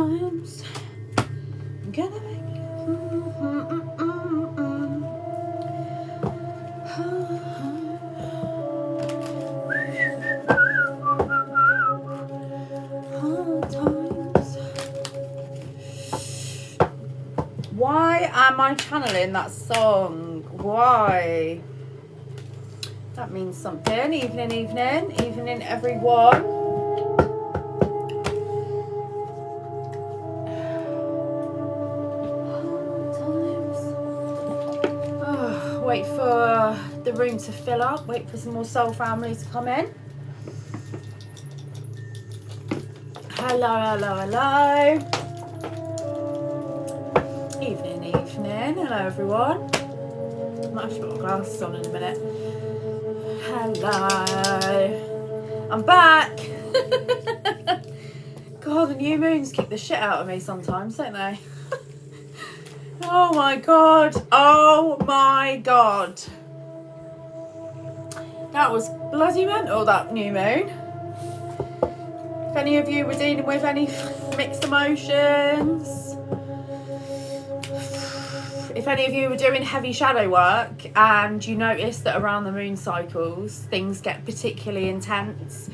times. I'm gonna make hard times. Why am I channeling that song? Why? That means something. Evening, everyone. Oh, wait for the room to fill up. Wait for some more soul families to come in. Hello. Evening. Hello, everyone. I might have to put my glasses on in a minute. Hello. I'm back. God, the new moons kick the shit out of me sometimes, don't they? Oh my god. That was bloody mental, that new moon. If any of you were dealing with any mixed emotions, if any of you were doing heavy shadow work and you notice that around the moon cycles things get particularly intense,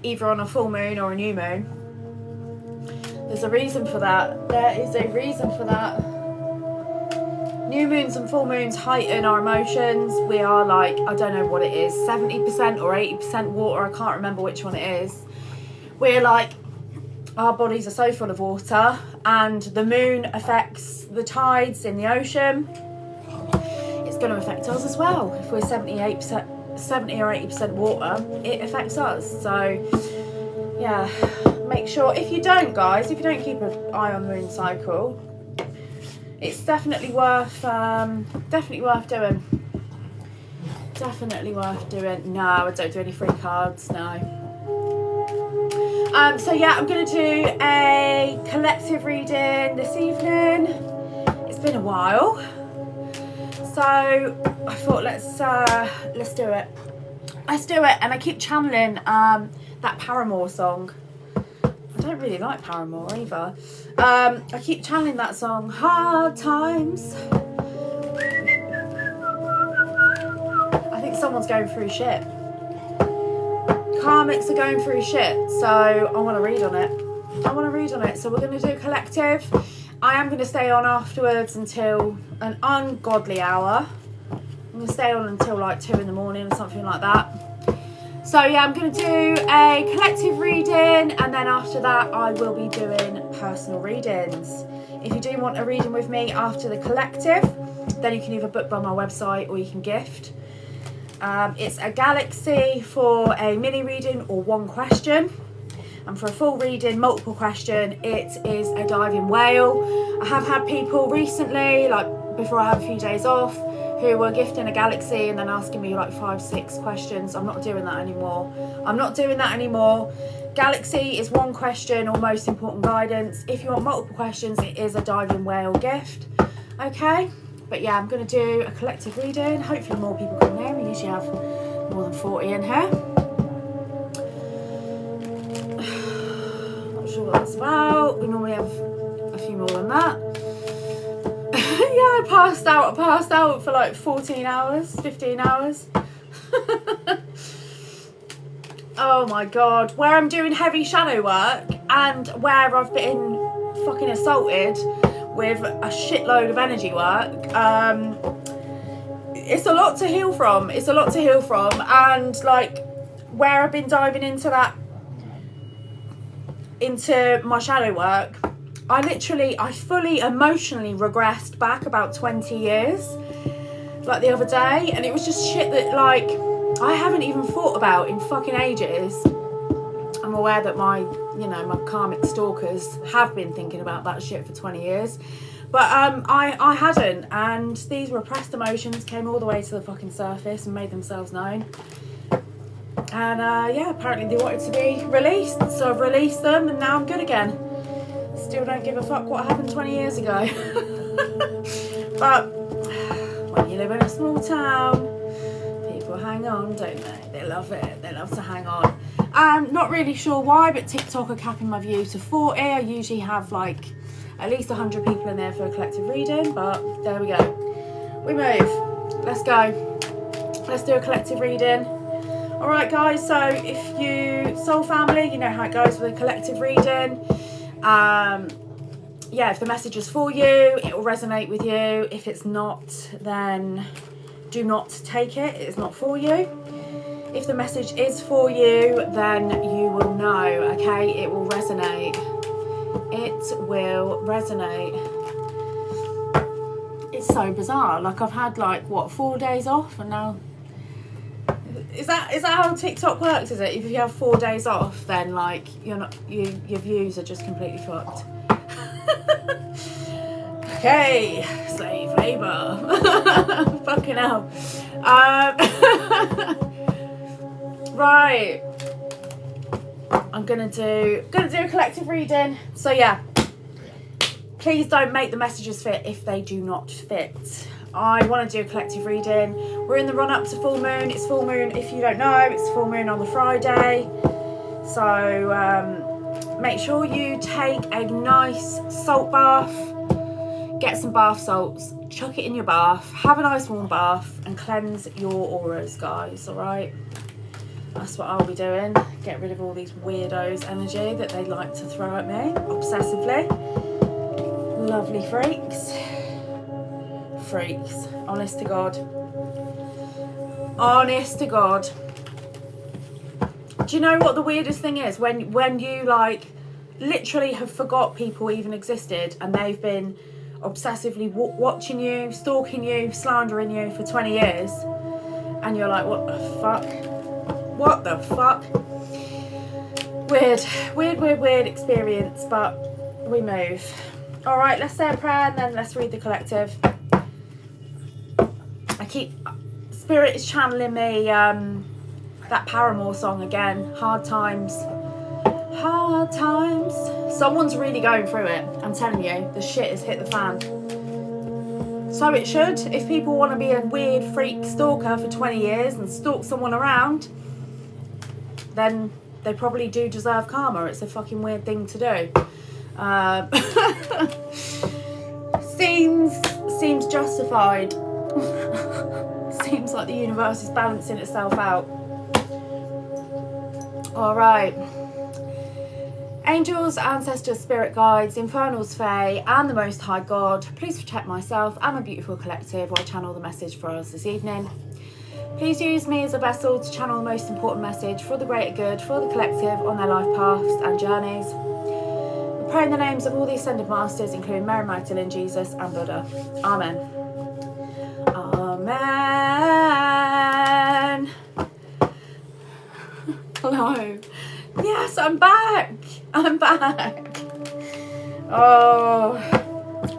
either on a full moon or a new moon, there's a reason for that. There is a reason for that. New moons and full moons heighten our emotions. We are like, I don't know what it is, 70% or 80% water, I can't remember which one it is. We're like, our bodies are so full of water, and the moon affects the tides in the ocean. It's going to affect us as well. If we're 70 or 80% water, it affects us. So yeah, make sure, if you don't keep an eye on the moon cycle, it's definitely worth doing. No, I don't do any free cards, no. So yeah, I'm going to do a collective reading this evening. It's been a while, so I thought let's do it. And I keep channeling that Paramore song. I don't really like Paramore either. I keep channeling that song, Hard Times. I think someone's going through shit. Karmics are going through shit, so I want to read on it. So we're going to do a collective. I am going to stay on afterwards until an ungodly hour. I'm going to stay on until like 2 in the morning or something like that. So yeah, I'm going to do a collective reading, and then after that I will be doing personal readings. If you do want a reading with me after the collective, then you can either book by my website or you can gift. It's a galaxy for a mini reading or one question, and for a full reading, multiple question, it is a diving whale. I have had people recently, like before I have a few days off, who were gifting a galaxy and then asking me like 5-6 questions. I'm not doing that anymore. Galaxy is one question or most important guidance. If you want multiple questions, it is a diving whale gift. Okay. But yeah, I'm going to do a collective reading. Hopefully more people come here. We usually have more than 40 in here. Not sure what that's about. We normally have a few more than that. Yeah, I passed out for like 15 hours. Oh my God. Where I'm doing heavy shadow work and where I've been fucking assaulted with a shitload of energy work, it's a lot to heal from, and like where I've been diving into my shadow work, I fully emotionally regressed back about 20 years, like the other day, and it was just shit that like I haven't even thought about in fucking ages. I'm aware that my karmic stalkers have been thinking about that shit for 20 years. But I hadn't, and these repressed emotions came all the way to the fucking surface and made themselves known. And yeah, apparently they wanted to be released, so I've released them, and now I'm good again. Still don't give a fuck what happened 20 years ago. But when you live in a small town, people hang on, don't they? They love it. They love to hang on. Not really sure why, but TikTok are capping my view to 40. I usually have like at least 100 people in there for a collective reading, but there we go. We move. Let's go. Let's do a collective reading. All right, guys. So if you soul family, you know how it goes with a collective reading. Yeah, if the message is for you, it will resonate with you. If it's not, then do not take it. It is not for you. If the message is for you, then you will know, okay? It will resonate. It will resonate. It's so bizarre. Like, I've had like what, 4 days off, and now is that how TikTok works? Is it if you have 4 days off, then like your views are just completely fucked? Okay, slave labor. Fucking hell. Right. I'm gonna do a collective reading. So yeah, please don't make the messages fit if they do not fit. I want to do a collective reading. We're in the run up to full moon. It's full moon, if you don't know, it's full moon on the Friday. So make sure you take a nice salt bath. Get some bath salts, chuck it in your bath, have a nice warm bath and cleanse your auras, guys, all right? That's what I'll be doing. Get rid of all these weirdos' energy that they like to throw at me obsessively. Lovely freaks. Freaks. Honest to God. Honest to God. Do you know what the weirdest thing is? When you like literally have forgot people even existed and they've been obsessively watching you, stalking you, slandering you for 20 years, and you're like, what the fuck? What the fuck? Weird experience, but we move. All right, let's say a prayer and then let's read the collective. Spirit is channeling me that Paramore song again, Hard Times. Hard times. Someone's really going through it. I'm telling you, the shit has hit the fan. So it should. If people want to be a weird freak stalker for 20 years and stalk someone around, then they probably do deserve karma. It's a fucking weird thing to do. Seems justified. Seems like the universe is balancing itself out. All right. Angels, ancestors, spirit guides, infernals, fae, and the Most High God, please protect myself and my beautiful collective while I channel the message for us this evening. Please use me as a vessel to channel the most important message for the greater good for the collective on their life paths and journeys. We pray in the names of all the ascended masters, including Mary Magdalene, Jesus, and Buddha. Amen. Amen. Hello. Yes, I'm back. I'm back. Oh,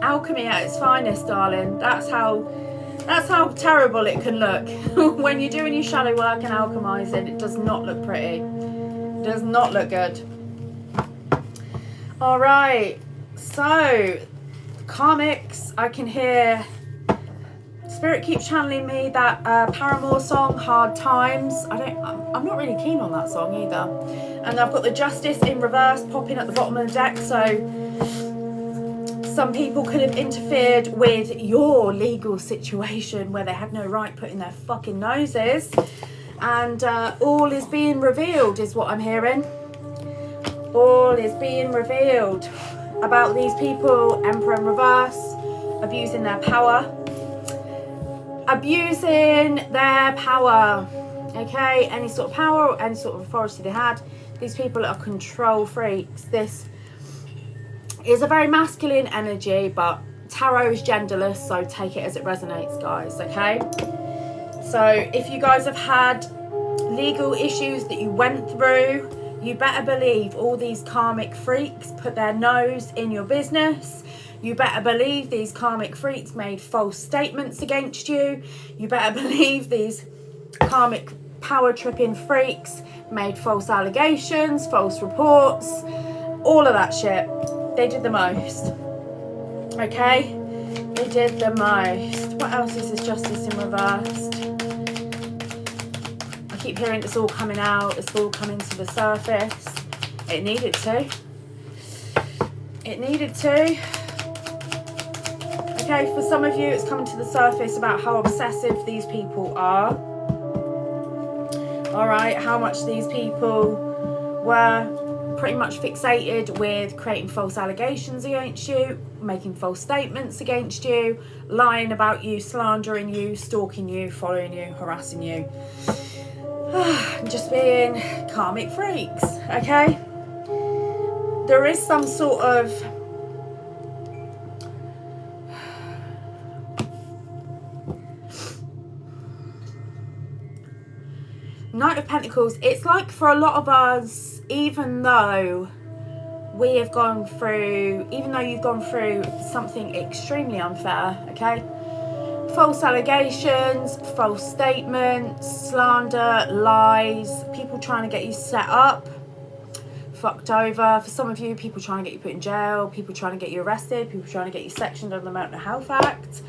alchemy at its finest, darling. That's how terrible it can look. When you're doing your shadow work and alchemizing, it does not look pretty. It does not look good. All right. So, karmics, I can hear Spirit keeps channeling me that Paramore song, Hard Times. I'm not really keen on that song either. And I've got the Justice in reverse popping at the bottom of the deck, so some people could have interfered with your legal situation where they had no right putting their fucking noses. And all is being revealed is what I'm hearing. All is being revealed about these people, Emperor in reverse, abusing their power. Abusing their power. Okay, any sort of power or any sort of authority they had. These people are control freaks. This is a very masculine energy, but tarot is genderless, so take it as it resonates, guys, okay? So if you guys have had legal issues that you went through, you better believe all these karmic freaks put their nose in your business. You better believe these karmic freaks made false statements against you. You better believe these karmic power tripping freaks made false allegations, false reports, all of that shit. They did the most. Okay? They did the most. What else is this Justice in reversed? I keep hearing it's all coming out, it's all coming to the surface. It needed to. It needed to. Okay, for some of you, it's coming to the surface about how obsessive these people are. All right, how much these people were pretty much fixated with creating false allegations against you, making false statements against you, lying about you, slandering you, stalking you, following you, harassing you. Just being karmic freaks, okay? There is some sort of Knight of Pentacles. It's like for a lot of us, even though you've gone through something extremely unfair, okay? False allegations, false statements, slander, lies, people trying to get you set up, fucked over. For some of you, people trying to get you put in jail, people trying to get you arrested, people trying to get you sectioned under the Mental Health Act.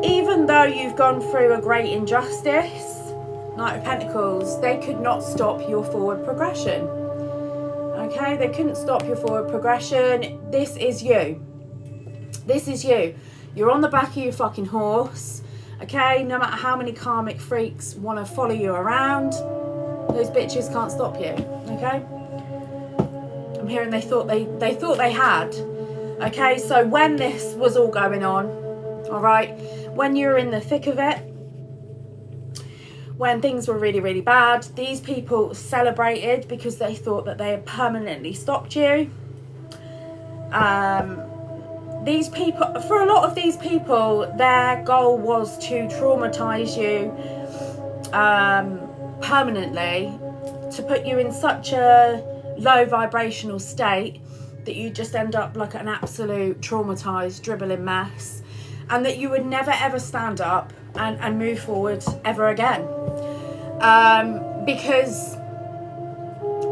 Even though you've gone through a great injustice, Knight of Pentacles, they could not stop your forward progression. Okay, they couldn't stop your forward progression. This is you. This is you. You're on the back of your fucking horse. Okay, no matter how many karmic freaks want to follow you around, those bitches can't stop you. Okay, I'm hearing they thought they had. Okay, so when this was all going on, all right, when you were in the thick of it, when things were really, really bad, these people celebrated because they thought that they had permanently stopped you. These people, for a lot of these people, their goal was to traumatize you permanently, to put you in such a low vibrational state that you just end up like an absolute traumatized, dribbling mess, and that you would never ever stand up and move forward ever again. Because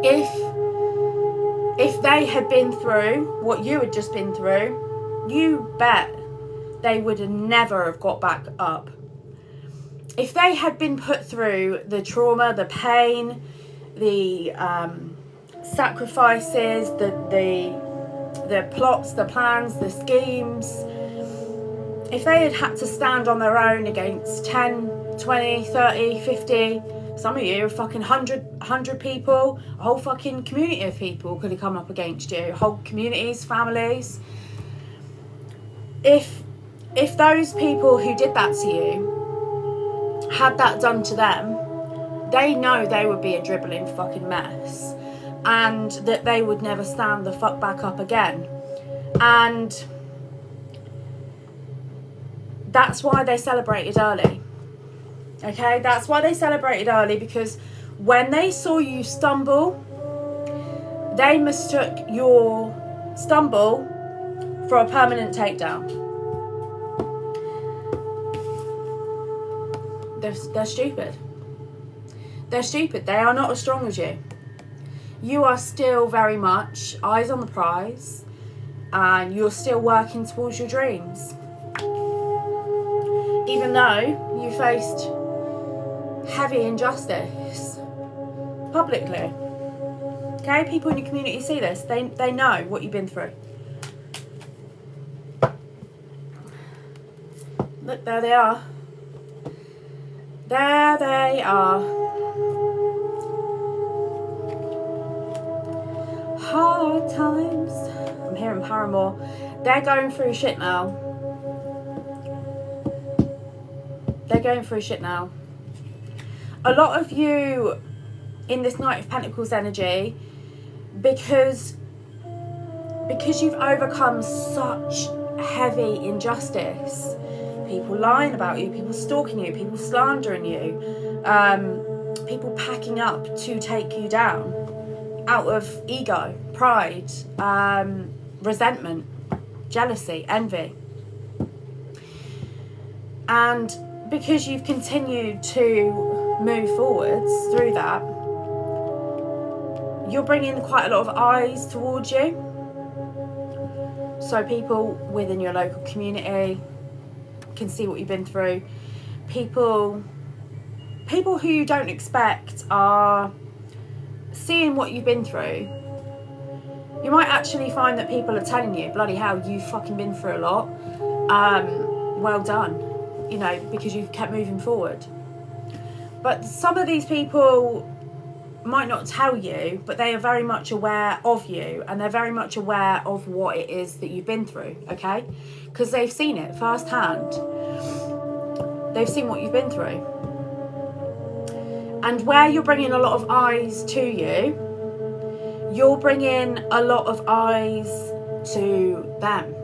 if they had been through what you had just been through, you bet they would have never have got back up. If they had been put through the trauma, the pain, the sacrifices, the plots, the plans, the schemes, if they had to stand on their own against 10, 20, 30, 50, some of you, fucking 100 people, a whole fucking community of people could have come up against you, whole communities, families. If those people who did that to you had that done to them, they know they would be a dribbling fucking mess, and that they would never stand the fuck back up again. And that's why they celebrated early. Okay, that's why they celebrated early, because when they saw you stumble, they mistook your stumble for a permanent takedown. They're stupid. They're stupid. They are not as strong as you. You are still very much eyes on the prize, and you're still working towards your dreams. Even though you faced heavy injustice publicly. Okay, people in your community see this. They know what you've been through. Look, there they are. There they are. Hard times. I'm hearing Paramore. They're going through shit now. They're going through shit now. A lot of you in this Knight of Pentacles energy, because you've overcome such heavy injustice, people lying about you, people stalking you, people slandering you, people packing up to take you down out of ego, pride, resentment, jealousy, envy. And because you've continued to move forwards through that, you're bringing quite a lot of eyes towards you. So people within your local community can see what you've been through. people who you don't expect are seeing what you've been through. You might actually find that people are telling you, bloody hell, you've fucking been through a lot. Well done, you know, because you've kept moving forward. But some of these people might not tell you, but they are very much aware of you, and they're very much aware of what it is that you've been through, okay? Because they've seen it firsthand. They've seen what you've been through. And where you're bringing a lot of eyes to you, you're bringing a lot of eyes to them.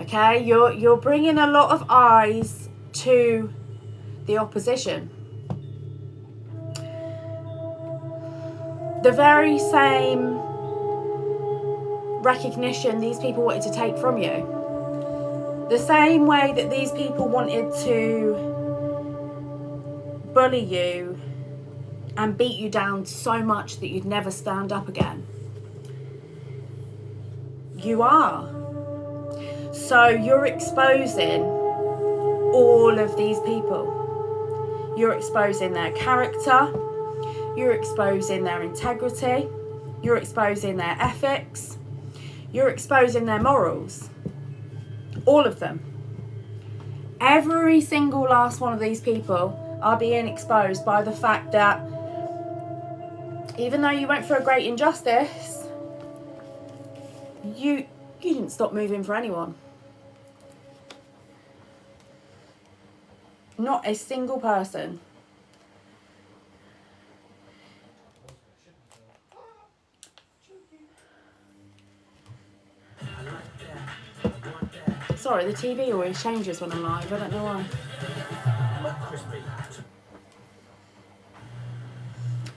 Okay? You're bringing a lot of eyes to the opposition. The very same recognition these people wanted to take from you. The same way that these people wanted to bully you and beat you down so much that you'd never stand up again. You are. So you're exposing all of these people. You're exposing their character. You're exposing their integrity. You're exposing their ethics. You're exposing their morals. All of them. Every single last one of these people are being exposed by the fact that even though you went through a great injustice, you didn't stop moving for anyone. Not a single person. Sorry, the TV always changes when I'm live. I don't know why.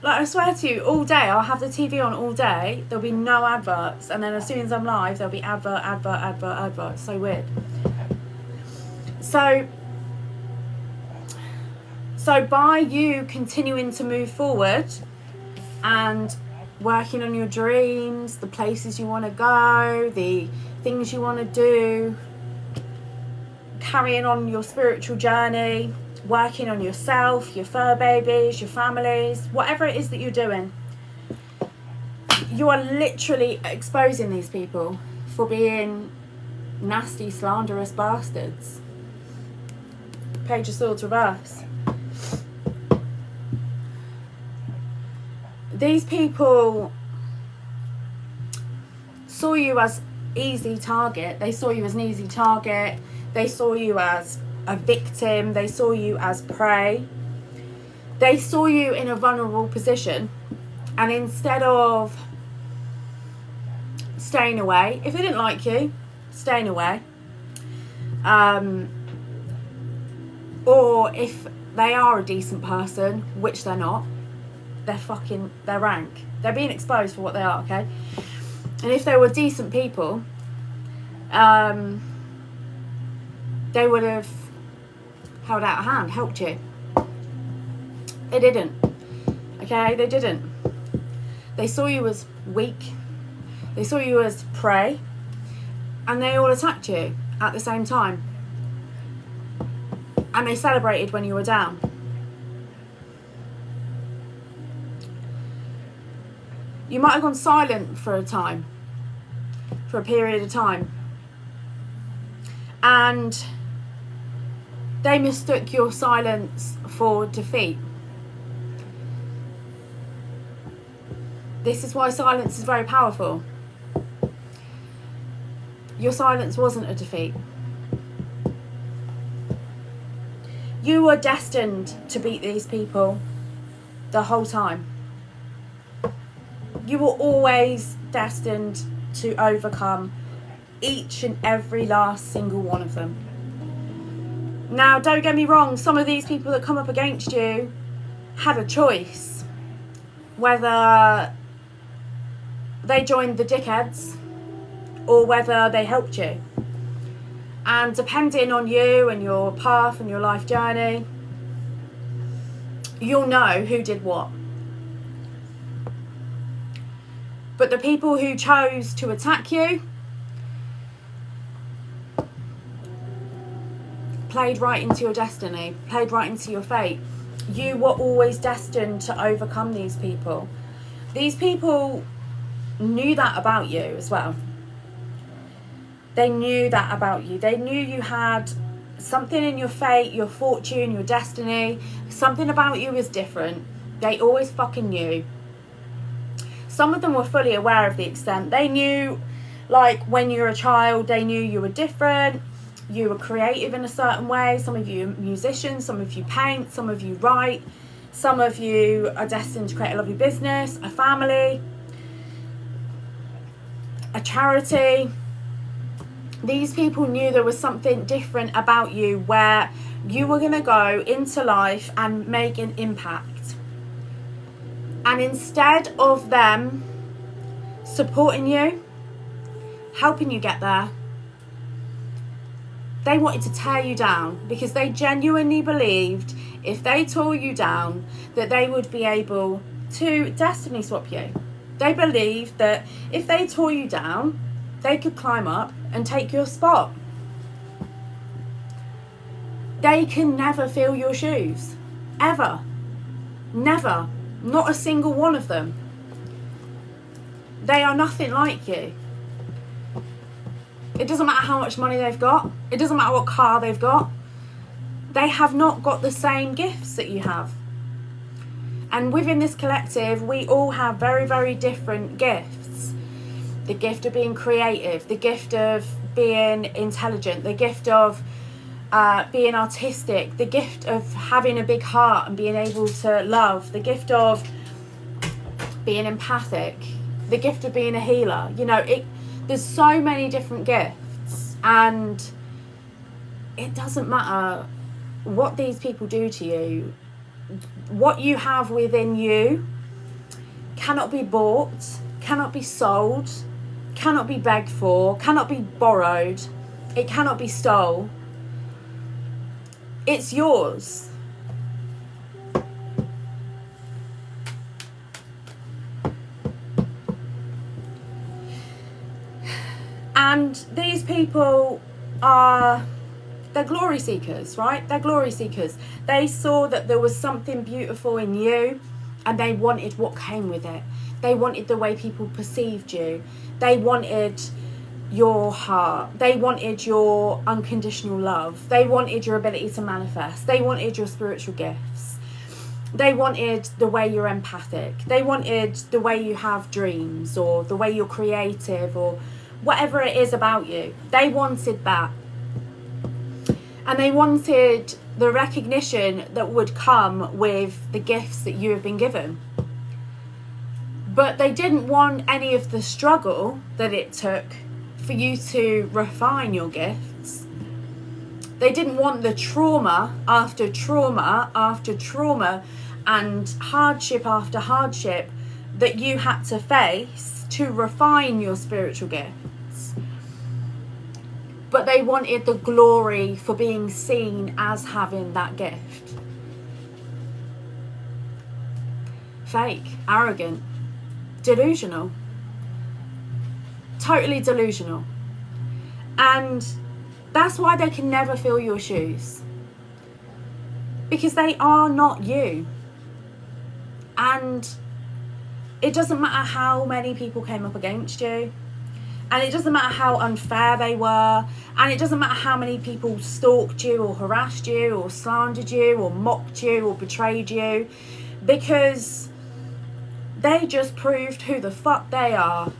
Like, I swear to you, all day, I'll have the TV on all day, there'll be no adverts, and then as soon as I'm live, there'll be advert. It's so weird. So by you continuing to move forward and working on your dreams, the places you want to go, the things you want to do, carrying on your spiritual journey, working on yourself, your fur babies, your families, whatever it is that you're doing, you are literally exposing these people for being nasty, slanderous bastards. Page of Swords reverse. These people saw you as easy target. They saw you as an easy target. They saw you as a victim. They saw you as prey. They saw you in a vulnerable position, and instead of staying away, if they didn't like you, staying away, or if they are a decent person, which they're not, they're rank. They're being exposed for what they are, okay? And if they were decent people, they would have held out a hand, helped you. They didn't. Okay, they didn't. They saw you as weak. They saw you as prey. And they all attacked you at the same time. And they celebrated when you were down. You might have gone silent for a time. For a period of time. And they mistook your silence for defeat. This is why silence is very powerful. Your silence wasn't a defeat. You were destined to beat these people the whole time. You were always destined to overcome each and every last single one of them. Now, don't get me wrong, some of these people that come up against you had a choice. Whether they joined the dickheads or whether they helped you. And depending on you and your path and your life journey, you'll know who did what. But the people who chose to attack you played right into your destiny, played right into your fate. You were always destined to overcome these people. These people knew that about you as well. They knew that about you. They knew you had something in your fate, your fortune, your destiny. Something about you was different. They always fucking knew. Some of them were fully aware of the extent. They knew, like, when you were a child, they knew you were different. You were creative in a certain way. Some of you are musicians, some of you paint, some of you write, some of you are destined to create a lovely business, a family, a charity. These people knew there was something different about you, where you were going to go into life and make an impact. And instead of them supporting you, helping you get there, they wanted to tear you down, because they genuinely believed if they tore you down that they would be able to destiny swap you. They believed that if they tore you down, they could climb up and take your spot. They can never fill your shoes. Ever. Never. Not a single one of them. They are nothing like you. It doesn't matter how much money they've got. It doesn't matter what car they've got. They have not got the same gifts that you have. And within this collective, we all have very, very different gifts. The gift of being creative, the gift of being intelligent, the gift of being artistic, the gift of having a big heart and being able to love, the gift of being empathic, the gift of being a healer. You know, there's so many different gifts, and it doesn't matter what these people do to you. What you have within you cannot be bought, cannot be sold, cannot be begged for, cannot be borrowed, it cannot be stole. It's yours. And these people they're glory seekers, right? They're glory seekers. They saw that there was something beautiful in you, and they wanted what came with it. They wanted the way people perceived you. They wanted your heart. They wanted your unconditional love. They wanted your ability to manifest. They wanted your spiritual gifts. They wanted the way you're empathic. They wanted the way you have dreams, or the way you're creative, or whatever it is about you. They wanted that. And they wanted the recognition that would come with the gifts that you have been given. But they didn't want any of the struggle that it took for you to refine your gifts. They didn't want the trauma after trauma after trauma and hardship after hardship that you had to face to refine your spiritual gifts. But they wanted the glory for being seen as having that gift. Fake, arrogant, delusional. Totally delusional. And that's why they can never fill your shoes. Because they are not you. And it doesn't matter how many people came up against you. And it doesn't matter how unfair they were. And it doesn't matter how many people stalked you or harassed you or slandered you or mocked you or betrayed you. Because they just proved who the fuck they are.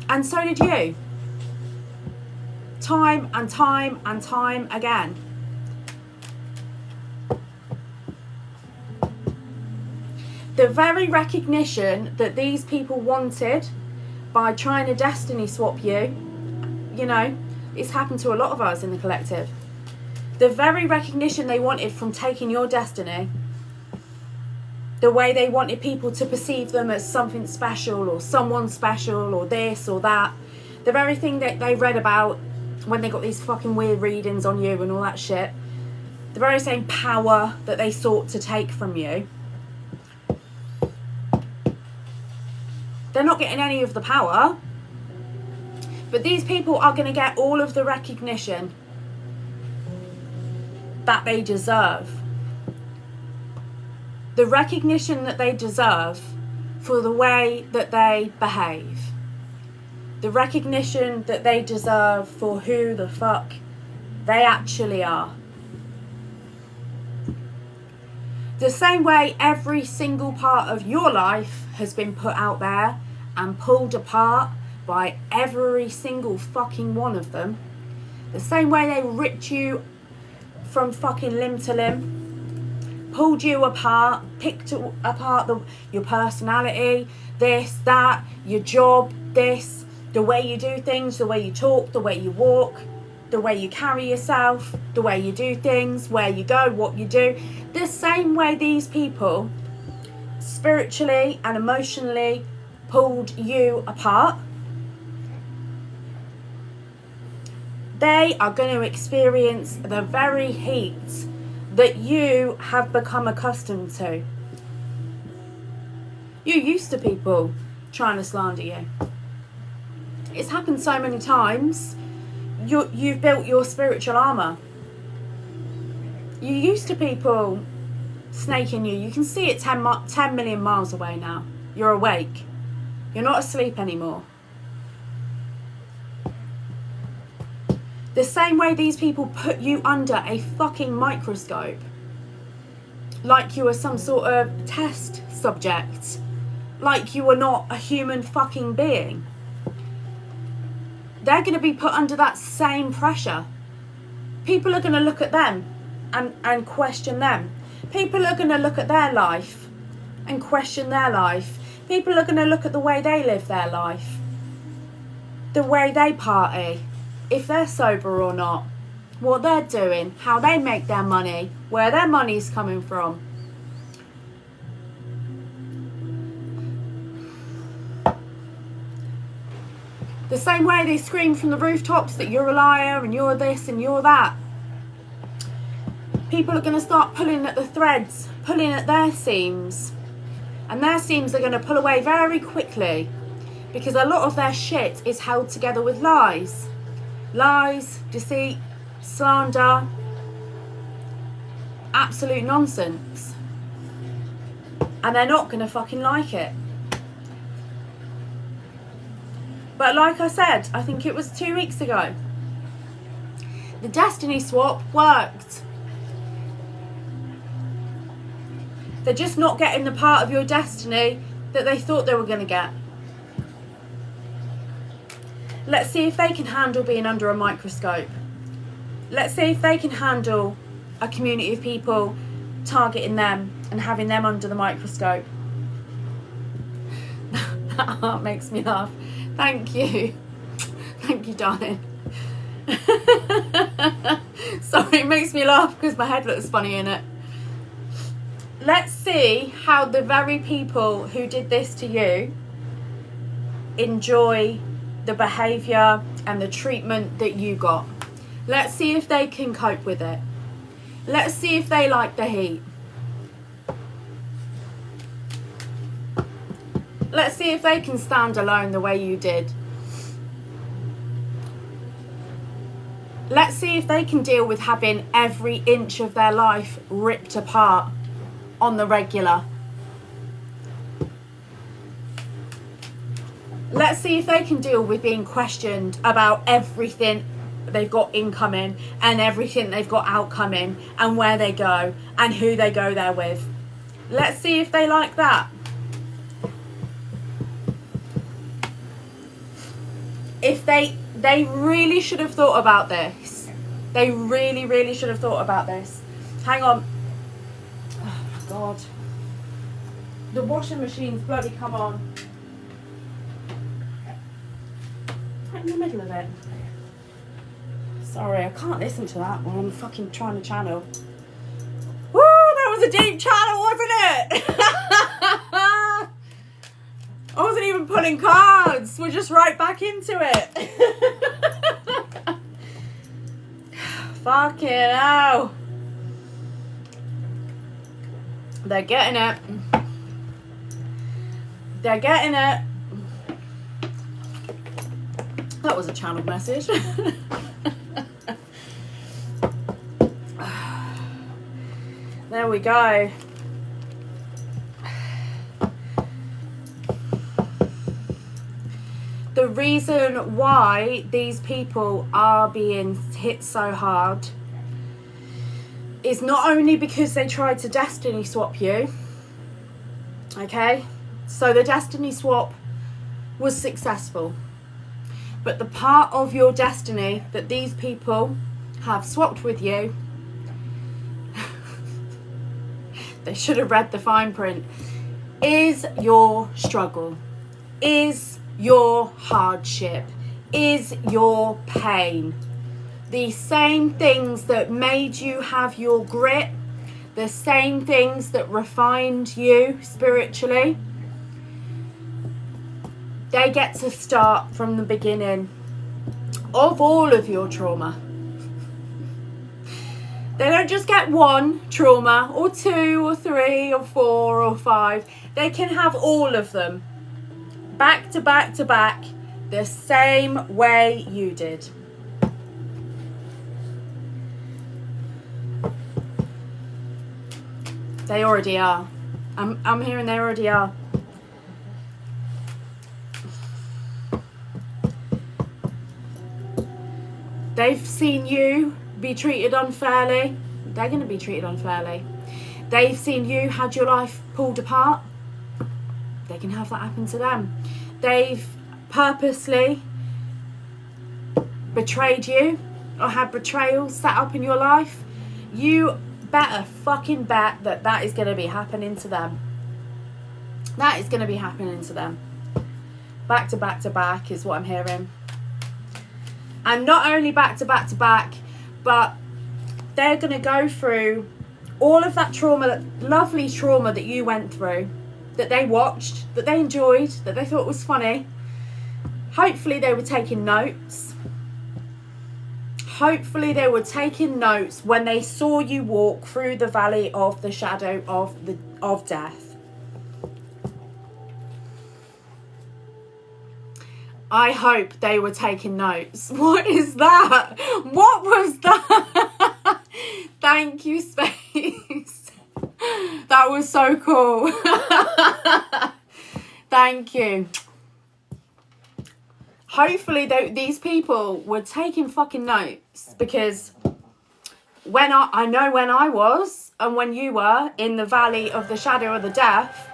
And so did you. Time and time and time again. The very recognition that these people wanted by trying to destiny swap you, you know, it's happened to a lot of us in the collective. The very recognition they wanted from taking your destiny, the way they wanted people to perceive them as something special or someone special or this or that, the very thing that they read about when they got these fucking weird readings on you and all that shit, the very same power that they sought to take from you, they're not getting any of the power, but these people are going to get all of the recognition that they deserve. The recognition that they deserve for the way that they behave. The recognition that they deserve for who the fuck they actually are. The same way every single part of your life has been put out there and pulled apart by every single fucking one of them. The same way they ripped you from fucking limb to limb, pulled you apart, picked apart your personality, this, that, your job, this, the way you do things, the way you talk, the way you walk, the way you carry yourself, the way you do things, where you go, what you do. The same way these people spiritually and emotionally pulled you apart, they are going to experience the very heat that you have become accustomed to. You're used to people trying to slander you. It's happened so many times. You've built your spiritual armour. You're used to people snaking you. You can see it 10 million miles away now. You're awake. You're not asleep anymore. The same way these people put you under a fucking microscope, like you were some sort of test subject, like you were not a human fucking being. They're going to be put under that same pressure. People are going to look at them and question them. People are going to look at their life and question their life. People are going to look at the way they live their life, the way they party, if they're sober or not, what they're doing, how they make their money, where their money's coming from. The same way they scream from the rooftops that you're a liar and you're this and you're that. People are going to start pulling at the threads, pulling at their seams. And their seams are going to pull away very quickly, because a lot of their shit is held together with lies. Lies, deceit, slander, absolute nonsense. And they're not going to fucking like it. But like I said, I think it was 2 weeks ago, the destiny swap worked. They're just not getting the part of your destiny that they thought they were going to get. Let's see if they can handle being under a microscope. Let's see if they can handle a community of people targeting them and having them under the microscope. That heart makes me laugh. Thank you. Thank you, darling. Sorry, it makes me laugh because my head looks funny in it. Let's see how the very people who did this to you enjoy the behaviour and the treatment that you got. Let's see if they can cope with it. Let's see if they like the heat. Let's see if they can stand alone the way you did. Let's see if they can deal with having every inch of their life ripped apart on the regular. Let's see if they can deal with being questioned about everything they've got incoming and everything they've got outcoming and where they go and who they go there with. Let's see if they like that. If they really should have thought about this. They really, really should have thought about this. Hang on. Oh my God. The washing machine's bloody come on. Right in the middle of it. Sorry, I can't listen to that while I'm fucking trying to channel. Woo, that was a deep channel, wasn't it? I wasn't even pulling cards. We're just right back into it. Fucking hell. They're getting it. They're getting it. That was a channeled message. we go. The reason why these people are being hit so hard is not only because they tried to destiny swap you, okay? So the destiny swap was successful. But the part of your destiny that these people have swapped with you, they should have read the fine print, is your struggle, is your hardship, is your pain. The same things that made you have your grit, the same things that refined you spiritually, they get to start from the beginning of all of your trauma. They don't just get one trauma or two or three or four or five. They can have all of them back to back to back the same way you did. They already are. I'm hearing they already are. They've seen you be treated unfairly. They're going to be treated unfairly. They've seen you had your life pulled apart. They can have that happen to them. They've purposely betrayed you or had betrayal set up in your life. You better fucking bet that that is going to be happening to them. That is going to be happening to them. Back to back to back is what I'm hearing. And not only back to back to back, but they're going to go through all of that trauma, that lovely trauma that you went through, that they watched, that they enjoyed, that they thought was funny. Hopefully they were taking notes. Hopefully they were taking notes when they saw you walk through the valley of the shadow of death. I hope they were taking notes. What is that? What was that? Thank you, Space. That was so cool. Thank you. Hopefully these people were taking fucking notes, because when I know when I was and when you were in the valley of the shadow of the death,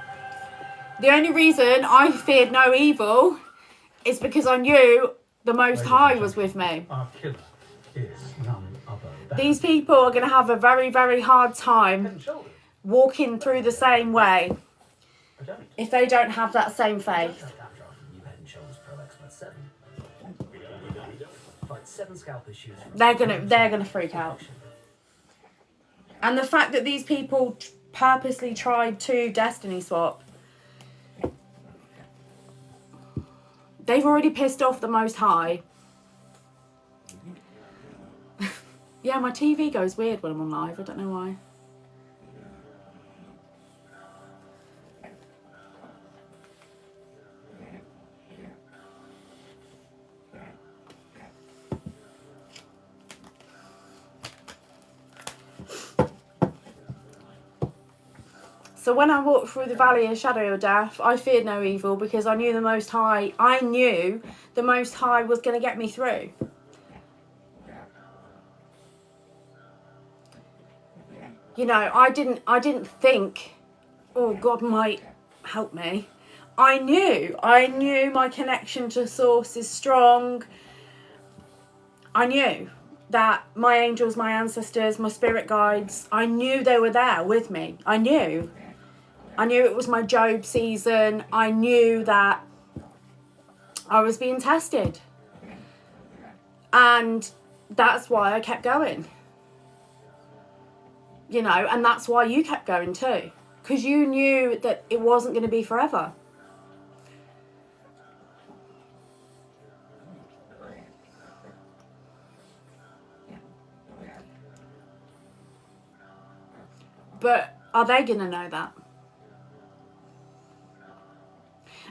the only reason I feared no evil is because I knew the Most High was with me. Our killer is none other than... These people are going to have a very, very hard time walking through the same way if they don't have that same faith. They're gonna freak out. And the fact that these people purposely tried to destiny swap, they've already pissed off the Most High. Yeah, my TV goes weird when I'm on live. I don't know why. So when I walked through the valley of shadow of death, I feared no evil, because I knew the Most High. I knew the Most High was going to get me through. You know, I didn't think, oh, God might help me. I knew my connection to Source is strong. I knew that my angels, my ancestors, my spirit guides, I knew they were there with me. I knew it was my Job season. I knew that I was being tested. And that's why I kept going. You know, and that's why you kept going too. Because you knew that it wasn't going to be forever. But are they going to know that?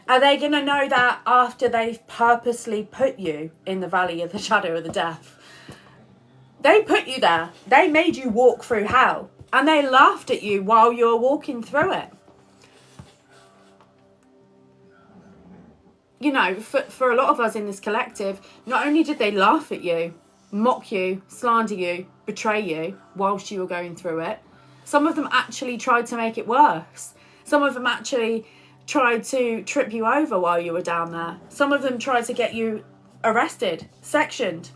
Are they going to know that after they've purposely put you in the valley of the shadow of the death? They put you there. They made you walk through hell. And they laughed at you while you were walking through it. You know, for a lot of us in this collective, not only did they laugh at you, mock you, slander you, betray you whilst you were going through it, some of them actually tried to make it worse. Some of them actually tried to trip you over while you were down there. Some of them tried to get you arrested, sectioned.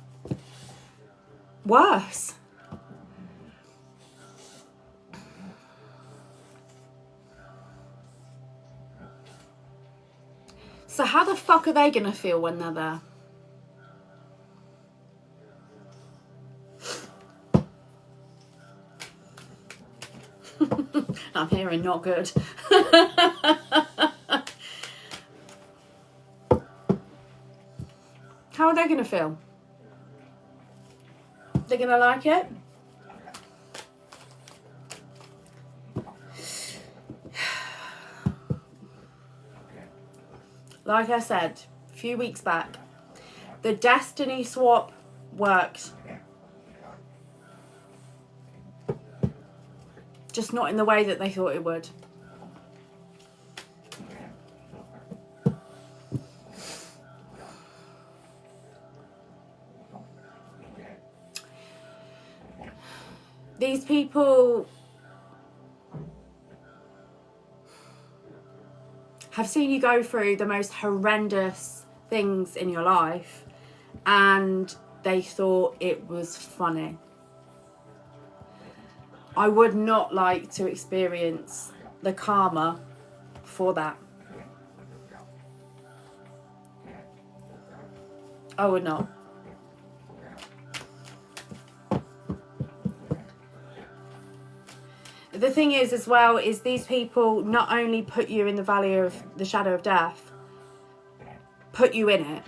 Worse. So how the fuck are they going to feel when they're there? I'm hearing not good. How are they going to feel? They're going to like it? Like I said a few weeks back, the destiny swap worked. Just not in the way that they thought it would. These people have seen you go through the most horrendous things in your life, and they thought it was funny. I would not like to experience the karma for that. I would not. The thing is as well is these people not only put you in the valley of the shadow of death, put you in it,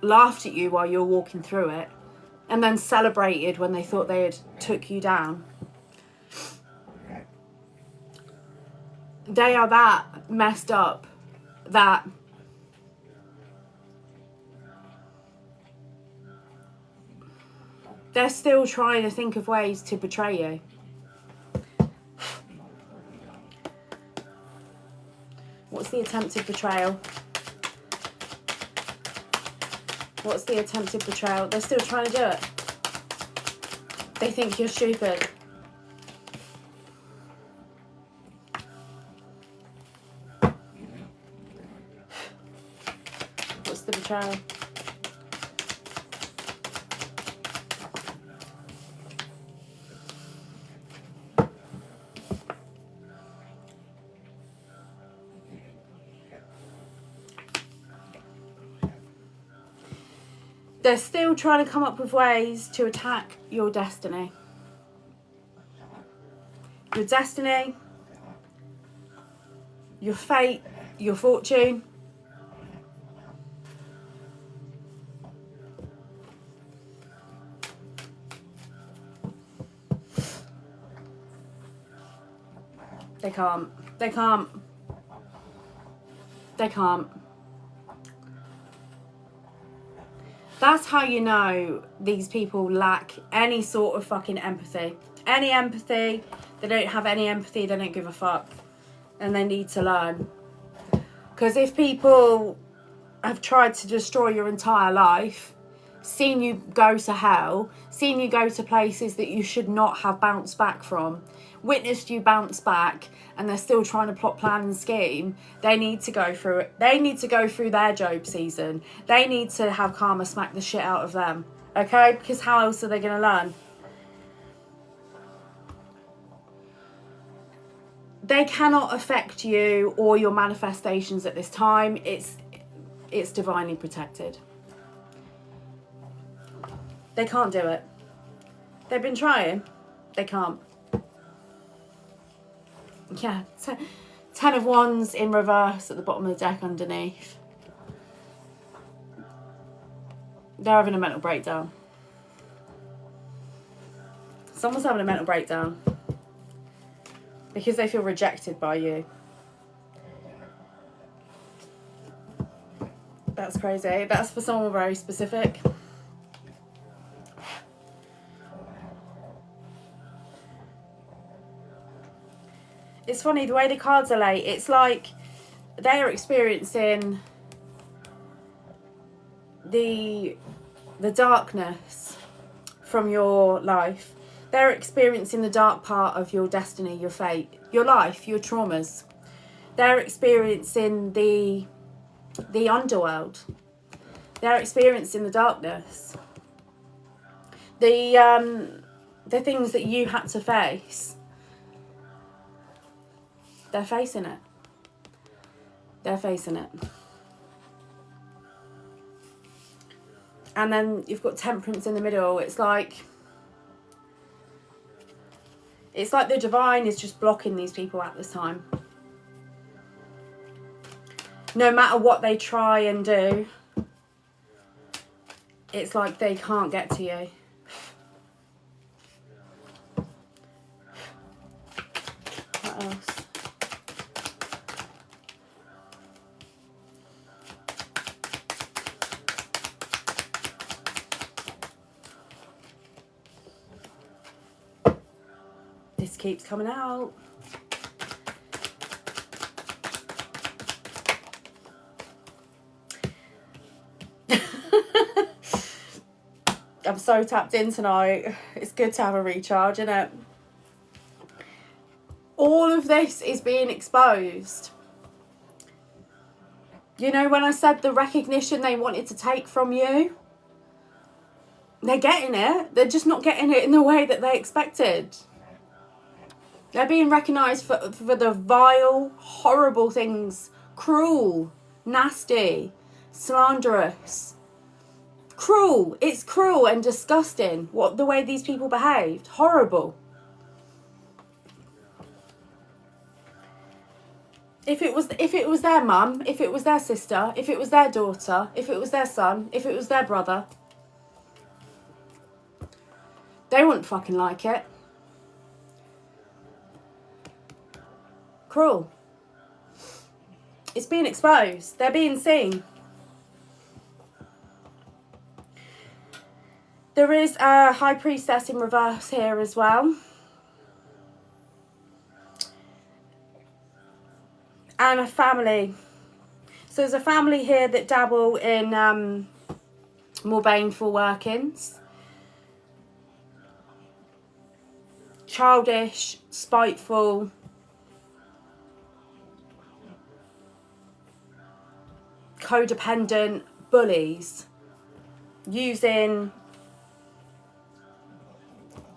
laughed at you while you were walking through it, and then celebrated when they thought they had took you down. They are that messed up that they're still trying to think of ways to betray you. What's the attempted betrayal? What's the attempted betrayal? They're still trying to do it. They think you're stupid. What's the betrayal? They're still trying to come up with ways to attack your destiny. Your destiny, your fate, your fortune. They can't. They can't. They can't. That's how you know these people lack any sort of fucking empathy. Any empathy. They don't have any empathy. They don't give a fuck. And they need to learn. Because if people have tried to destroy your entire life, seen you go to hell, seen you go to places that you should not have bounced back from, witnessed you bounce back, and they're still trying to plot, plan and scheme, they need to go through it. They need to go through their Job season. They need to have karma smack the shit out of them. Okay? Because how else are they going to learn? They cannot affect you or your manifestations at this time. It's divinely protected. They can't do it. They've been trying. They can't. Yeah, 10 of Wands in reverse at the bottom of the deck underneath. They're having a mental breakdown. Someone's having a mental breakdown. Because they feel rejected by you. That's crazy. That's for someone very specific. it's funny the way the cards are laid. It's like they are experiencing the darkness from your life. They're experiencing the dark part of your destiny, your fate, your life, your traumas. They're experiencing the underworld. They're experiencing the darkness. The things that you had to face. They're facing it. They're facing it. And then you've got Temperance in the middle. It's like the divine is just blocking these people at this time. No matter what they try and do, it's like they can't get to you. What else? This keeps coming out. I'm so tapped in tonight. It's good to have a recharge, isn't it? All of this is being exposed. You know, when I said the recognition they wanted to take from you, they're getting it. They're just not getting it in the way that they expected. They're being recognised for the vile, horrible things. Cruel, nasty, slanderous. Cruel. It's cruel and disgusting. The way these people behaved. Horrible. If it was their mum, if it was their sister, if it was their daughter, if it was their son, if it was their brother, they wouldn't fucking like it. Cruel. It's being exposed. They're being seen. There is a High Priestess in reverse here as well. And a family. So there's a family here that dabble in more baneful workings. Childish, spiteful. Codependent bullies. Using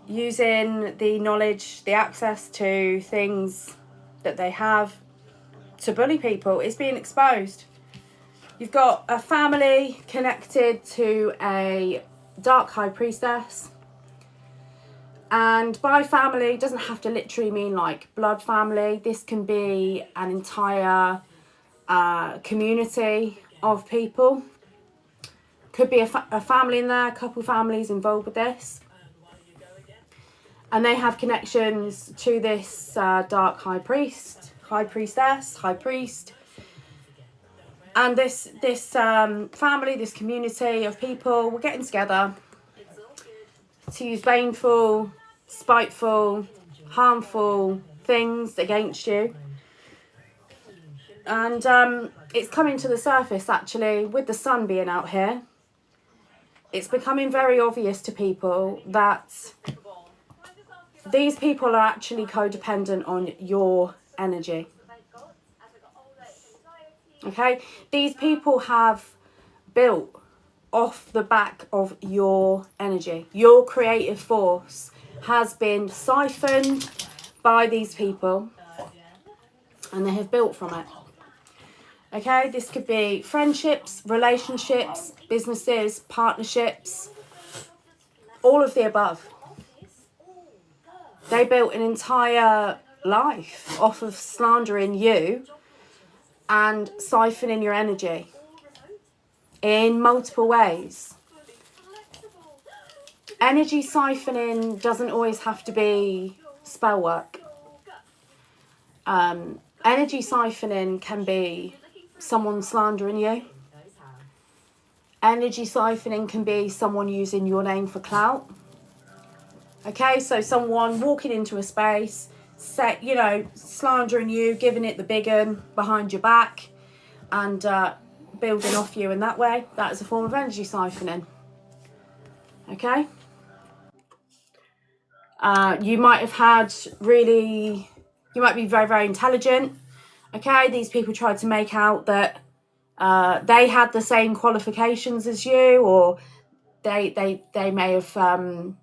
the knowledge, the access to things that they have to bully people. Is being exposed. You've got a family connected to a dark high priestess. And by family, doesn't have to literally mean like blood family. This can be an entire community of people. Could be a family in there, a couple families involved with this. And they have connections to this dark high priestess, high priest. And this family, this community of people were getting together to use baneful, spiteful, harmful things against you. And it's coming to the surface, actually, with the sun being out here. It's becoming very obvious to people that these people are actually codependent on your energy. Okay? These people have built off the back of your energy. Your creative force has been siphoned by these people, and they have built from it. Okay? This could be friendships, relationships, businesses, partnerships, all of the above. They built an entire life off of slandering you and siphoning your energy in multiple ways. Energy siphoning doesn't always have to be spell work. Energy siphoning can be someone slandering you. Energy siphoning can be someone using your name for clout. Okay, so someone walking into a space, slandering you, giving it the big un behind your back, and building off you in that way. That is a form of energy siphoning. Okay? You might be very, very intelligent. Okay? These people tried to make out that they had the same qualifications as you, or they may have...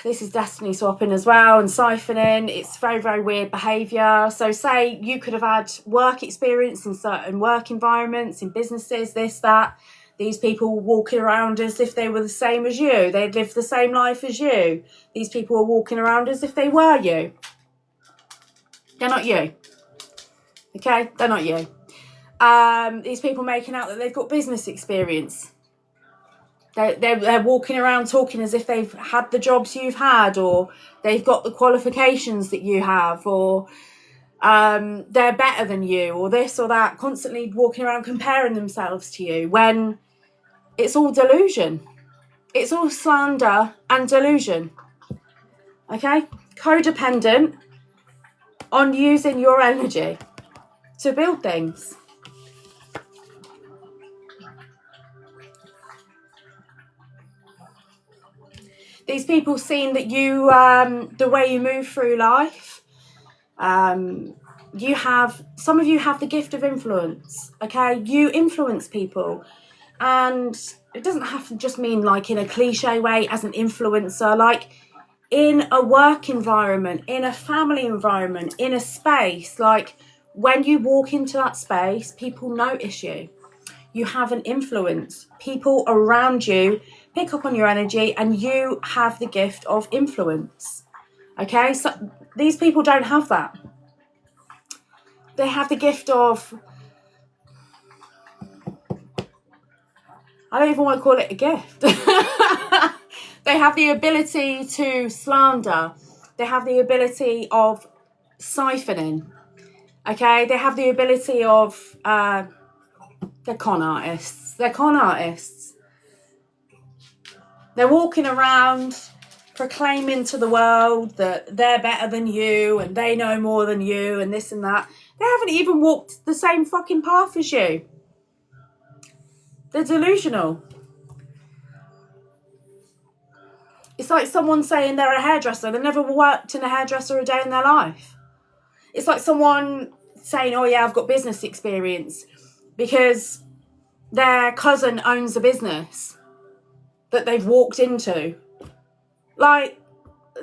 this is destiny swapping as well, and siphoning. It's very, very weird behaviour. So say you could have had work experience in certain work environments, in businesses, this, that. These people were walking around as if they were the same as you. They'd lived the same life as you. These people were walking around as if they were you. They're not you. Okay? They're not you. These people making out that they've got business experience. They're walking around talking as if they've had the jobs you've had, or they've got the qualifications that you have, or they're better than you, or this or that, constantly walking around comparing themselves to you, when it's all delusion. It's all slander and delusion. Okay? Codependent on using your energy to build things. These people seeing that you, the way you move through life, some of you have the gift of influence, okay? You influence people, and it doesn't have to just mean like in a cliche way as an influencer, like in a work environment, in a family environment, in a space, like when you walk into that space, people notice you. You have an influence. People around you pick up on your energy, and you have the gift of influence. Okay, so these people don't have that. They have the gift of, I don't even want to call it a gift. They have the ability to slander. They have the ability of siphoning. Okay, they have the ability of, they're con artists. They're con artists. They're walking around proclaiming to the world that they're better than you and they know more than you and this and that. They haven't even walked the same fucking path as you. They're delusional. It's like someone saying they're a hairdresser. They never worked in a hairdresser a day in their life. It's like someone saying, oh yeah, I've got business experience because their cousin owns a business that they've walked into. Like,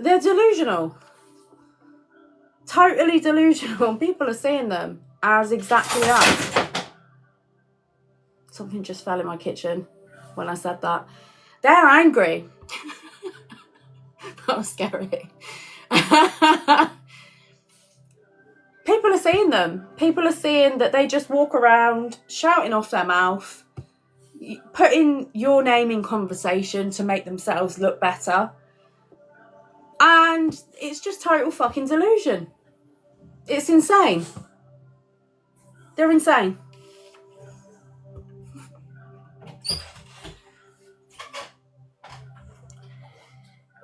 they're delusional. Totally delusional. People are seeing them as exactly that. Something just fell in my kitchen when I said that. They're angry. That was scary. People are seeing them. People are seeing that they just walk around shouting off their mouth, putting your name in conversation to make themselves look better. And it's just total fucking delusion. It's insane. They're insane.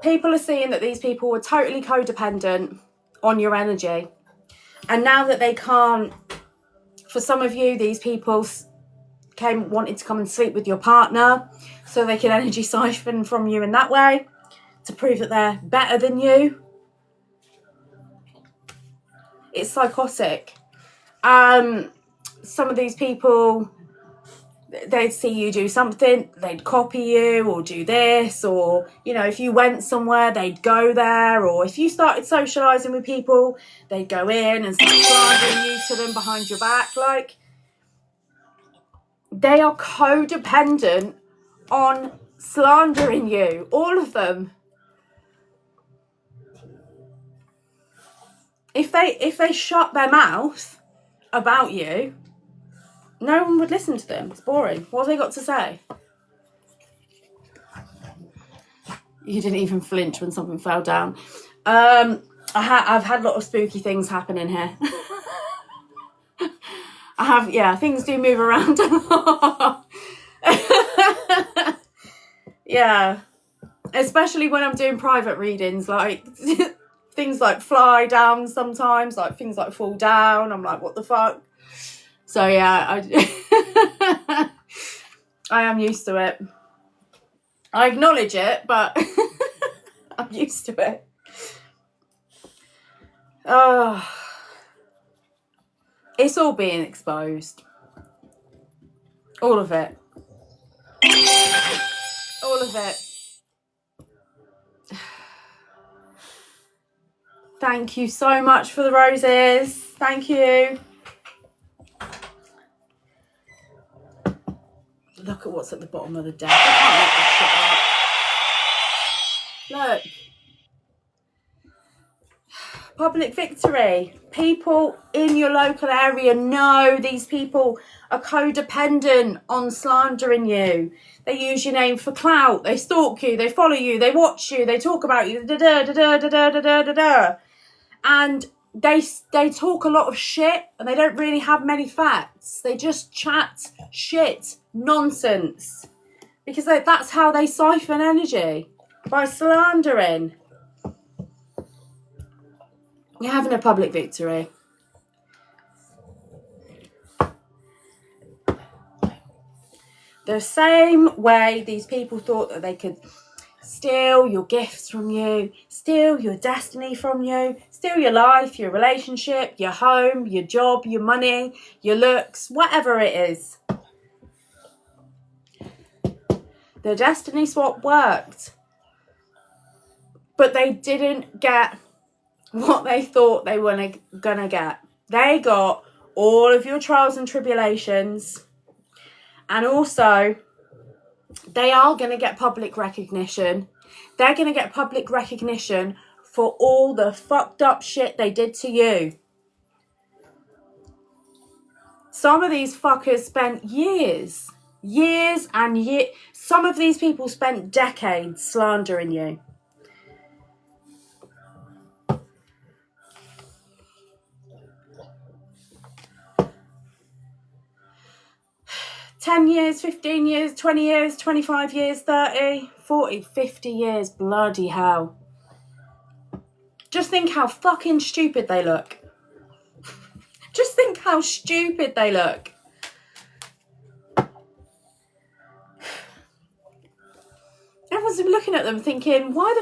People are seeing that these people were totally codependent on your energy. And now that they can't, for some of you, these people wanted to come and sleep with your partner so they can energy siphon from you in that way to prove that they're better than you. It's psychotic. Some of these people, they'd see you do something, they'd copy you or do this, or, you know, if you went somewhere, they'd go there, or if you started socialising with people, they'd go in and start slandering you to them behind your back. Like, they are codependent on slandering you, all of them. If they shut their mouth about you, no one would listen to them. It's boring. What have they got to say? You didn't even flinch when something fell down. I've had a lot of spooky things happen in here. Things do move around a lot. Yeah. Especially when I'm doing private readings, like, things like fly down sometimes, like things like fall down. I'm like, what the fuck? So yeah, I am used to it. I acknowledge it, but I'm used to it. Oh, it's all being exposed. All of it. All of it. Thank you so much for the roses. Thank you. Look at what's at the bottom of the deck. I can't make this shit up. Look. Public victory. People in your local area know these people are codependent on slandering you. They use your name for clout. They stalk you. They follow you. They watch you. They talk about you. And they talk a lot of shit and they don't really have many facts. They just chat shit, nonsense. Because that's how they siphon energy. By slandering. You're having a public victory. The same way these people thought that they could steal your gifts from you, steal your destiny from you, steal your life, your relationship, your home, your job, your money, your looks, whatever it is. The destiny swap worked. But they didn't get what they thought they were gonna get. They got all of your trials and tribulations, and also they are going to get public recognition. They're going to get public recognition for all the fucked up shit they did to you. Some of these fuckers spent years and years. Some of these people spent decades slandering you. $10 years, 15 years, 20 years, 25 years, 30, 40, 50 years. Bloody hell. Just think how fucking stupid they look. Just think how stupid they look. Everyone's looking at them thinking, why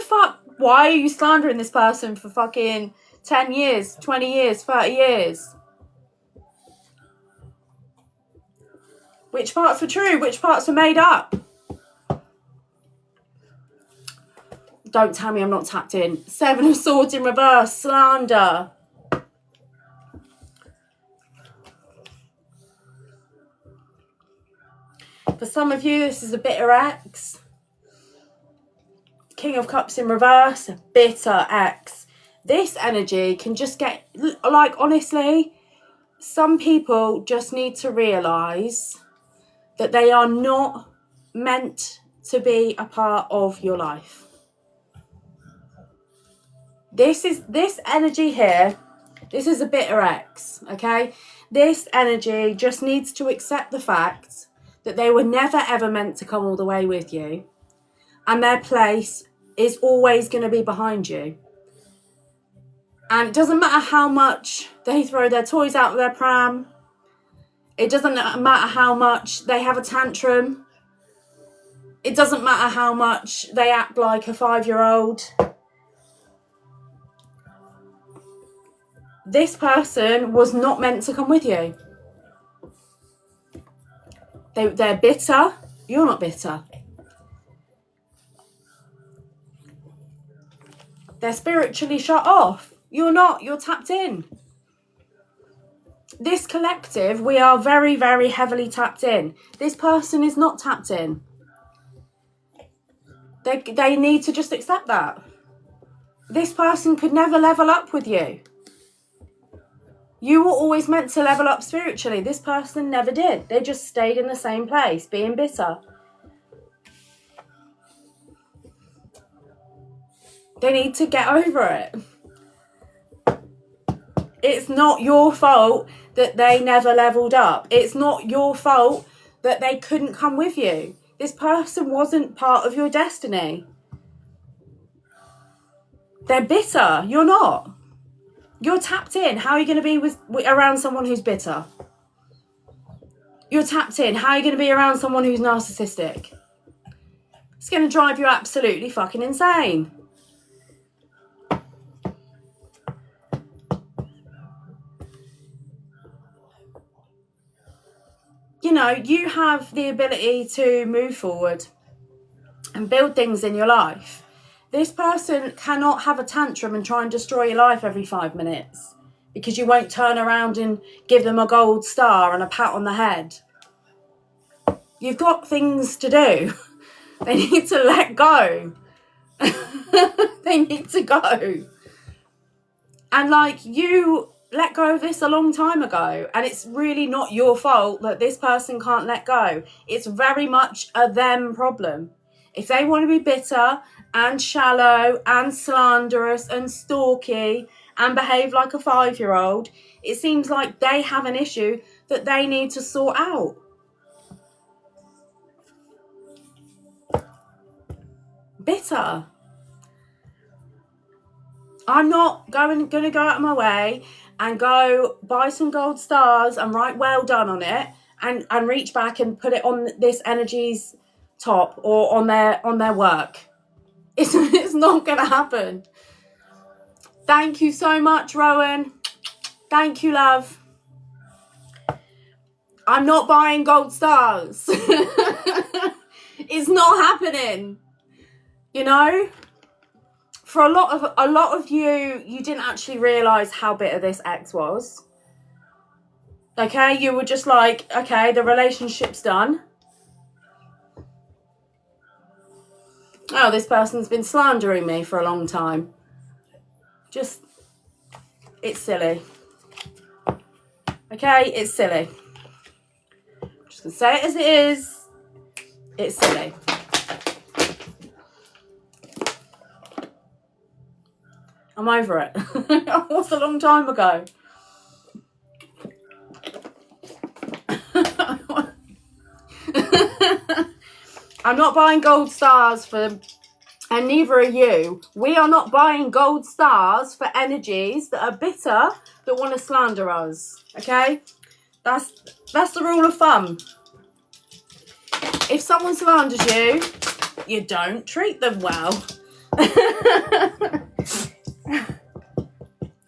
are you slandering this person for fucking 10 years, 20 years, 30 years? Which parts were true? Which parts were made up? Don't tell me I'm not tapped in. 7 of Swords in reverse. Slander. For some of you, this is a bitter ex. King of Cups in reverse. Bitter ex. This energy can just get... Like, honestly, some people just need to realise that they are not meant to be a part of your life. This energy here, this is a bitter ex, okay? This energy just needs to accept the fact that they were never ever meant to come all the way with you, and their place is always going to be behind you. And it doesn't matter how much they throw their toys out of their pram. It doesn't matter how much they have a tantrum. It doesn't matter how much they act like a 5-year-old. This person was not meant to come with you. They're bitter. You're not bitter. They're spiritually shut off. You're not. You're tapped in. This collective, we are very, very heavily tapped in. This person is not tapped in. They need to just accept that. This person could never level up with you. You were always meant to level up spiritually. This person never did. They just stayed in the same place, being bitter. They need to get over it. It's not your fault that they never leveled up. It's not your fault that they couldn't come with you. This person wasn't part of your destiny. They're bitter. You're not. You're tapped in. How are you going to be around someone who's bitter? You're tapped in. How are you going to be around someone who's narcissistic? It's going to drive you absolutely fucking insane. You know, you have the ability to move forward and build things in your life. This person cannot have a tantrum and try and destroy your life every 5 minutes because you won't turn around and give them a gold star and a pat on the head. You've got things to do. They need to let go. They need to go. And like, you let go of this a long time ago, and it's really not your fault that this person can't let go. It's very much a them problem. If they want to be bitter and shallow and slanderous and stalky and behave like a 5-year-old, it seems like they have an issue that they need to sort out. Bitter. I'm not going to go out of my way and go buy some gold stars and write well done on it and reach back and put it on this energy's top or on their work. It's not going to happen. Thank you so much, Rowan. Thank you, love. I'm not buying gold stars. It's not happening. You know, for a lot of you didn't actually realise how bitter this ex was. Okay, you were just like, okay, the relationship's done. Oh, this person's been slandering me for a long time. Just, it's silly. Okay, it's silly. I'm just gonna say it as it is. It's silly. I'm over it. It was a long time ago. I'm not buying gold stars for, and neither are you. We are not buying gold stars for energies that are bitter, that want to slander us. Okay? That's the rule of thumb. If someone slanders you, you don't treat them well.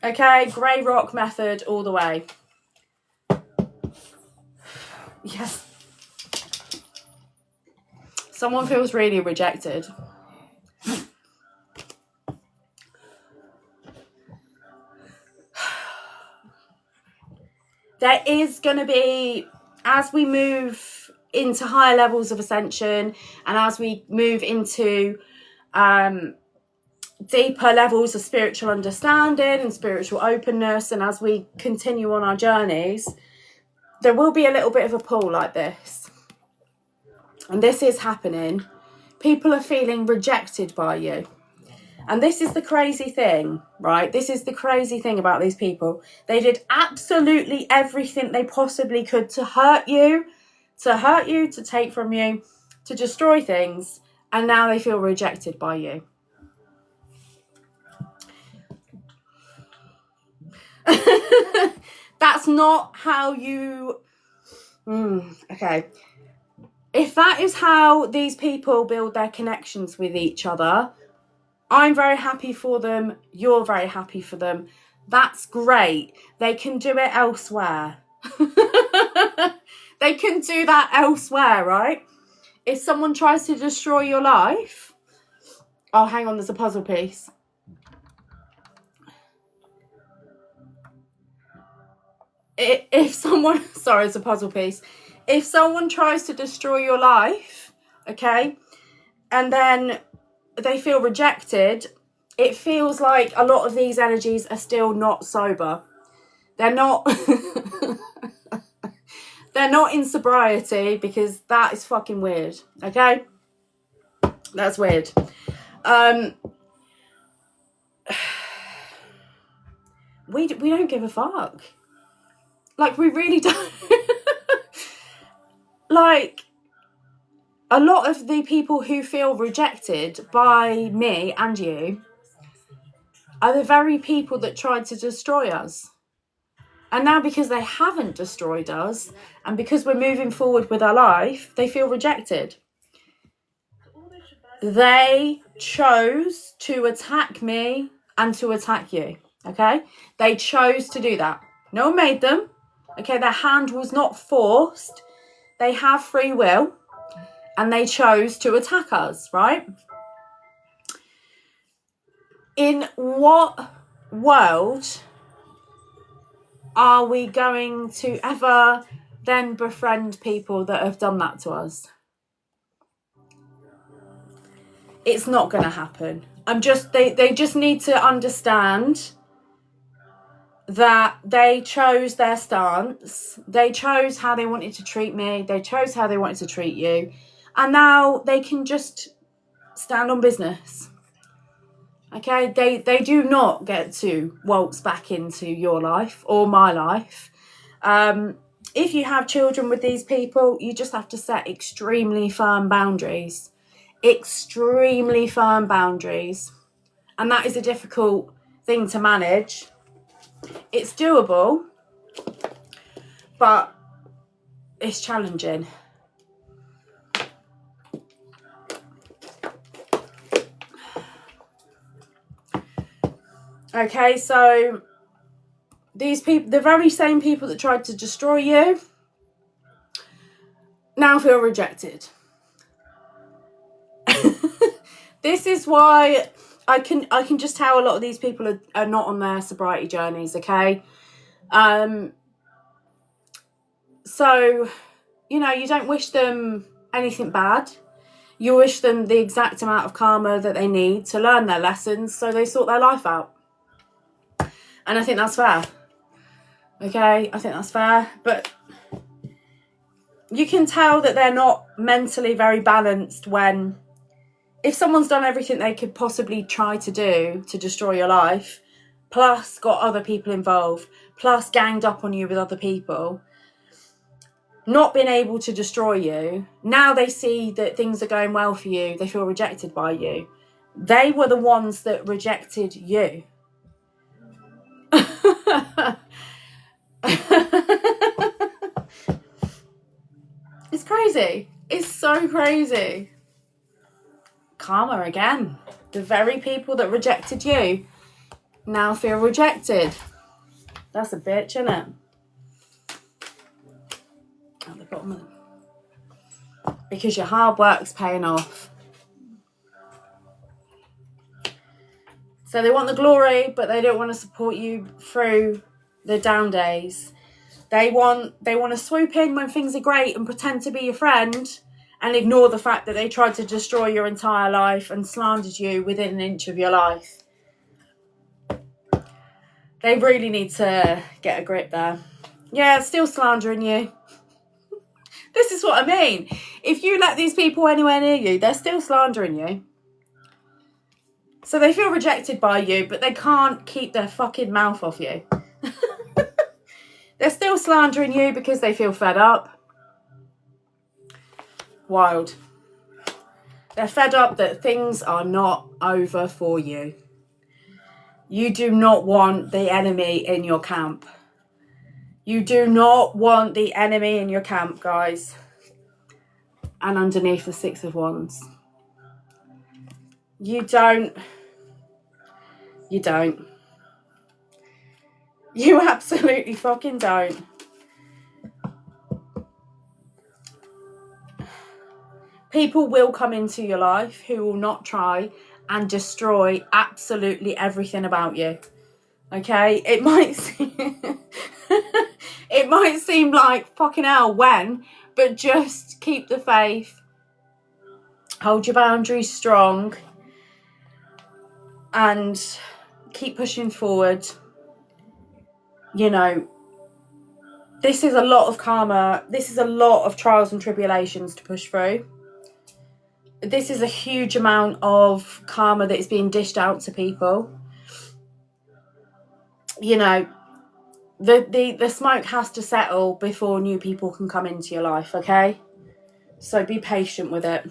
Okay, grey rock method all the way. Yes. Someone feels really rejected. There is going to be, as we move into higher levels of ascension and as we move into deeper levels of spiritual understanding and spiritual openness, and as we continue on our journeys, there will be a little bit of a pull like this. And this is happening. People are feeling rejected by you. And this is the crazy thing, right? This is the crazy thing about these people. They did absolutely everything they possibly could to hurt you, to take from you, to destroy things, and now they feel rejected by you. That's not how you... okay. If that is how these people build their connections with each other, I'm very happy for them. You're very happy for them. That's great. They can do it elsewhere. They can do that elsewhere, right? If someone tries to destroy your life... Oh, hang on, there's a puzzle piece. If someone... Sorry, it's a puzzle piece. If someone tries to destroy your life, okay, and then they feel rejected, it feels like a lot of these energies are still not sober. They're not... They're not in sobriety, because that is fucking weird, okay? That's weird. We don't give a fuck. Like, we really don't. Like, a lot of the people who feel rejected by me and you are the very people that tried to destroy us. And now because they haven't destroyed us, and because we're moving forward with our life, they feel rejected. They chose to attack me and to attack you, okay? They chose to do that. No one made them, okay? Their hand was not forced. They have free will, and they chose to attack us, right? In what world are we going to ever then befriend people that have done that to us? It's not going to happen. They just need to understand that they chose their stance. They chose how they wanted to treat me. They chose how they wanted to treat you. And now they can just stand on business. Okay, they do not get to waltz back into your life or my life. If you have children with these people, you just have to set extremely firm boundaries. Extremely firm boundaries. And that is a difficult thing to manage. It's doable, but it's challenging. Okay, so these people, the very same people that tried to destroy you, now feel rejected. This is why I can just tell a lot of these people are not on their sobriety journeys, okay? So, you know, you don't wish them anything bad. You wish them the exact amount of karma that they need to learn their lessons so they sort their life out. And I think that's fair. Okay, I think that's fair. But you can tell that they're not mentally very balanced when, if someone's done everything they could possibly try to do to destroy your life, plus got other people involved, plus ganged up on you with other people, not been able to destroy you, now they see that things are going well for you, they feel rejected by you. They were the ones that rejected you. It's crazy. It's so crazy. Karma again. The very people that rejected you now feel rejected. That's a bitch, isn't it? At the bottom of them. Because your hard work's paying off. So they want the glory, but they don't want to support you through the down days. They want to swoop in when things are great and pretend to be your friend and ignore the fact that they tried to destroy your entire life and slandered you within an inch of your life. They really need to get a grip there. Yeah, still slandering you. This is what I mean. If you let these people anywhere near you, they're still slandering you. So they feel rejected by you, but they can't keep their fucking mouth off you. They're still slandering you because they feel fed up. Wild. They're fed up that things are not over for you. You do not want the enemy in your camp. You do not want the enemy in your camp, guys. And underneath the Six of Wands. You don't. You don't. You absolutely fucking don't. People will come into your life who will not try and destroy absolutely everything about you. Okay? It might seem it might seem like fucking hell when, but just keep the faith. Hold your boundaries strong and keep pushing forward. You know, this is a lot of karma. This is a lot of trials and tribulations to push through. This is a huge amount of karma that is being dished out to people. You know, the smoke has to settle before new people can come into your life, okay? So be patient with it.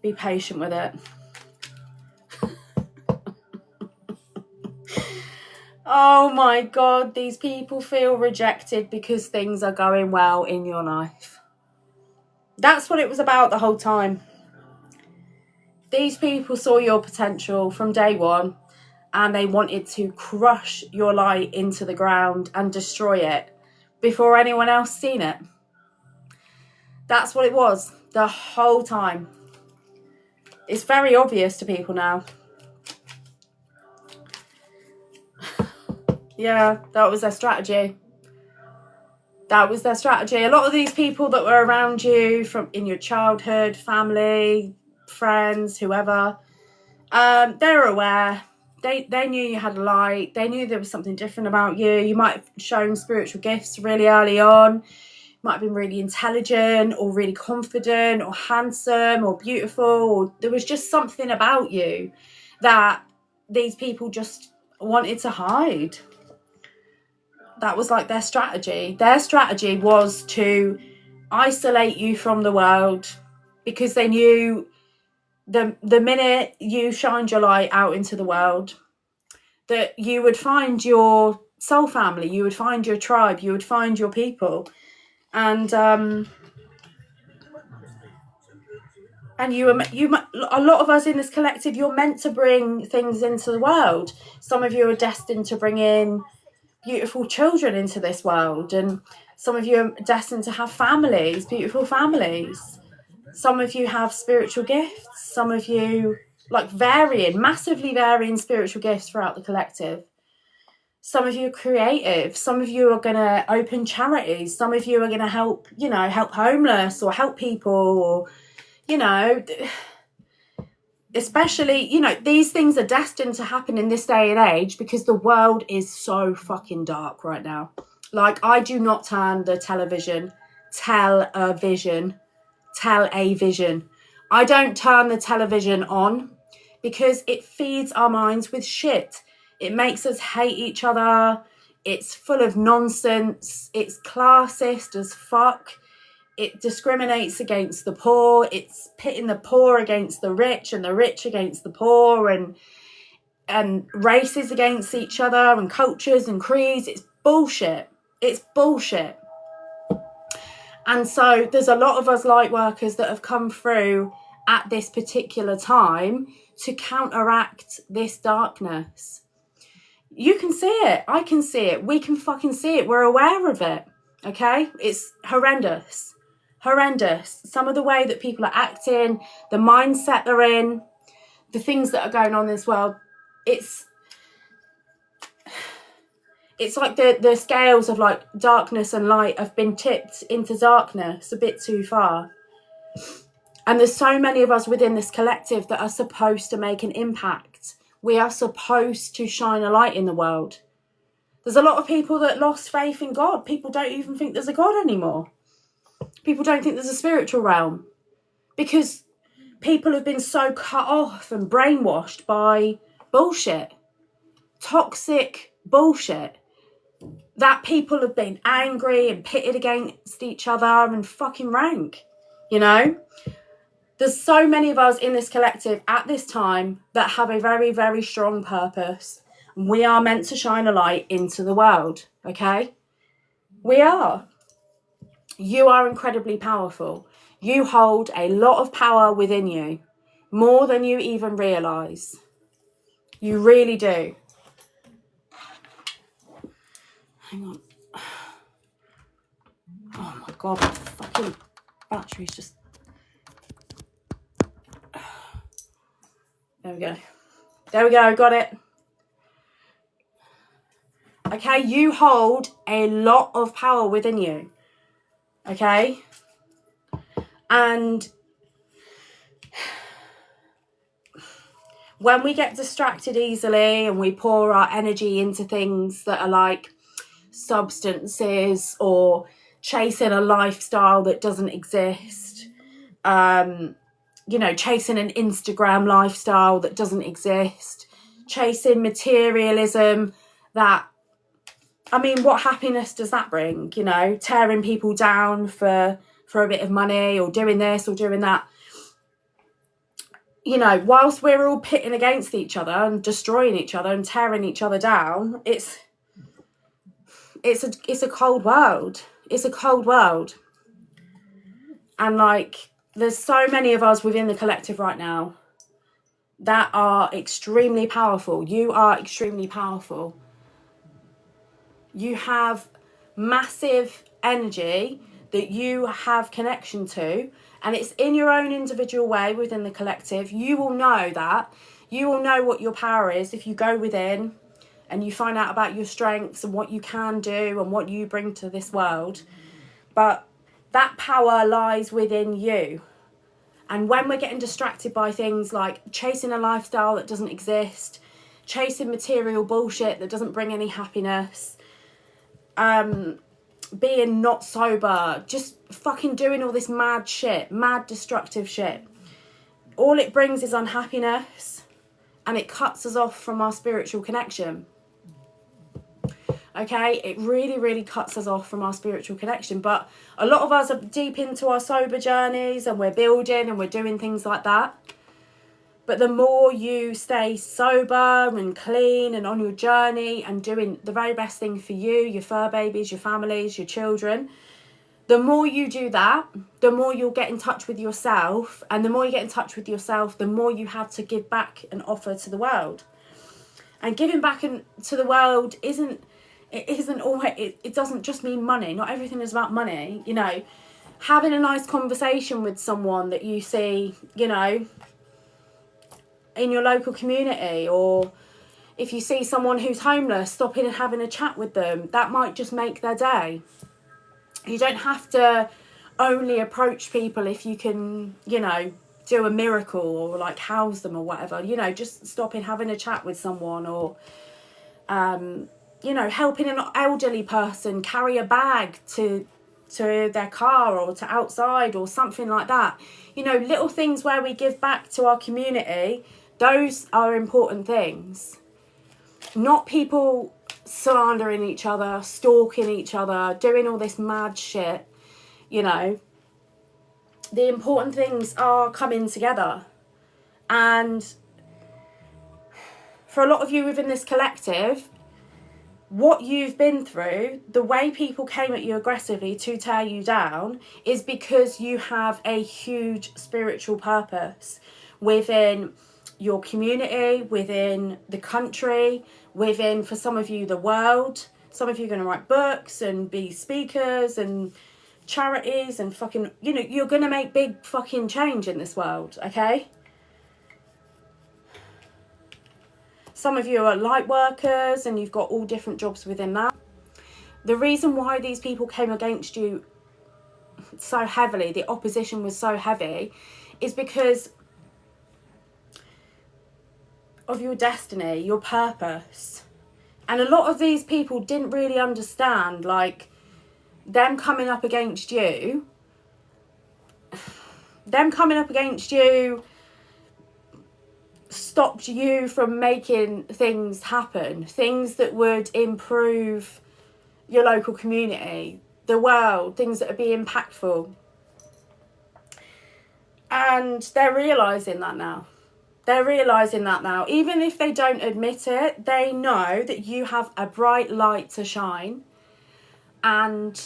Be patient with it. Oh my God, these people feel rejected because things are going well in your life. That's what it was about the whole time. These people saw your potential from day one, and they wanted to crush your light into the ground and destroy it before anyone else seen it. That's what it was the whole time. It's very obvious to people now. Yeah, that was their strategy. That was their strategy. A lot of these people that were around you from in your childhood, family, friends, whoever, they're aware. They knew you had a light. They knew there was something different about you. You might have shown spiritual gifts really early on. You might have been really intelligent or really confident or handsome or beautiful. Or there was just something about you that these people just wanted to hide. That was like their strategy. Their strategy was to isolate you from the world, because they knew the minute you shined your light out into the world, that you would find your soul family, you would find your tribe, you would find your people, and a lot of us in this collective, you're meant to bring things into the world. Some of you are destined to bring in beautiful children into this world, and some of you are destined to have families, beautiful families. Some of you have spiritual gifts. Some of you, like, massively varying spiritual gifts throughout the collective. Some of you are creative. Some of you are going to open charities. Some of you are going to help homeless or help people, or, especially, these things are destined to happen in this day and age because the world is so fucking dark right now. Like, I do not turn the television. Tell a vision. I don't turn the television on because it feeds our minds with shit. It makes us hate each other. It's full of nonsense. It's classist as fuck. It discriminates against the poor. It's pitting the poor against the rich and the rich against the poor, and races against each other and cultures and creeds. It's bullshit. And so there's a lot of us light workers that have come through at this particular time to counteract this darkness. You can see it. I can see it. We can fucking see it. We're aware of it. Okay? It's horrendous. Some of the way that people are acting, the mindset they're in, the things that are going on in this world, it's like the scales of like darkness and light have been tipped into darkness a bit too far. And there's so many of us within this collective that are supposed to make an impact. We are supposed to shine a light in the world. There's a lot of people that lost faith in God. People don't even think there's a God anymore. People don't think there's a spiritual realm because people have been so cut off and brainwashed by bullshit, toxic bullshit, that people have been angry and pitted against each other and fucking rank, There's so many of us in this collective at this time that have a very, very strong purpose. We are meant to shine a light into the world, okay? We are. You are incredibly powerful. You hold a lot of power within you, more than you even realise. You really do. Hang on. Oh my God, my fucking battery's just... There we go, got it. Okay, you hold a lot of power within you. Okay? And when we get distracted easily and we pour our energy into things that are like substances or chasing a lifestyle that doesn't exist, chasing an Instagram lifestyle that doesn't exist, chasing materialism what happiness does that bring? Tearing people down for a bit of money or doing this or doing that. you know, whilst we're all pitting against each other and destroying each other and tearing each other down, it's a cold world. It's a cold world. And like, there's so many of us within the collective right now that are extremely powerful. You are extremely powerful. You have massive energy that you have connection to, and it's in your own individual way within the collective. You will know that. You will know what your power is if you go within and you find out about your strengths and what you can do and what you bring to this world. But that power lies within you. And when we're getting distracted by things like chasing a lifestyle that doesn't exist, chasing material bullshit that doesn't bring any happiness, being not sober, just fucking doing all this mad shit, mad destructive shit, all it brings is unhappiness, and it cuts us off from our spiritual connection. Okay, it really, really cuts us off from our spiritual connection. But a lot of us are deep into our sober journeys and we're building and we're doing things like that. But the more you stay sober and clean and on your journey and doing the very best thing for you, your fur babies, your families, your children, the more you do that, the more you'll get in touch with yourself. And the more you get in touch with yourself, the more you have to give back and offer to the world. And giving back to the world isn't always, it doesn't just mean money. Not everything is about money. You know, having a nice conversation with someone that you see, you know, in your local community, or if you see someone who's homeless, stopping and having a chat with them, that might just make their day. You don't have to only approach people if you can, you know, do a miracle or like house them or whatever. You know, just stopping, having a chat with someone, or you know, helping an elderly person carry a bag to their car or to outside or something like that. You know, little things where we give back to our community, those are important things. Not people slandering each other, stalking each other, doing all this mad shit, you know. The important things are coming together. And for a lot of you within this collective, what you've been through, the way people came at you aggressively to tear you down, is because you have a huge spiritual purpose within your community, within the country, within, for some of you, the world. Some of you are going to write books and be speakers and charities and fucking, you know, you're going to make big fucking change in this world, okay? Some of you are light workers and you've got all different jobs within that. The reason why these people came against you so heavily, the opposition was so heavy, is because of your destiny, your purpose. And a lot of these people didn't really understand, like, them coming up against you stopped you from making things happen, things that would improve your local community, the world, things that would be impactful. And they're realising that now. Even if they don't admit it, they know that you have a bright light to shine. And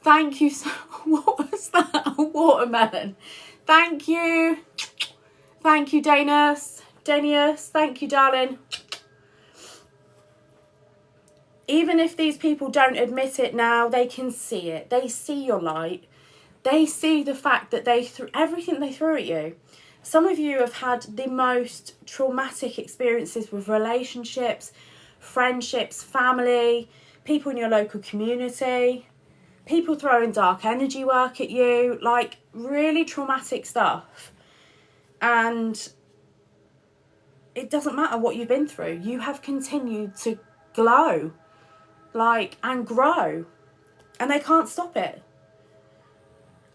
thank you so... What was that? A watermelon. Thank you. Thank you, Danius. Thank you, darling. Even if these people don't admit it now, they can see it. They see your light. They see the fact that they threw everything they threw at you. Some of you have had the most traumatic experiences with relationships, friendships, family, people in your local community, people throwing dark energy work at you, like really traumatic stuff. And it doesn't matter what you've been through. You have continued to glow, like, and grow. And they can't stop it.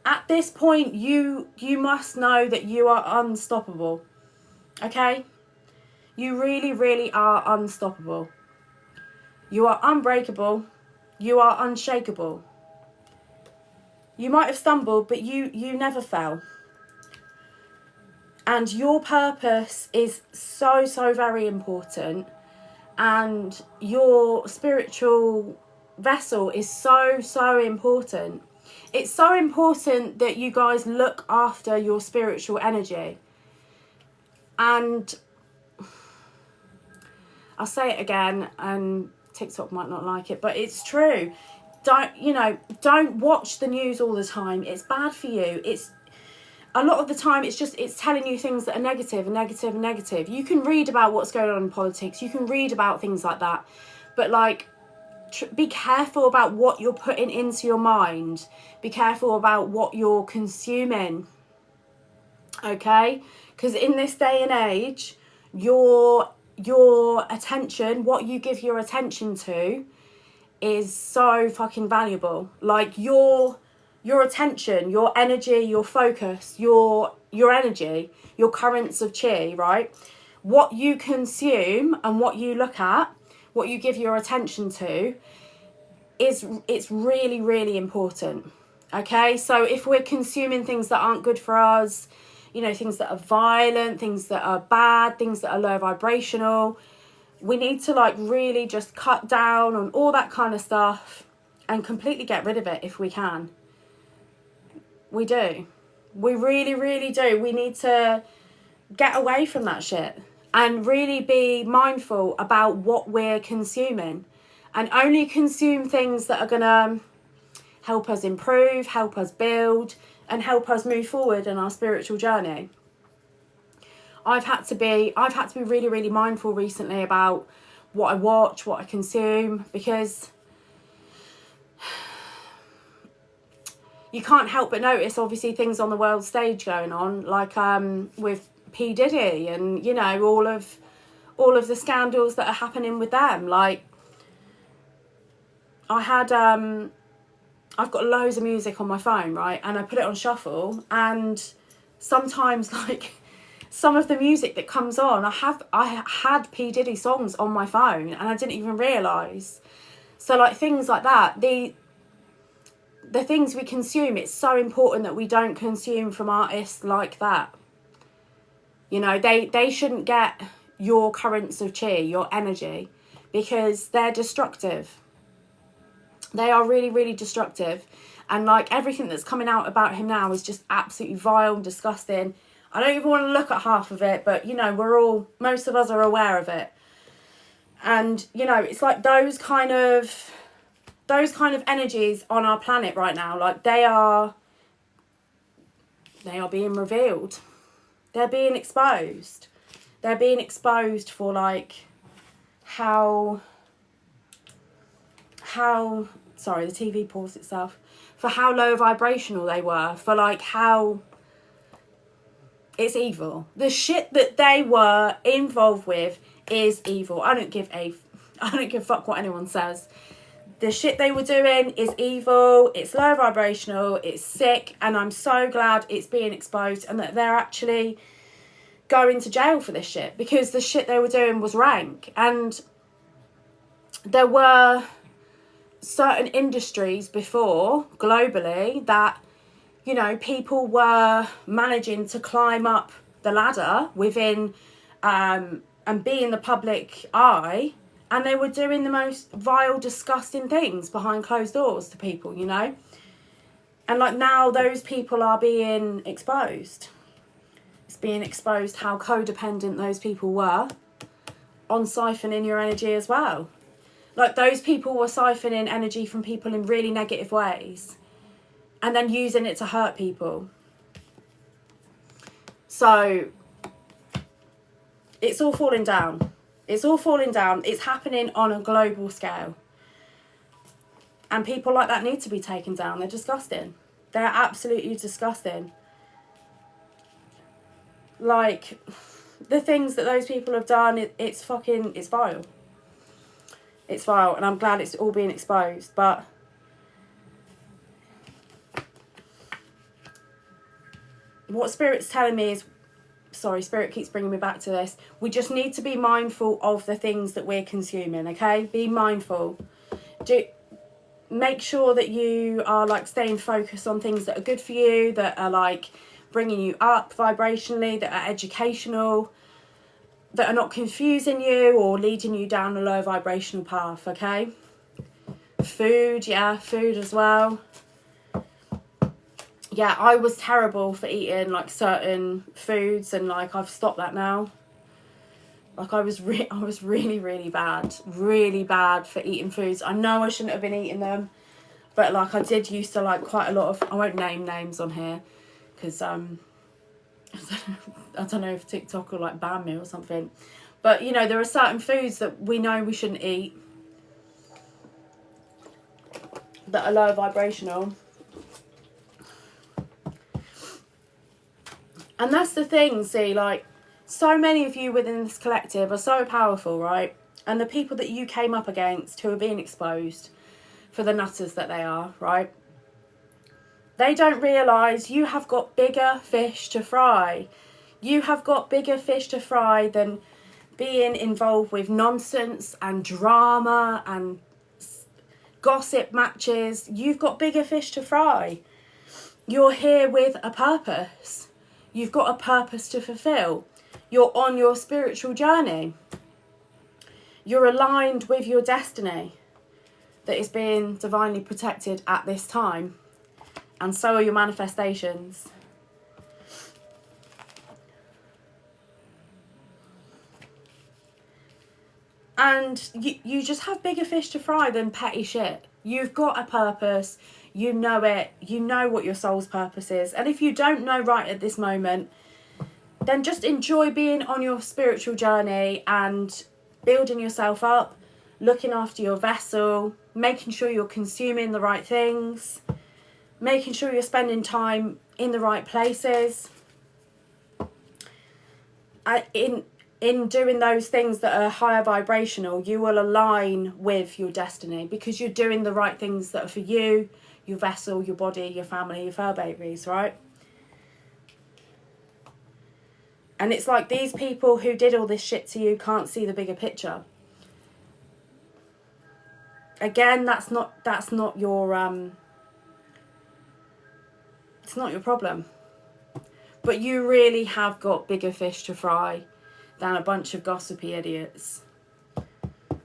At this point, you must know that you are unstoppable. Okay? You really, really are unstoppable. You are unbreakable. You are unshakable. You might have stumbled, but you never fell. And your purpose is so, so very important. And your spiritual vessel is so, so important. It's so important that you guys look after your spiritual energy. And I'll say it again, and TikTok might not like it, but it's true. Don't watch the news all the time. It's bad for you. It's a lot of the time it's telling you things that are negative and negative and negative. You can read about what's going on in politics. You can read about things like that. But like, be careful about what you're putting into your mind. Be careful about what you're consuming. Okay? Because in this day and age, your attention, what you give your attention to, is so fucking valuable. Like your attention, your energy, your focus, your energy, your currents of chi, right? What you consume and what you look at, what you give your attention to, it's really, really important. Okay, so if we're consuming things that aren't good for us, things that are violent, things that are bad, things that are low vibrational, we need to like really just cut down on all that kind of stuff and completely get rid of it if we can. We do. We really, really do. We need to get away from that shit and really be mindful about what we're consuming, and only consume things that are going to help us improve, help us build, and help us move forward in our spiritual journey. I've had to be really, really mindful recently about what I watch, what I consume, because you can't help but notice, obviously, things on the world stage going on, like with P. Diddy and, all of the scandals that are happening with them. Like, I've got loads of music on my phone, right? And I put it on shuffle, and sometimes, like, some of the music that comes on, I had P. Diddy songs on my phone and I didn't even realise. So, like, things like that, the things we consume, it's so important that we don't consume from artists like that. They shouldn't get your currents of chi, your energy, because they're destructive. They are really, really destructive. And like, everything that's coming out about him now is just absolutely vile and disgusting. I don't even want to look at half of it, but most of us are aware of it. And it's like those kind of energies on our planet right now, like they are being revealed. They're being exposed. They're being exposed for like how sorry, the TV paused itself. For how low vibrational they were, for like how it's evil. The shit that they were involved with is evil. I don't give a fuck what anyone says. The shit they were doing is evil, it's low vibrational, it's sick, and I'm so glad it's being exposed and that they're actually going to jail for this shit, because the shit they were doing was rank. And there were certain industries before, globally, that, people were managing to climb up the ladder within and be in the public eye, and they were doing the most vile, disgusting things behind closed doors to people, And like, now those people are being exposed. It's being exposed how codependent those people were on siphoning your energy as well. Like, those people were siphoning energy from people in really negative ways and then using it to hurt people. So it's all falling down. It's all falling down. It's happening on a global scale. And people like that need to be taken down. They're disgusting. They're absolutely disgusting. Like, the things that those people have done, it's vile. It's vile, and I'm glad it's all being exposed. But what Spirit's telling me is, Spirit keeps bringing me back to this. We just need to be mindful of the things that we're consuming, okay? Be mindful. Make sure that you are like staying focused on things that are good for you, that are like bringing you up vibrationally, that are educational, that are not confusing you or leading you down a low vibrational path, okay? Food, yeah, food as well. Yeah, I was terrible for eating like certain foods, and like I've stopped that now. Like I was really, really bad for eating foods. I know I shouldn't have been eating them, but like I did used to like quite a lot of, I won't name names on here because I don't know if TikTok will like ban me or something. But you know, there are certain foods that we know we shouldn't eat that are low vibrational. And that's the thing, see, like, so many of you within this collective are so powerful, right? And the people that you came up against who are being exposed for the nutters that they are, right? They don't realise you have got bigger fish to fry. You have got bigger fish to fry than being involved with nonsense and drama and gossip matches. You've got bigger fish to fry. You're here with a purpose. You've got a purpose to fulfill. You're on your spiritual journey. You're aligned with your destiny that is being divinely protected at this time. And so are your manifestations. And you just have bigger fish to fry than petty shit. You've got a purpose. You know it. You know what your soul's purpose is. And if you don't know right at this moment, then just enjoy being on your spiritual journey and building yourself up, looking after your vessel, making sure you're consuming the right things, making sure you're spending time in the right places. In doing those things that are higher vibrational, you will align with your destiny because you're doing the right things that are for you, your vessel, your body, your family, your fur babies, right? And it's like these people who did all this shit to you can't see the bigger picture. Again, that's not your it's not your problem. But you really have got bigger fish to fry than a bunch of gossipy idiots.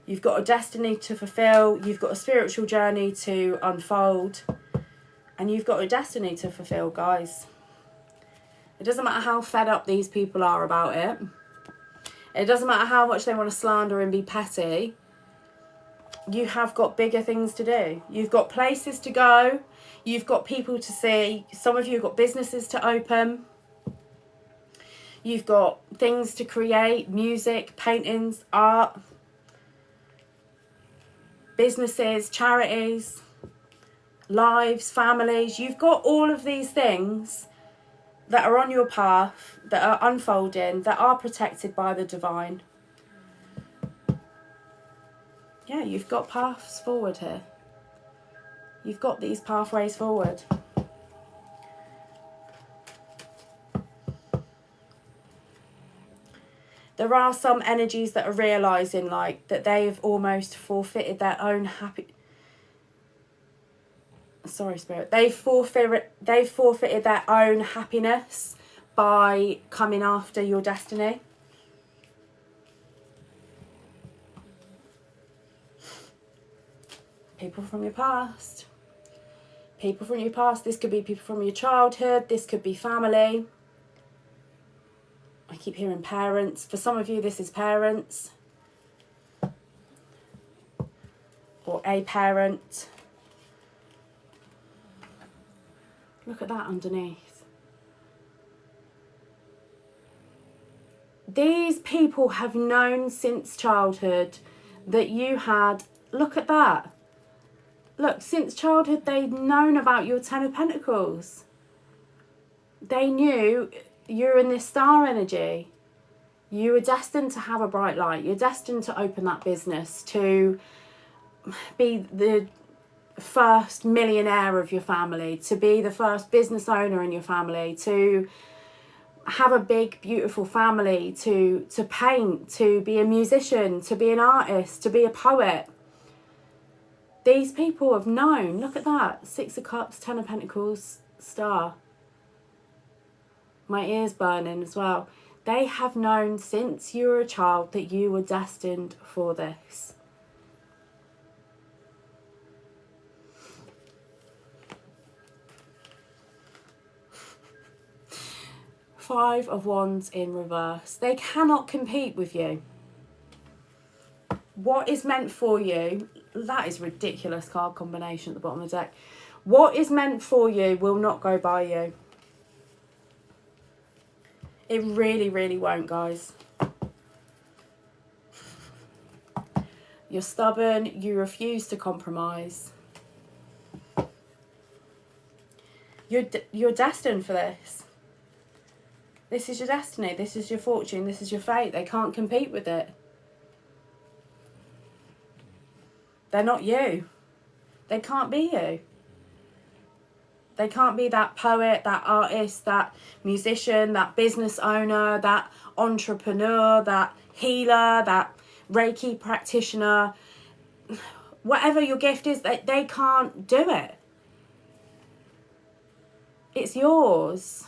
You've got a destiny to fulfill, you've got a spiritual journey to unfold, and you've got a destiny to fulfill, guys. It doesn't matter how fed up these people are about it. It doesn't matter how much they want to slander and be petty. You have got bigger things to do. You've got places to go. You've got people to see. Some of you have got businesses to open. You've got things to create, music, paintings, art, businesses, charities, lives, families. You've got all of these things that are on your path, that are unfolding, that are protected by the divine. Yeah, you've got paths forward here. You've got these pathways forward. There are some energies that are realising like that they've almost forfeited their own They've forfeited their own happiness by coming after your destiny. People from your past. People from your past. This could be people from your childhood. This could be family. I keep hearing parents. For some of you, this is parents. Or a parent. Look at that underneath. These people have known since childhood that you had... Look at that. Look, since childhood, they'd known about your Ten of Pentacles. They knew you're in this star energy. You were destined to have a bright light. You're destined to open that business, to be the first millionaire of your family, to be the first business owner in your family, to have a big, beautiful family, to paint, to be a musician, to be an artist, to be a poet. These people have known. Look at that. Six of Cups, Ten of Pentacles, Star. My ear's burning as well. They have known since you were a child that you were destined for this. Five of Wands in reverse. They cannot compete with you. What is meant for you, that is ridiculous card combination at the bottom of the deck. What is meant for you will not go by you. It really, really won't, guys. You're stubborn. You refuse to compromise. You're destined for this. This is your destiny. This is your fortune. This is your fate. They can't compete with it. They're not you. They can't be you. They can't be that poet, that artist, that musician, that business owner, that entrepreneur, that healer, that Reiki practitioner. Whatever your gift is, they can't do it. It's yours.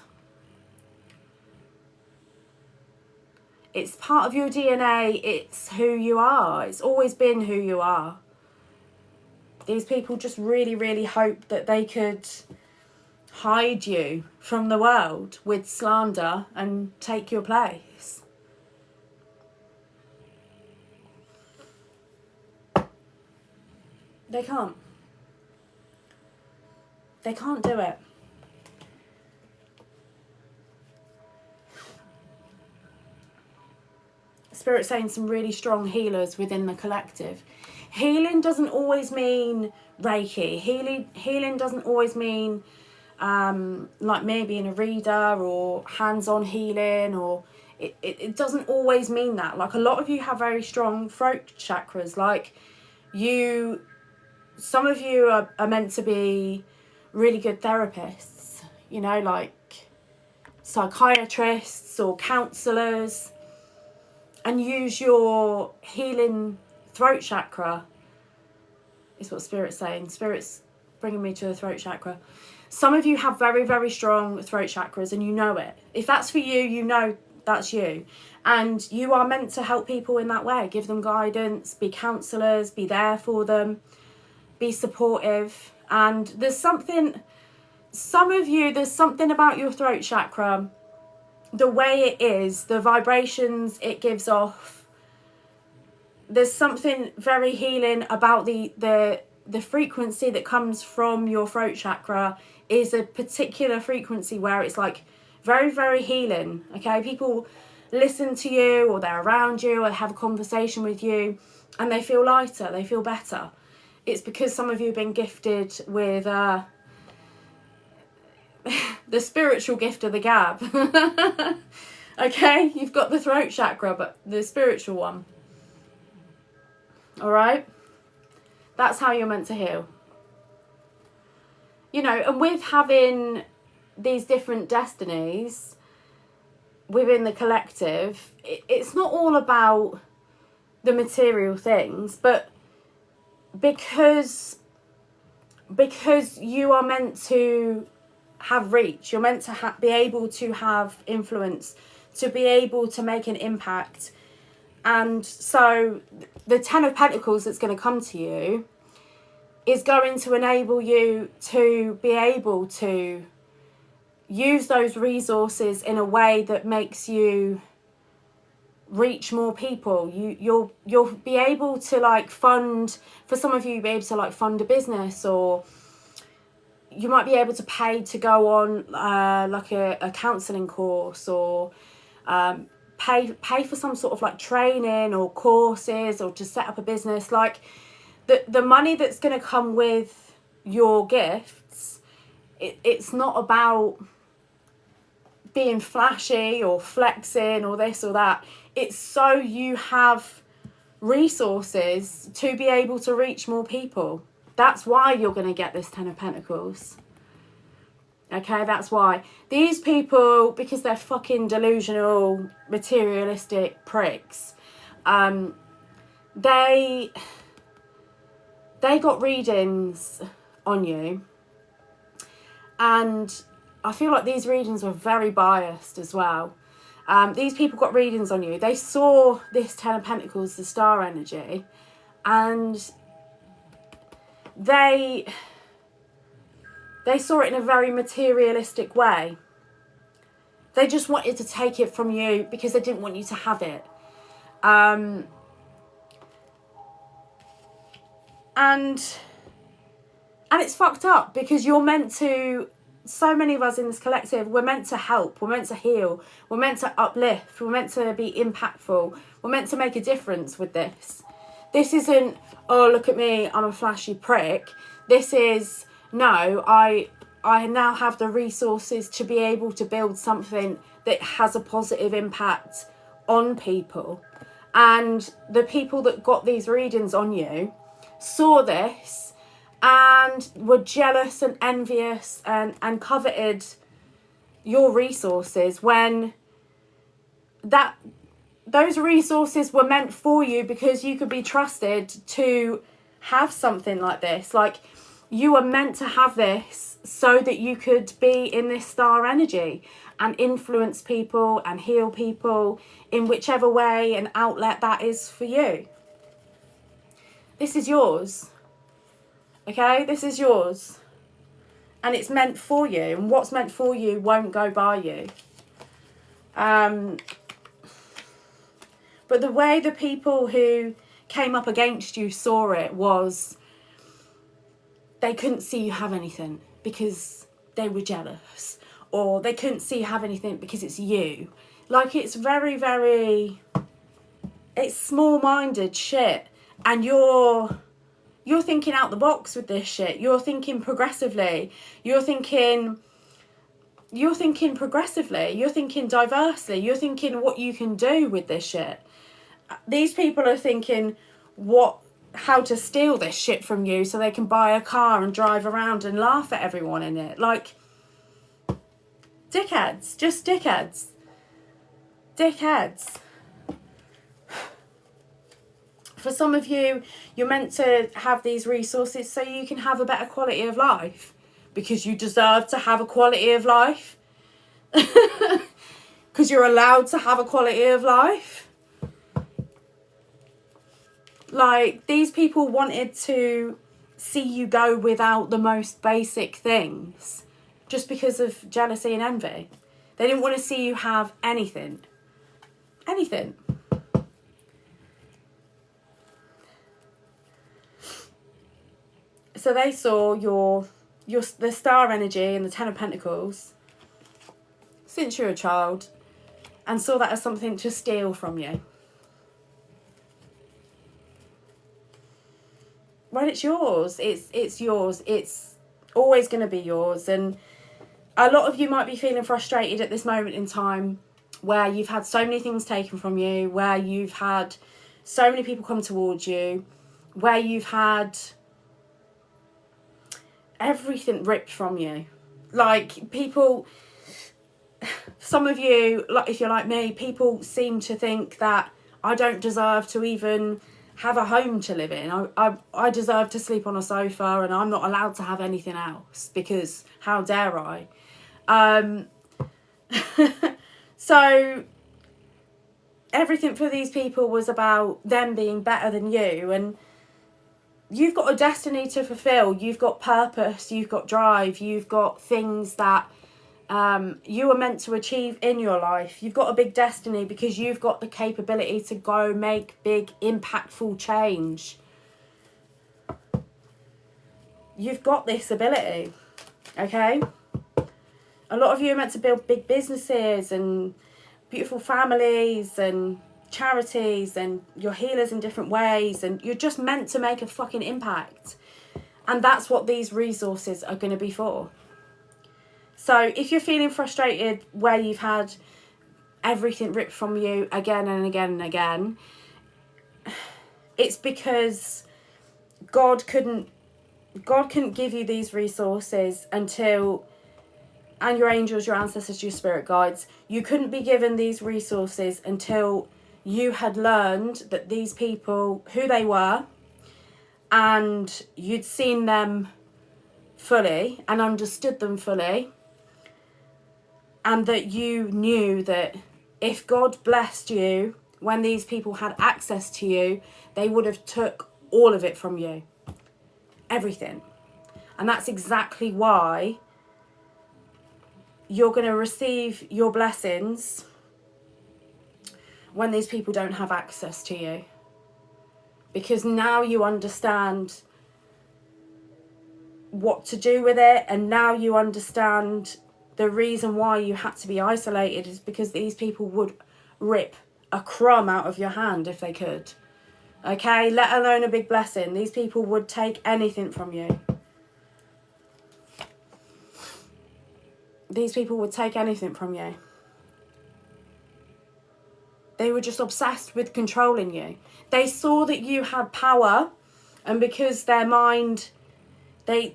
It's part of your DNA. It's who you are. It's always been who you are. These people just really, really hope that they could hide you from the world with slander and take your place. They can't. They can't do it. Spirit saying some really strong healers within the collective. Healing doesn't always mean Reiki. Healing doesn't always mean like me being a reader or hands-on healing, or it doesn't always mean that. Like, a lot of you have very strong throat chakras. Like, some of you are meant to be really good therapists, you know, like psychiatrists or counsellors, and use your healing throat chakra, is what Spirit's saying. Spirit's bringing me to the throat chakra. Some of you have very, very strong throat chakras, and you know it. If that's for you, you know that's you. And you are meant to help people in that way. Give them guidance, be counsellors, be there for them, be supportive. And there's something, some of you, there's something about your throat chakra, the way it is, the vibrations it gives off. There's something very healing about the frequency that comes from your throat chakra. Is a particular frequency where it's like very, very healing. Okay, people listen to you, or they're around you, or they have a conversation with you, and they feel lighter, they feel better. It's because some of you have been gifted with the spiritual gift of the gab. Okay, you've got the throat chakra, but the spiritual one. All right, that's how you're meant to heal. You know, and with having these different destinies within the collective, it's not all about the material things, but because you are meant to have reach, you're meant to be able to have influence, to be able to make an impact. And so the Ten of Pentacles that's going to come to you is going to enable you to be able to use those resources in a way that makes you reach more people. You'll be able to, like, fund, for some of you, you'll be able to, like, fund a business, or you might be able to pay to go on like a counselling course, or pay for some sort of like training or courses, or to set up a business. Like, the money that's going to come with your gifts, it's not about being flashy or flexing or this or that. It's so you have resources to be able to reach more people. That's why you're going to get this Ten of Pentacles. Okay, that's why. These people, because they're fucking delusional, materialistic pricks, they got readings on you, and I feel like these readings were very biased as well. These people got readings on you. They saw this Ten of Pentacles, the star energy, and they saw it in a very materialistic way. They just wanted to take it from you because they didn't want you to have it. And it's fucked up because you're meant to, so many of us in this collective, we're meant to help, we're meant to heal, we're meant to uplift, we're meant to be impactful, we're meant to make a difference with this. This isn't, oh, look at me, I'm a flashy prick. This is, no, I now have the resources to be able to build something that has a positive impact on people. And the people that got these readings on you saw this and were jealous and envious and coveted your resources when those resources were meant for you because you could be trusted to have something like this. Like, you were meant to have this so that you could be in this star energy and influence people and heal people in whichever way and outlet that is for you. This is yours. Okay, this is yours. And it's meant for you. And what's meant for you won't go by you. But the way the people who came up against you saw it was they couldn't see you have anything because they were jealous. Or they couldn't see you have anything because it's you. Like, it's very, very... It's small-minded shit. And you're thinking out the box with this shit. You're thinking progressively. You're thinking progressively. You're thinking diversely. You're thinking what you can do with this shit. These people are thinking how to steal this shit from you so they can buy a car and drive around and laugh at everyone in it. Like, dickheads. Just dickheads. Dickheads. For some of you, you're meant to have these resources so you can have a better quality of life. Because you deserve to have a quality of life. Because you're allowed to have a quality of life. Like, these people wanted to see you go without the most basic things. Just because of jealousy and envy. They didn't want to see you have anything. Anything. So they saw the star energy and the Ten of Pentacles since you're a child and saw that as something to steal from you. Well, it's yours. It's yours. It's always going to be yours. And a lot of you might be feeling frustrated at this moment in time where you've had so many things taken from you, where you've had so many people come towards you, where you've had everything ripped from you. Like, people, some of you, like, if you're like me, people seem to think that I don't deserve to even have a home to live in. I deserve to sleep on a sofa and I'm not allowed to have anything else because how dare I? So everything for these people was about them being better than you, and you've got a destiny to fulfill. You've got purpose, you've got drive, you've got things that you were meant to achieve in your life. You've got a big destiny because you've got the capability to go make big, impactful change. You've got this ability, okay? A lot of you are meant to build big businesses and beautiful families and charities, and you're healers in different ways, and you're just meant to make a fucking impact. And that's what these resources are going to be for. So if you're feeling frustrated where you've had everything ripped from you again and again and again, it's because God couldn't give you these resources until, and your angels, your ancestors, your spirit guides, you couldn't be given these resources until you had learned that these people, who they were, and you'd seen them fully and understood them fully. And that you knew that if God blessed you when these people had access to you, they would have took all of it from you. Everything. And that's exactly why you're going to receive your blessings when these people don't have access to you. Because now you understand what to do with it, and now you understand the reason why you had to be isolated is because these people would rip a crumb out of your hand if they could. Okay, let alone a big blessing. These people would take anything from you. These people would take anything from you. They were just obsessed with controlling you. They saw that you had power, and because their mind, because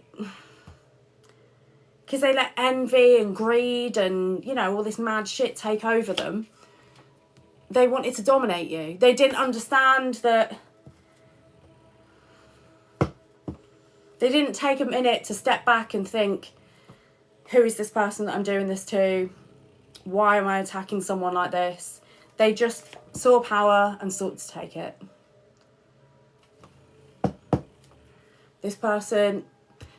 they let envy and greed and, you know, all this mad shit take over them, they wanted to dominate you. They didn't understand that. They didn't take a minute to step back and think, who is this person that I'm doing this to? Why am I attacking someone like this? They just saw power and sought to take it. This person,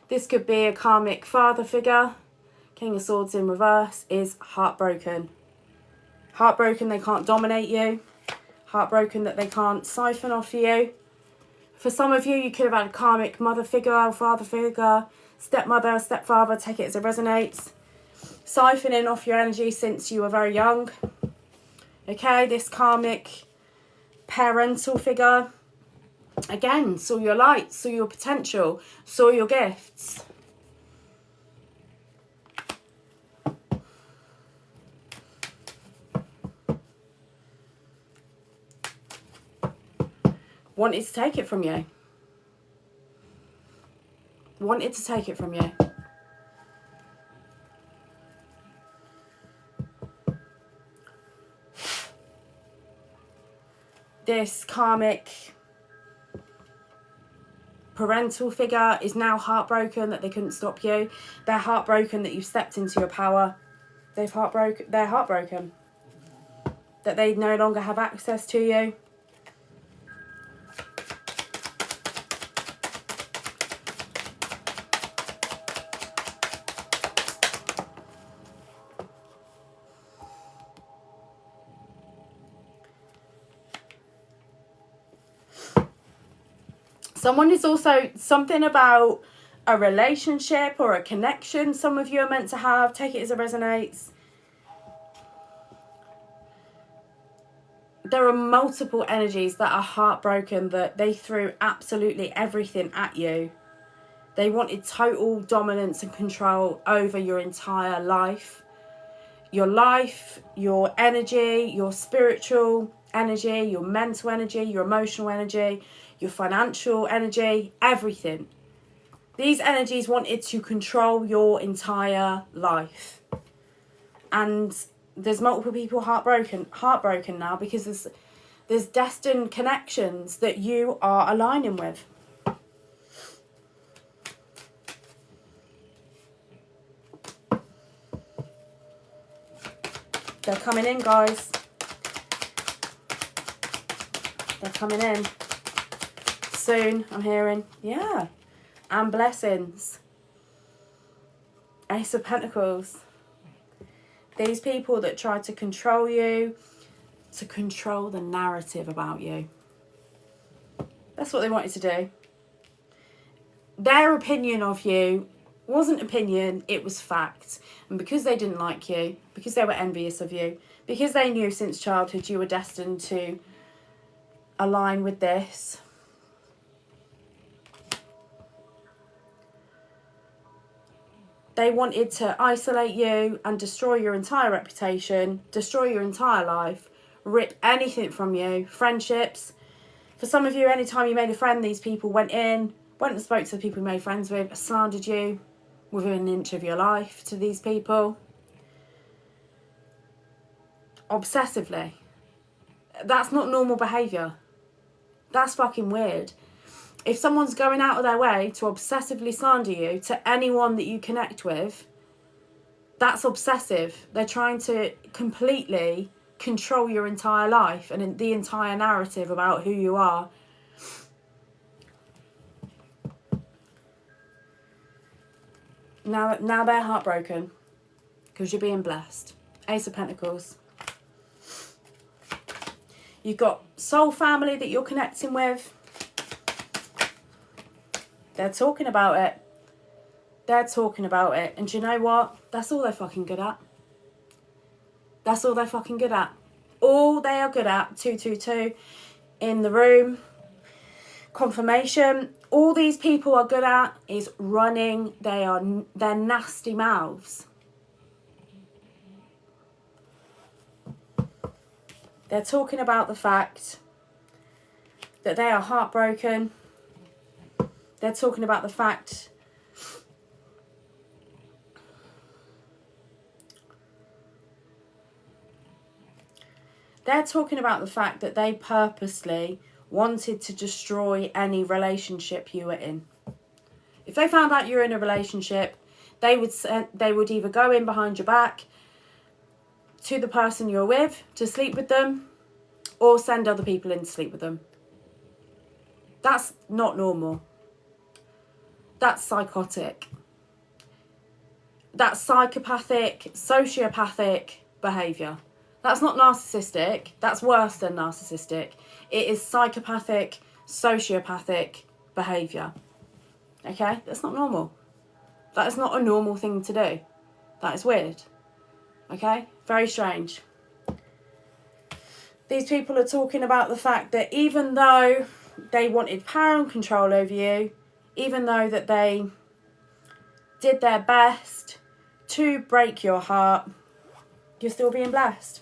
this could be a karmic father figure. King of Swords in reverse is heartbroken. Heartbroken they can't dominate you. Heartbroken that they can't siphon off you. For some of you, you could have had a karmic mother figure or father figure, stepmother, stepfather, take it as it resonates. Siphoning off your energy since you were very young. Okay, this karmic parental figure, again, saw your light, saw your potential, saw your gifts. Wanted to take it from you. Wanted to take it from you. This karmic parental figure is now heartbroken that they couldn't stop you. They're heartbroken that you stepped into your power. They're heartbroken that they no longer have access to you. Someone is also something about a relationship or a connection some of you are meant to have. Take it as it resonates. There are multiple energies that are heartbroken that they threw absolutely everything at you. They wanted total dominance and control over your entire life. Your energy, your spiritual energy, your mental energy, your emotional energy, your financial energy, everything. These energies wanted to control your entire life. And there's multiple people heartbroken now because there's destined connections that you are aligning with. They're coming in, guys. They're coming in. Soon, I'm hearing. Yeah. And blessings. Ace of Pentacles. These people that try to control you, to control the narrative about you. That's what they wanted to do. Their opinion of you wasn't opinion, it was fact. And because they didn't like you, because they were envious of you, because they knew since childhood you were destined to align with this, they wanted to isolate you and destroy your entire reputation, destroy your entire life, rip anything from you, friendships. For some of you, anytime you made a friend, these people went and spoke to the people you made friends with, slandered you within an inch of your life to these people. Obsessively. That's not normal behaviour. That's fucking weird. If someone's going out of their way to obsessively slander you to anyone that you connect with, That's obsessive. They're trying to completely control your entire life and the entire narrative about who you are. Now they're heartbroken because you're being blessed. Ace of Pentacles. You've got soul family that you're connecting with. They're talking about it. They're talking about it. And do you know what? That's all they're fucking good at. That's all they're fucking good at. All they are good at, 222 in the room. Confirmation. All these people are good at is running their nasty mouths. They're talking about the fact that they are heartbroken. They're talking about the fact that they purposely wanted to destroy any relationship you were in. If they found out you're in a relationship, they would either go in behind your back to the person you're with to sleep with them, or send other people in to sleep with them. That's not normal. That's psychotic. That's psychopathic, sociopathic behaviour. That's not narcissistic. That's worse than narcissistic. It is psychopathic, sociopathic behaviour. Okay? That's not normal. That is not a normal thing to do. That is weird. Okay? Very strange. These people are talking about the fact that even though they wanted power and control over you, even though that they did their best to break your heart, you're still being blessed.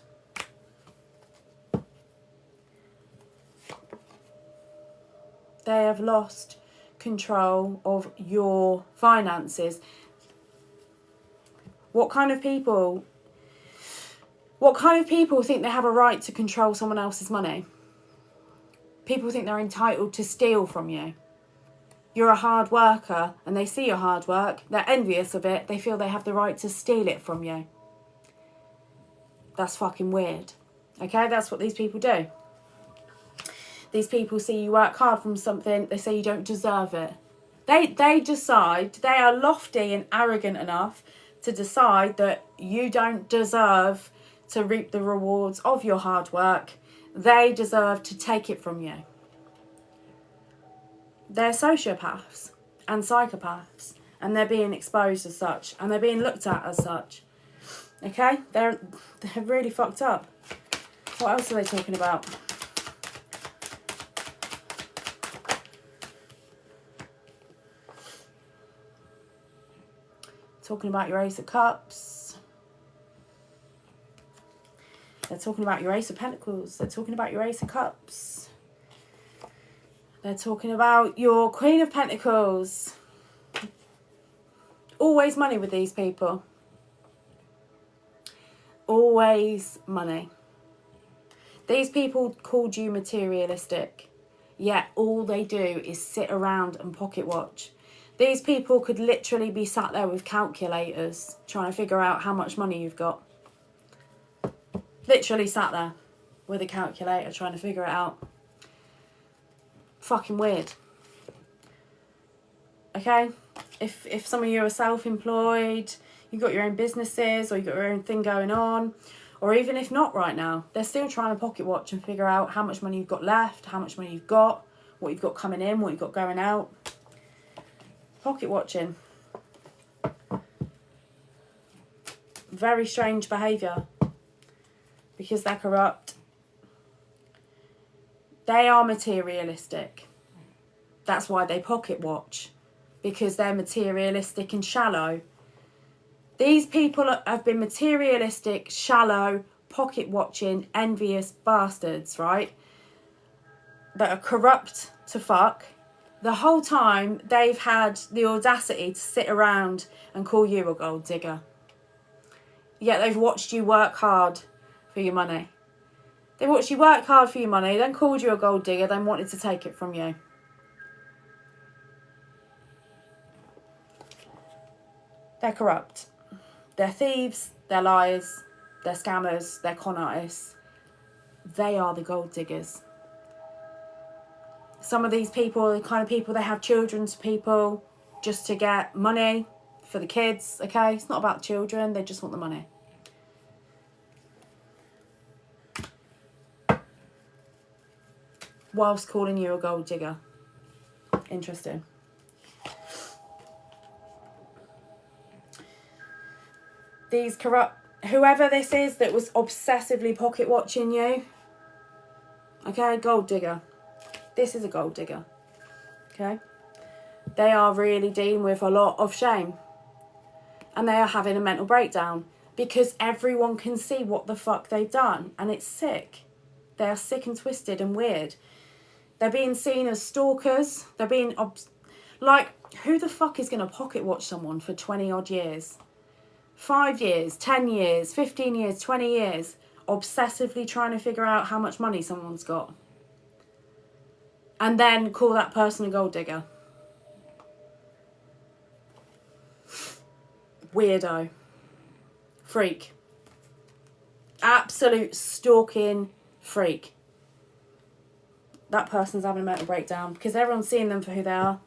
They have lost control of your finances. What kind of people think they have a right to control someone else's money? People think they're entitled to steal from you. You're a hard worker and they see your hard work. They're envious of it. They feel they have the right to steal it from you. That's fucking weird. Okay, that's what these people do. These people see you work hard from something. They say you don't deserve it. They decide, they are lofty and arrogant enough to decide that you don't deserve to reap the rewards of your hard work. They deserve to take it from you. They're sociopaths and psychopaths, and they're being exposed as such, and they're being looked at as such. Okay? They're really fucked up. What else are they talking about? Talking about your Ace of Cups. They're talking about your Ace of Pentacles. They're talking about your Ace of Cups. They're talking about your Queen of Pentacles. Always money with these people. Always money. These people called you materialistic, yet all they do is sit around and pocket watch. These people could literally be sat there with calculators trying to figure out how much money you've got. Literally sat there with a calculator trying to figure it out. Fucking weird. Okay? If some of you are self-employed, you've got your own businesses, or you've got your own thing going on, or even if not right now, they're still trying to pocket watch and figure out how much money you've got left, how much money you've got, what you've got coming in, what you've got going out. Pocket watching. Very strange behaviour. Because they're corrupt. They are materialistic. That's why they pocket watch. Because they're materialistic and shallow. These people have been materialistic, shallow, pocket watching, envious bastards, right? That are corrupt to fuck. The whole time they've had the audacity to sit around and call you a gold digger. Yet they've watched you work hard for your money. They watched you work hard for your money, then called you a gold digger, then wanted to take it from you. They're corrupt. They're thieves, they're liars, they're scammers, they're con artists. They are the gold diggers. Some of these people are the kind of people, they have children's people just to get money for the kids, okay? It's not about children, they just want the money. Whilst calling you a gold digger. Interesting. These corrupt, whoever this is that was obsessively pocket watching you, okay, gold digger. This is a gold digger, okay? They are really dealing with a lot of shame. And they are having a mental breakdown because everyone can see what the fuck they've done. And it's sick. They are sick and twisted and weird. They're being seen as stalkers. They're being... like, who the fuck is going to pocket watch someone for 20 odd years? 5 years, 10 years, 15 years, 20 years. Obsessively trying to figure out how much money someone's got. And then call that person a gold digger. Weirdo. Freak. Absolute stalking freak. That person's having a mental breakdown because everyone's seeing them for who they are.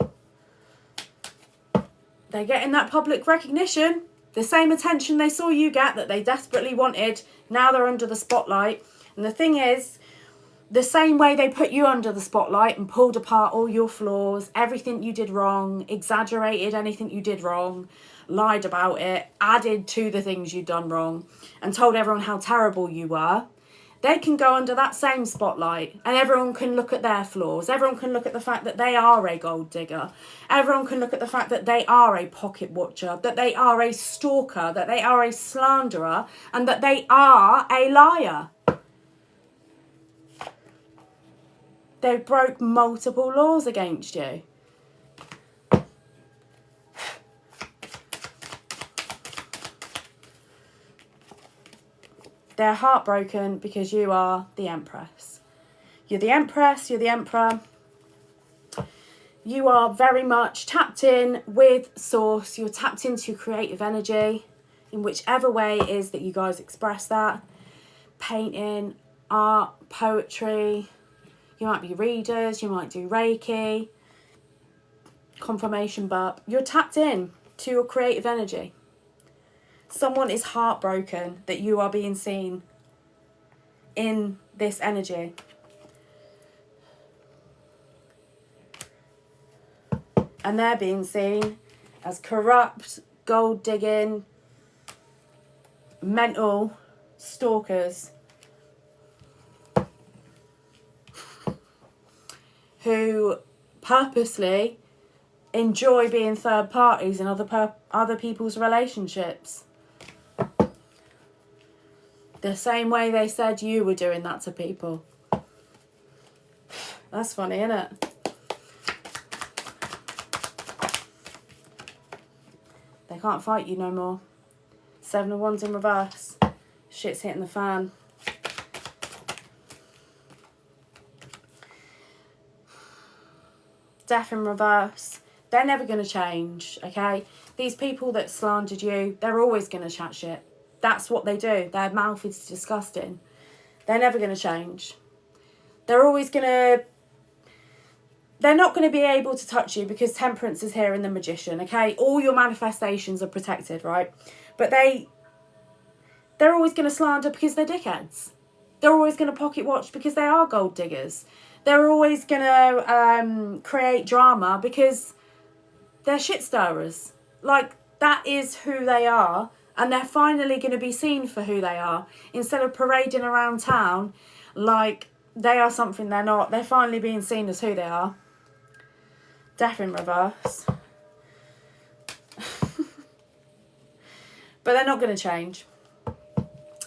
They're getting that public recognition. The same attention they saw you get that they desperately wanted. Now they're under the spotlight. And the thing is, the same way they put you under the spotlight and pulled apart all your flaws, everything you did wrong, exaggerated anything you did wrong, lied about it, added to the things you'd done wrong, and told everyone how terrible you were, they can go under that same spotlight and everyone can look at their flaws. Everyone can look at the fact that they are a gold digger. Everyone can look at the fact that they are a pocket watcher, that they are a stalker, that they are a slanderer, and that they are a liar. They broke multiple laws against you. They're heartbroken because you are the Empress. You're the Empress, you're the Emperor. You are very much tapped in with Source. You're tapped into creative energy in whichever way it is that you guys express that. Painting, art, poetry. You might be readers, you might do Reiki, confirmation burp. You're tapped in to your creative energy. Someone is heartbroken that you are being seen in this energy. And they're being seen as corrupt, gold digging, mental stalkers who purposely enjoy being third parties in other people's relationships. The same way they said you were doing that to people. That's funny, isn't it? They can't fight you no more. 7 of Wands in reverse. Shit's hitting the fan. Death in reverse. They're never going to change, okay? These people that slandered you, they're always going to chat shit. That's what they do. Their mouth is disgusting. They're never going to change. They're always going to... They're not going to be able to touch you because Temperance is here in the Magician, okay? All your manifestations are protected, right? But they're always going to slander because they're dickheads. They're always going to pocket watch because they are gold diggers. They're always going to create drama because they're shit stirrers. Like, that is who they are. And they're finally going to be seen for who they are. Instead of parading around town like they are something they're not. They're finally being seen as who they are. Death in reverse. But they're not going to change.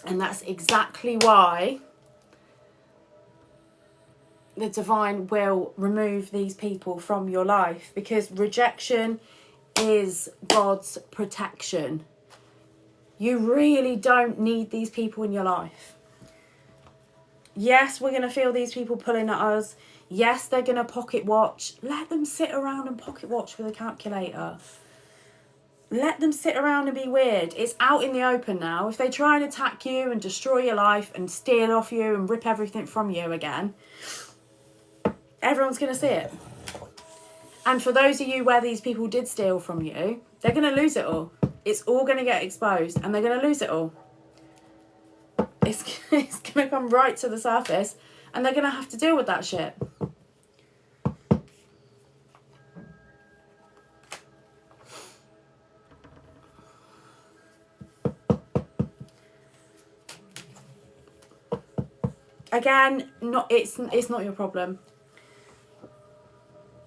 And that's exactly why the divine will remove these people from your life. Because rejection is God's protection. You really don't need these people in your life. Yes, we're going to feel these people pulling at us. Yes, they're going to pocket watch. Let them sit around and pocket watch with a calculator. Let them sit around and be weird. It's out in the open now. If they try and attack you and destroy your life and steal off you and rip everything from you again, everyone's going to see it. And for those of you where these people did steal from you, they're going to lose it all. It's all going to get exposed and they're going to lose it all. It's going to come right to the surface and they're going to have to deal with that shit. Again, it's not your problem.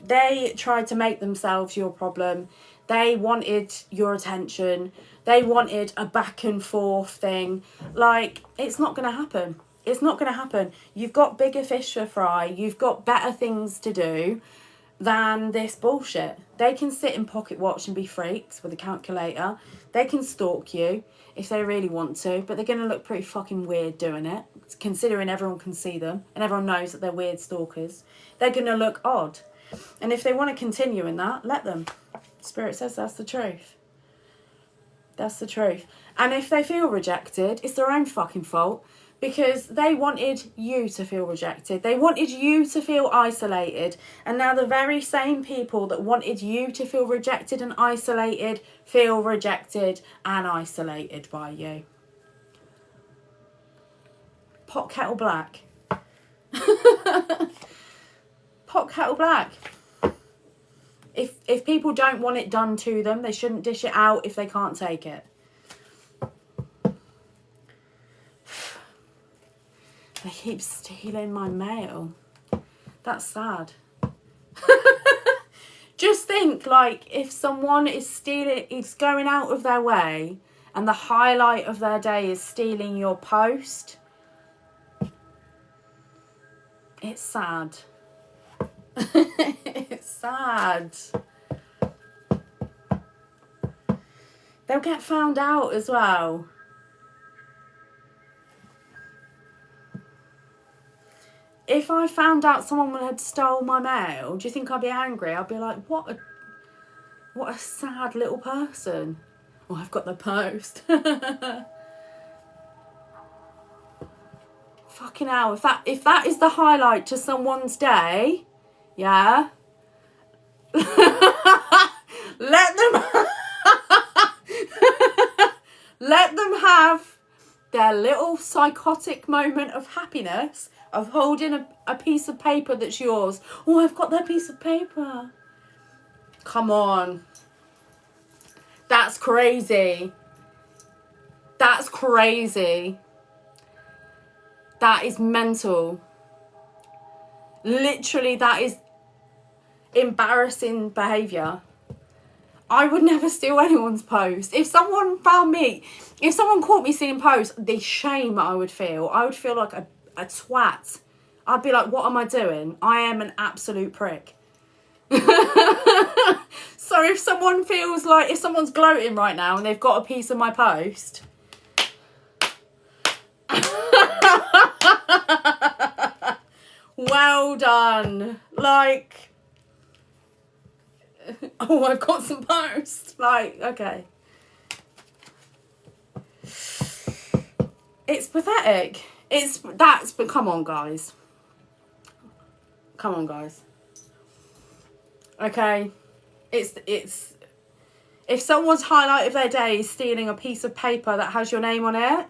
They tried to make themselves your problem. They wanted your attention. They wanted a back and forth thing. Like, it's not going to happen. It's not going to happen. You've got bigger fish to fry. You've got better things to do than this bullshit. They can sit and pocket watch and be freaks with a calculator. They can stalk you if they really want to, but they're going to look pretty fucking weird doing it, considering everyone can see them and everyone knows that they're weird stalkers. They're going to look odd. And if they want to continue in that, let them. Spirit says that's the truth. That's the truth. And if they feel rejected, it's their own fucking fault, because they wanted you to feel rejected. They wanted you to feel isolated. And now the very same people that wanted you to feel rejected and isolated feel rejected and isolated by you. Pot kettle black. Pot kettle black. If people don't want it done to them, they shouldn't dish it out if they can't take it. They keep stealing my mail. That's sad. Just think, like, if someone is going out of their way and the highlight of their day is stealing your post, it's sad. It's sad. They'll get found out as well. If I found out someone had stole my mail, do you think I'd be angry? I'd be like, what a sad little person. Oh, I've got the post. Fucking hell, if that is the highlight to someone's day, yeah, let them have their little psychotic moment of happiness of holding a piece of paper that's yours. Oh, I've got that piece of paper. Come on. That's crazy. That's crazy. That is mental. Literally, that is embarrassing behaviour. I would never steal anyone's post. If someone caught me stealing posts, the shame I would feel like a twat. I'd be like, what am I doing? I am an absolute prick. So if someone's gloating right now and they've got a piece of my post, well done. Like, oh, I've got some posts. Like, okay. It's pathetic. But come on, guys. Come on, guys. Okay. It's if someone's highlight of their day is stealing a piece of paper that has your name on it,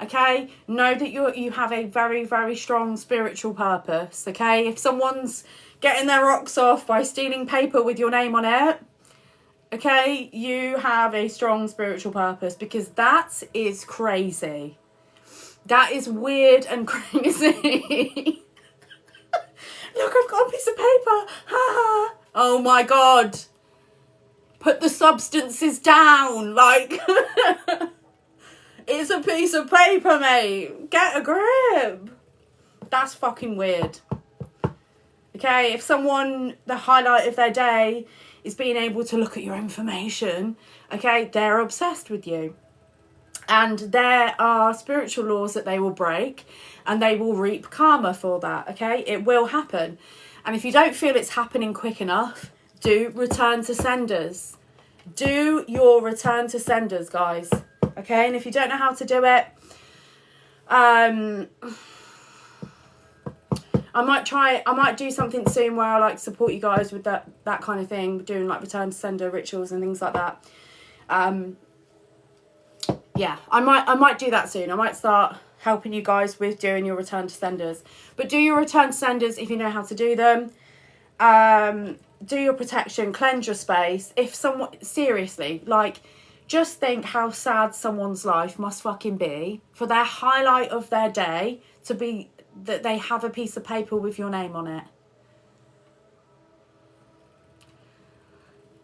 okay, know that you have a very, very strong spiritual purpose, okay? If someone's getting their rocks off by stealing paper with your name on it, okay, you have a strong spiritual purpose, because that is crazy. That is weird and crazy. Look, I've got a piece of paper. Oh my God. Put the substances down. Like, it's a piece of paper, mate. Get a grip. That's fucking weird. Okay, if the highlight of their day is being able to look at your information, okay, they're obsessed with you. And there are spiritual laws that they will break, and they will reap karma for that, okay? It will happen. And if you don't feel it's happening quick enough, do return to senders. Do your return to senders, guys. Okay, and if you don't know how to do it, I might do something soon where I like support you guys with that kind of thing, doing like return to sender rituals and things like that. Yeah, I might do that soon. I might start helping you guys with doing your return to senders. But do your return to senders if you know how to do them. Do your protection, cleanse your space. If someone, seriously, like, just think how sad someone's life must fucking be for their highlight of their day to be that they have a piece of paper with your name on it.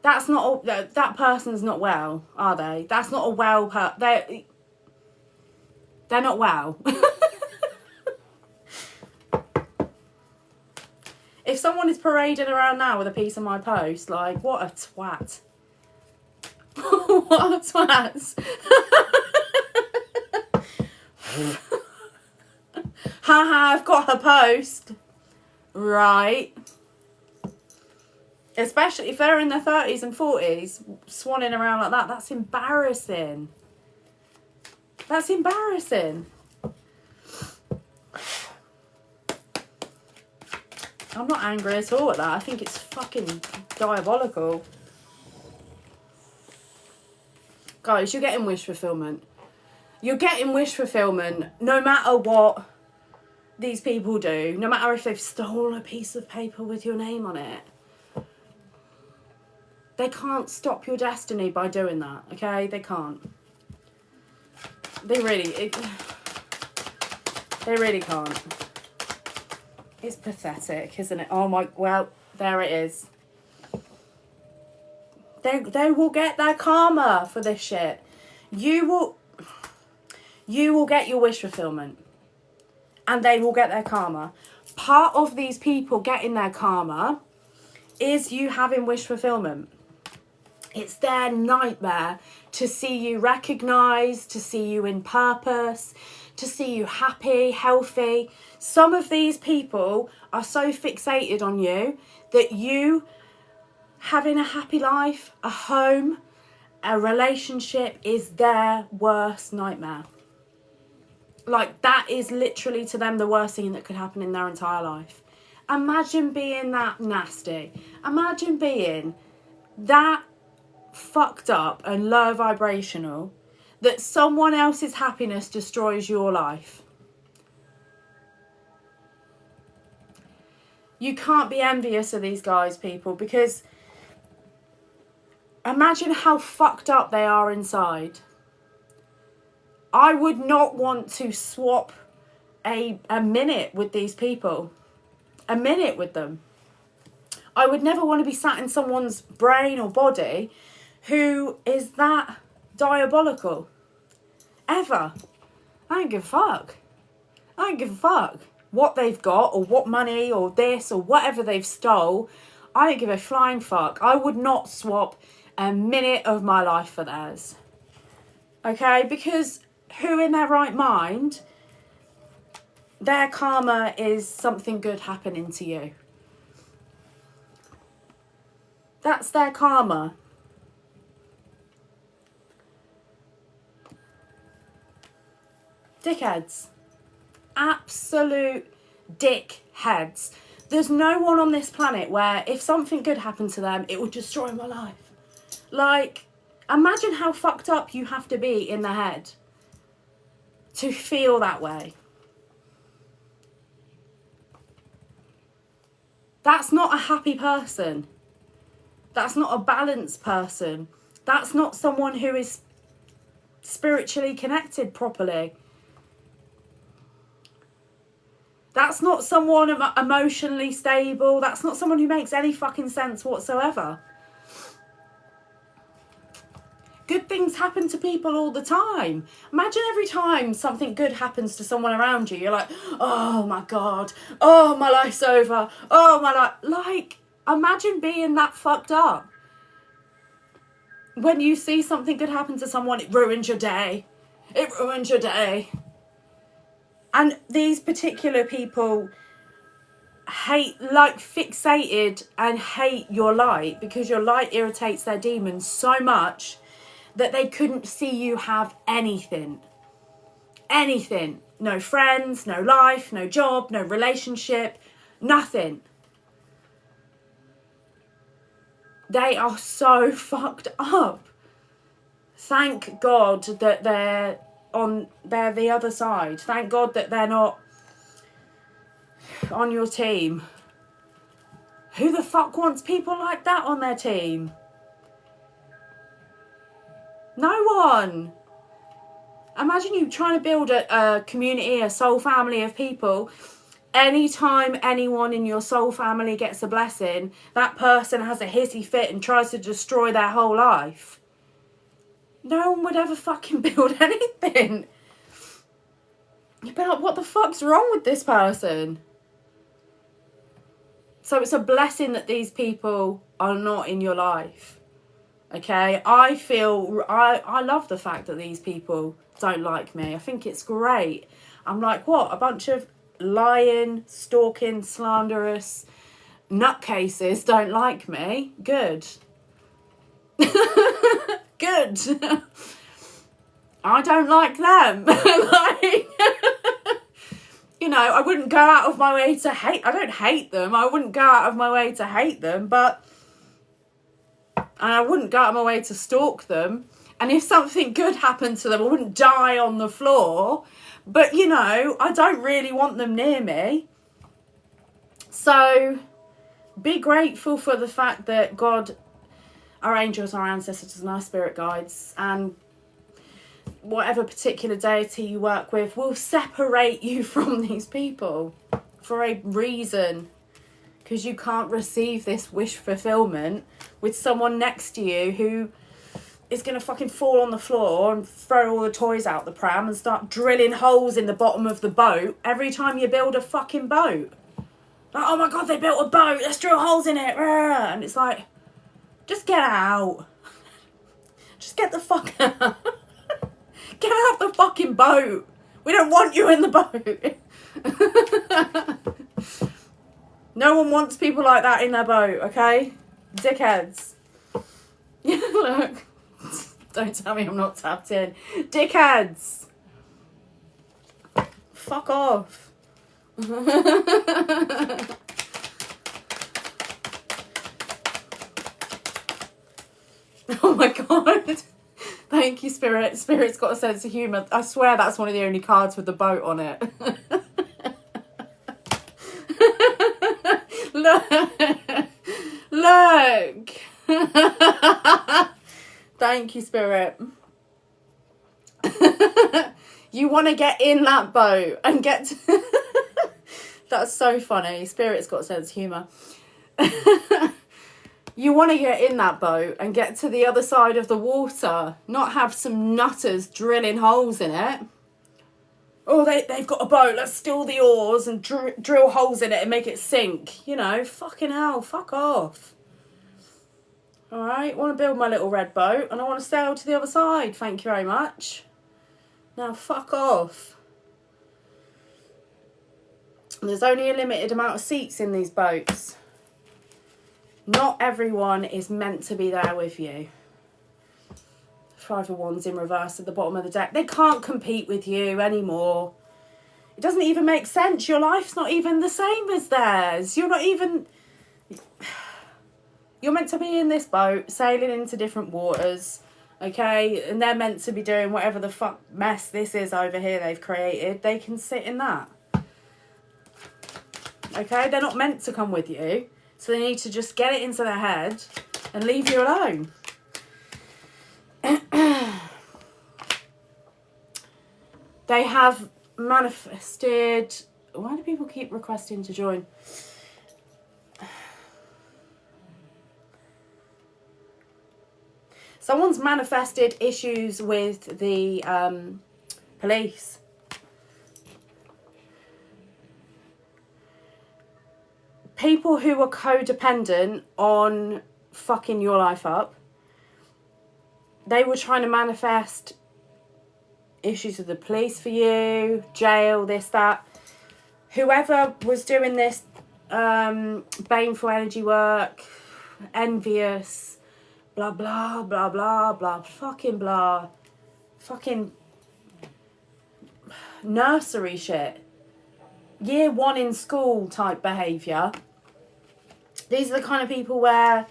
That's not, that person's not well, are they? That's not a well they're not well. If someone is parading around now with a piece of my post, like, what a twat. What a twat. Haha, I've got her post. Right. Especially if they're in their 30s and 40s, swanning around like that. That's embarrassing. That's embarrassing. I'm not angry at all at that. I think it's fucking diabolical. Guys, you're getting wish fulfillment. You're getting wish fulfillment no matter what these people do. No matter if they've stolen a piece of paper with your name on it. They can't stop your destiny by doing that, okay? They can't. They really can't. It's pathetic, isn't it? Oh my, well, there it is. They will get their karma for this shit. You will get your wish fulfillment. And they will get their karma. Part of these people getting their karma is you having wish fulfillment. It's their nightmare to see you recognised, to see you in purpose, to see you happy, healthy. Some of these people are so fixated on you that you having a happy life, a home, a relationship is their worst nightmare. Like, that is literally to them the worst thing that could happen in their entire life. Imagine being that nasty. Imagine being that fucked up and low vibrational that someone else's happiness destroys your life. You can't be envious of these guys, people, because imagine how fucked up they are inside. I would not want to swap a minute with these people. A minute with them. I would never want to be sat in someone's brain or body who is that diabolical. Ever. I don't give a fuck. I don't give a fuck what they've got or what money or this or whatever they've stole. I don't give a flying fuck. I would not swap a minute of my life for theirs. Okay? Because who in their right mind, their karma is something good happening to you. That's their karma. Dickheads. Absolute dickheads. There's no one on this planet where if something good happened to them, it would destroy my life. Like, imagine how fucked up you have to be in the head to feel that way. That's not a happy person. That's not a balanced person. That's not someone who is spiritually connected properly. That's not someone emotionally stable. That's not someone who makes any fucking sense whatsoever. Good things happen to people all the time. Imagine every time something good happens to someone around you, you're like, oh my God, oh, my life's over, oh, my life. Like, imagine being that fucked up. When you see something good happen to someone, it ruins your day. It ruins your day. And these particular people fixated and hate your light because your light irritates their demons so much that they couldn't see you have anything. Anything. No friends, no life, no job, no relationship, nothing. They are so fucked up. Thank God that they're the other side. Thank God that they're not on your team. Who the fuck wants people like that on their team? No one. Imagine you trying to build a community, a soul family of people. Anytime anyone in your soul family gets a blessing, that person has a hissy fit and tries to destroy their whole life. No one would ever fucking build anything. You'd be like, what the fuck's wrong with this person? So it's a blessing that these people are not in your life. Okay? I love the fact that these people don't like me. I think it's great. I'm like, what? A bunch of lying, stalking, slanderous nutcases don't like me? Good. Good. I don't like them. Like, you know, I wouldn't go out of my way to hate. I don't hate them. I wouldn't go out of my way to hate them, but I wouldn't go out of my way to stalk them. And if something good happened to them, I wouldn't die on the floor. But, you know, I don't really want them near me. So be grateful for the fact that God, our angels, our ancestors, and our spirit guides, and whatever particular deity you work with, will separate you from these people for a reason. Because you can't receive this wish fulfillment with someone next to you who is going to fucking fall on the floor and throw all the toys out the pram and start drilling holes in the bottom of the boat every time you build a fucking boat. Like, oh my God, they built a boat, let's drill holes in it. And it's like, just get out. Just get the fuck out. Get out the fucking boat. We don't want you in the boat. No one wants people like that in their boat, okay? Dickheads. Look. Don't tell me I'm not tapped in. Dickheads. Fuck off. Oh my God. Thank you, Spirit. Spirit's got a sense of humour. I swear that's one of the only cards with the boat on it. Look. Thank you, Spirit. You want to get in that boat and get to... That's so funny. Spirit's got a sense of humour. You want to get in that boat and get to the other side of the water, not have some nutters drilling holes in it. Oh, they've got a boat, let's steal the oars and drill holes in it and make it sink. You know, fucking hell, fuck off. Alright, I want to build my little red boat and I want to sail to the other side. Thank you very much. Now, fuck off. There's only a limited amount of seats in these boats. Not everyone is meant to be there with you. Five of Wands in reverse at the bottom of the deck. They can't compete with you anymore. It doesn't even make sense. Your life's not even the same as theirs. You're not even... You're meant to be in this boat, sailing into different waters, okay? And they're meant to be doing whatever the fuck mess this is over here they've created. They can sit in that. Okay? They're not meant to come with you. So they need to just get it into their head and leave you alone. They have manifested... Why do people keep requesting to join? Someone's manifested issues with the police. People who are codependent on fucking your life up. They were trying to manifest issues with the police for you, jail, this, that. Whoever was doing this baneful energy work, envious, blah, blah, blah, blah, blah, fucking blah, fucking nursery shit. Year 1 in school type behaviour. These are the kind of people where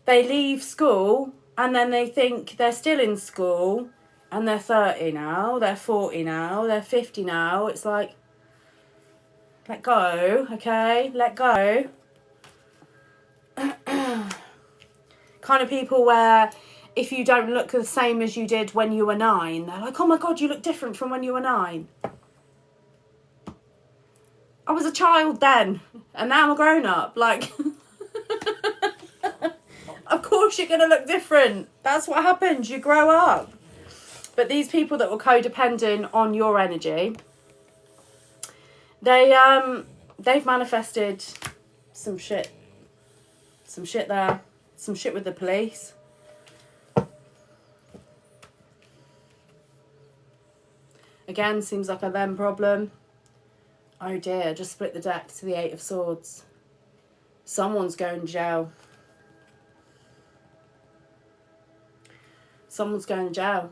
they leave school and then they think they're still in school and they're 30 now, they're 40 now, they're 50 now. It's like, let go, okay? Let go. Kind of people where if you don't look the same as you did when you were 9, they're like, oh my God, you look different from when you were 9. I was a child then, and now I'm a grown up. Like, of course you're going to look different. That's what happens. You grow up. But these people that were codependent on your energy, they've manifested some shit. Some shit there. Some shit with the police. Again, seems like a them problem. Oh dear, just split the deck to the 8 of Swords. Someone's going to jail. Someone's going to jail.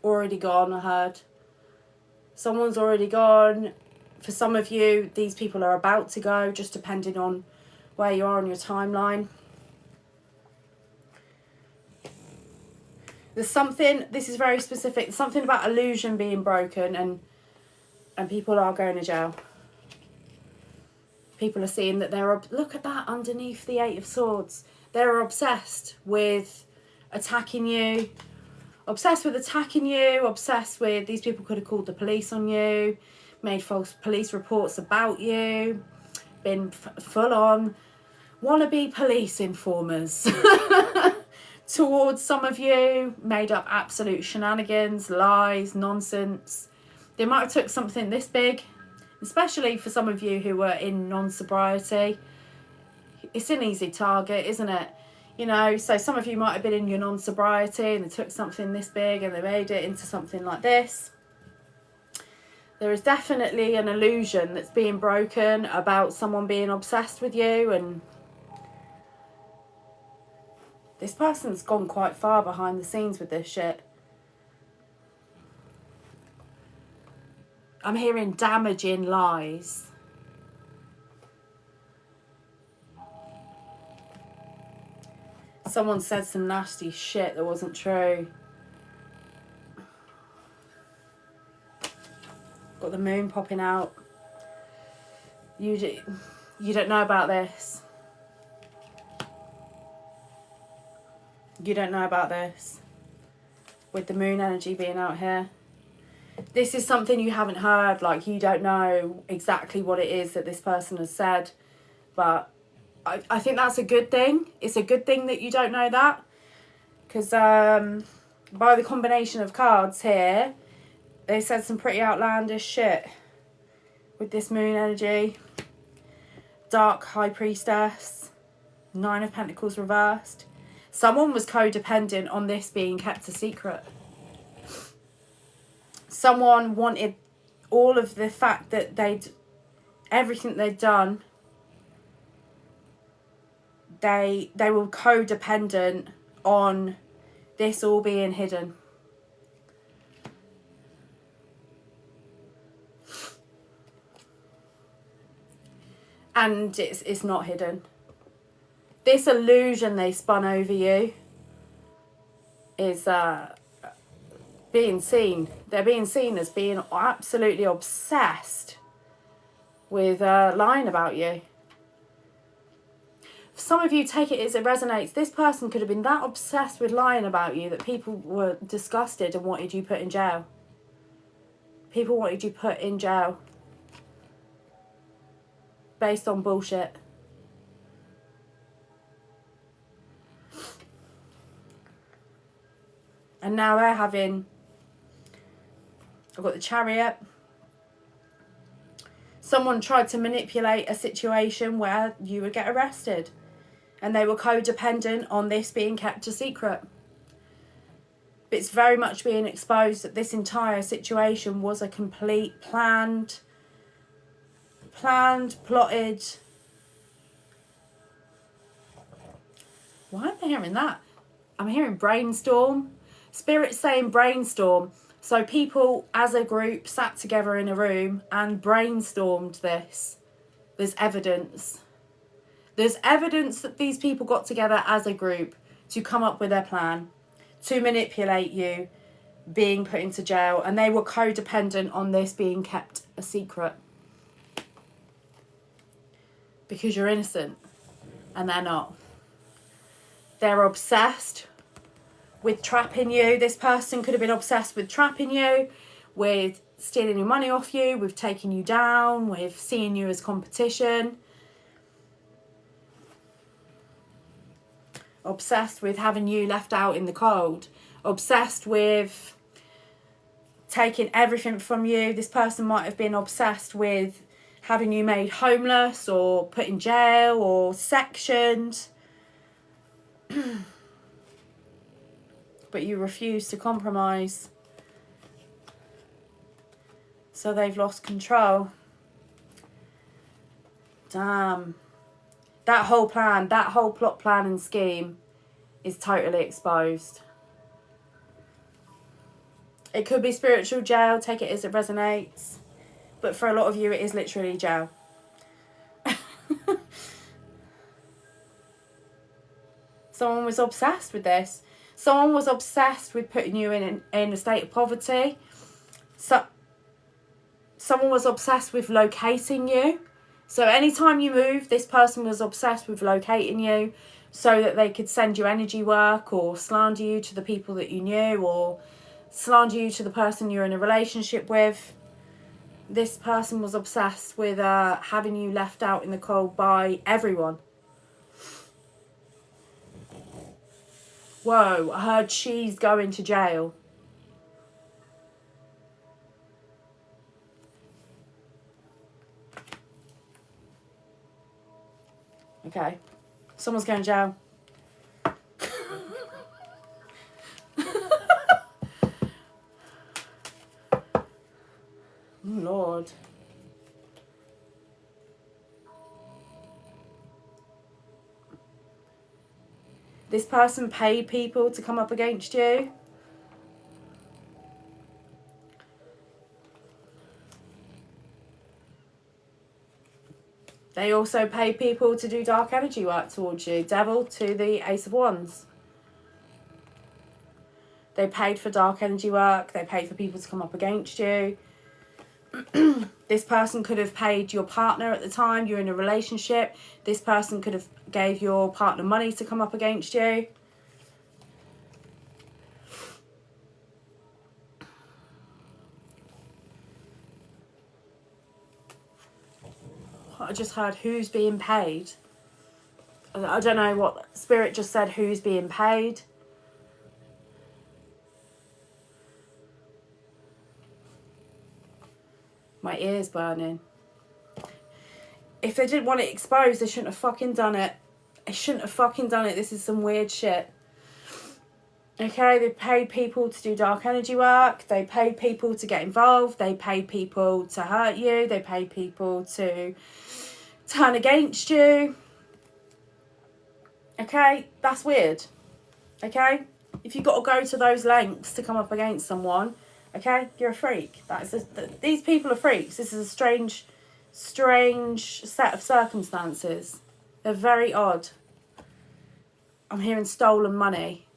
Already gone, I heard. Someone's already gone. For some of you, these people are about to go, just depending on where you are on your timeline. There's something, this is very specific, something about illusion being broken and people are going to jail. People are seeing that look at that underneath the 8 of Swords. They're obsessed with attacking you. Obsessed with these people could have called the police on you, made false police reports about you, been full on wannabe police informers towards some of you, made up absolute shenanigans, lies, nonsense. They might have took something this big, especially for some of you who were in non-sobriety. It's an easy target, isn't it? You know, so some of you might have been in your non-sobriety and they took something this big and they made it into something like this. There is definitely an illusion that's being broken about someone being obsessed with you, and this person's gone quite far behind the scenes with this shit. I'm hearing damaging lies. Someone said some nasty shit that wasn't true. Got the moon popping out. You don't know about this. You don't know about this. With the moon energy being out here. This is something you haven't heard. Like, you don't know exactly what it is that this person has said. But I think that's a good thing. It's a good thing that you don't know that. Because by the combination of cards here, they said some pretty outlandish shit. With this moon energy. Dark High Priestess. 9 of Pentacles reversed. Someone was codependent on this being kept a secret. Someone wanted all of the fact that everything they'd done, they were codependent on this all being hidden. And it's not hidden. This illusion they spun over you is being seen. They're being seen as being absolutely obsessed with lying about you. For some of you, take it as it resonates. This person could have been that obsessed with lying about you that people were disgusted and wanted you put in jail. People wanted you put in jail. Based on bullshit. And now they're having... I've got the Chariot. Someone tried to manipulate a situation where you would get arrested. And they were codependent on this being kept a secret. But it's very much being exposed that this entire situation was a complete planned, plotted Why am I hearing that? I'm hearing brainstorm. Spirit's saying brainstorm. So people as a group sat together in a room and brainstormed this. There's evidence. There's evidence that these people got together as a group to come up with their plan, to manipulate you being put into jail, and they were codependent on this being kept a secret. Because you're innocent, and they're not. They're obsessed with trapping you. This person could have been obsessed with trapping you, with stealing your money off you, with taking you down, with seeing you as competition. Obsessed with having you left out in the cold. Obsessed with taking everything from you. This person might have been obsessed with having you made homeless or put in jail or sectioned. But you refuse to compromise. So they've lost control. Damn. That whole plan, that whole plot, plan and scheme is totally exposed. It could be spiritual jail, take it as it resonates. But for a lot of you, it is literally jail. Someone was obsessed with this. Someone was obsessed with putting you in a state of poverty. Someone was obsessed with locating you. So anytime you move, this person was obsessed with locating you so that they could send you energy work or slander you to the people that you knew or slander you to the person you're in a relationship with. This person was obsessed with having you left out in the cold by everyone. Whoa, I heard she's going to jail. Okay. Someone's going to jail. Oh, Lord. This person paid people to come up against you. They also paid people to do dark energy work towards you. Devil to the Ace of Wands. They paid for dark energy work. They paid for people to come up against you. This person could have paid your partner at the time you're in a relationship. This person could have gave your partner money to come up against you. I just heard who's being paid. I don't know what Spirit just said, who's being paid. My ear's burning. If they didn't want it exposed, they shouldn't have fucking done it. They shouldn't have fucking done it. This is some weird shit. Okay, they paid people to do dark energy work. They paid people to get involved. They paid people to hurt you. They paid people to turn against you. Okay, that's weird. Okay, if you've got to go to those lengths to come up against someone, okay, you're a freak. These people are freaks. This is a strange set of circumstances. They're very odd. I'm hearing stolen money.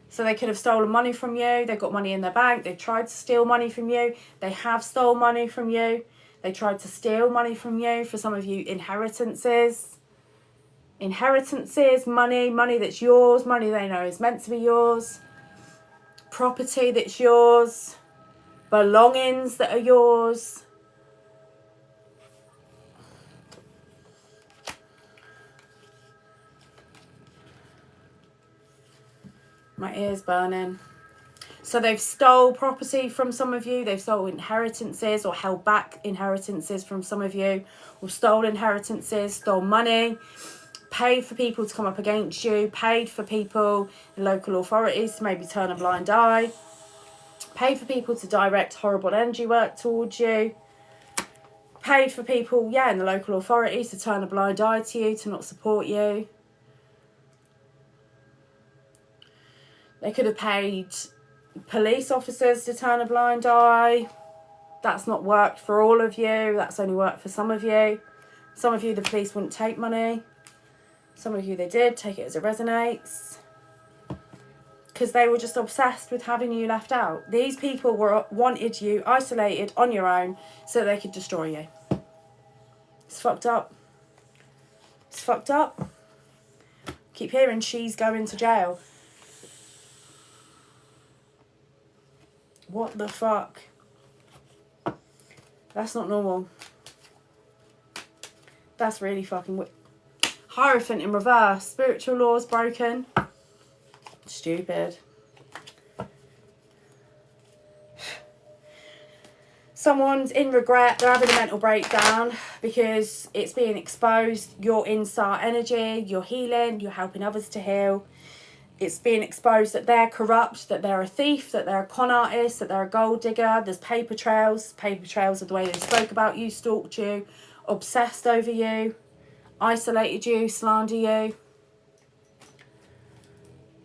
So they could have stolen money from you. They've got money in their bank. They've tried to steal money from you. They have stolen money from you. They tried to steal money from you. For some of you, inheritances. Inheritances, money that's yours. Money they know is meant to be yours. Property that's yours. Belongings that are yours. My ear's burning. So they've stole property from some of you. They've stole inheritances or held back inheritances from some of you. Or stole inheritances, stole money. Paid for people to come up against you. Paid for people in local authorities to maybe turn a blind eye. Paid for people to direct horrible energy work towards you. Paid for people, in the local authorities to turn a blind eye to you, to not support you. They could have paid police officers to turn a blind eye. That's not worked for all of you. That's only worked for some of you. Some of you, the police wouldn't take money. Some of you, they did. Take it as it resonates. Because they were just obsessed with having you left out. These people wanted you isolated on your own so they could destroy you. It's fucked up. It's fucked up. Keep hearing she's going to jail. What the fuck? That's not normal. That's really fucking Hierophant in reverse. Spiritual laws broken. Stupid. Someone's in regret. They're having a mental breakdown because it's being exposed. Your inside energy, you're healing, you're helping others to heal. It's being exposed that they're corrupt, that they're a thief, that they're a con artist, that they're a gold digger. There's paper trails. Paper trails are the way they spoke about you, stalked you, obsessed over you, isolated you, slander you.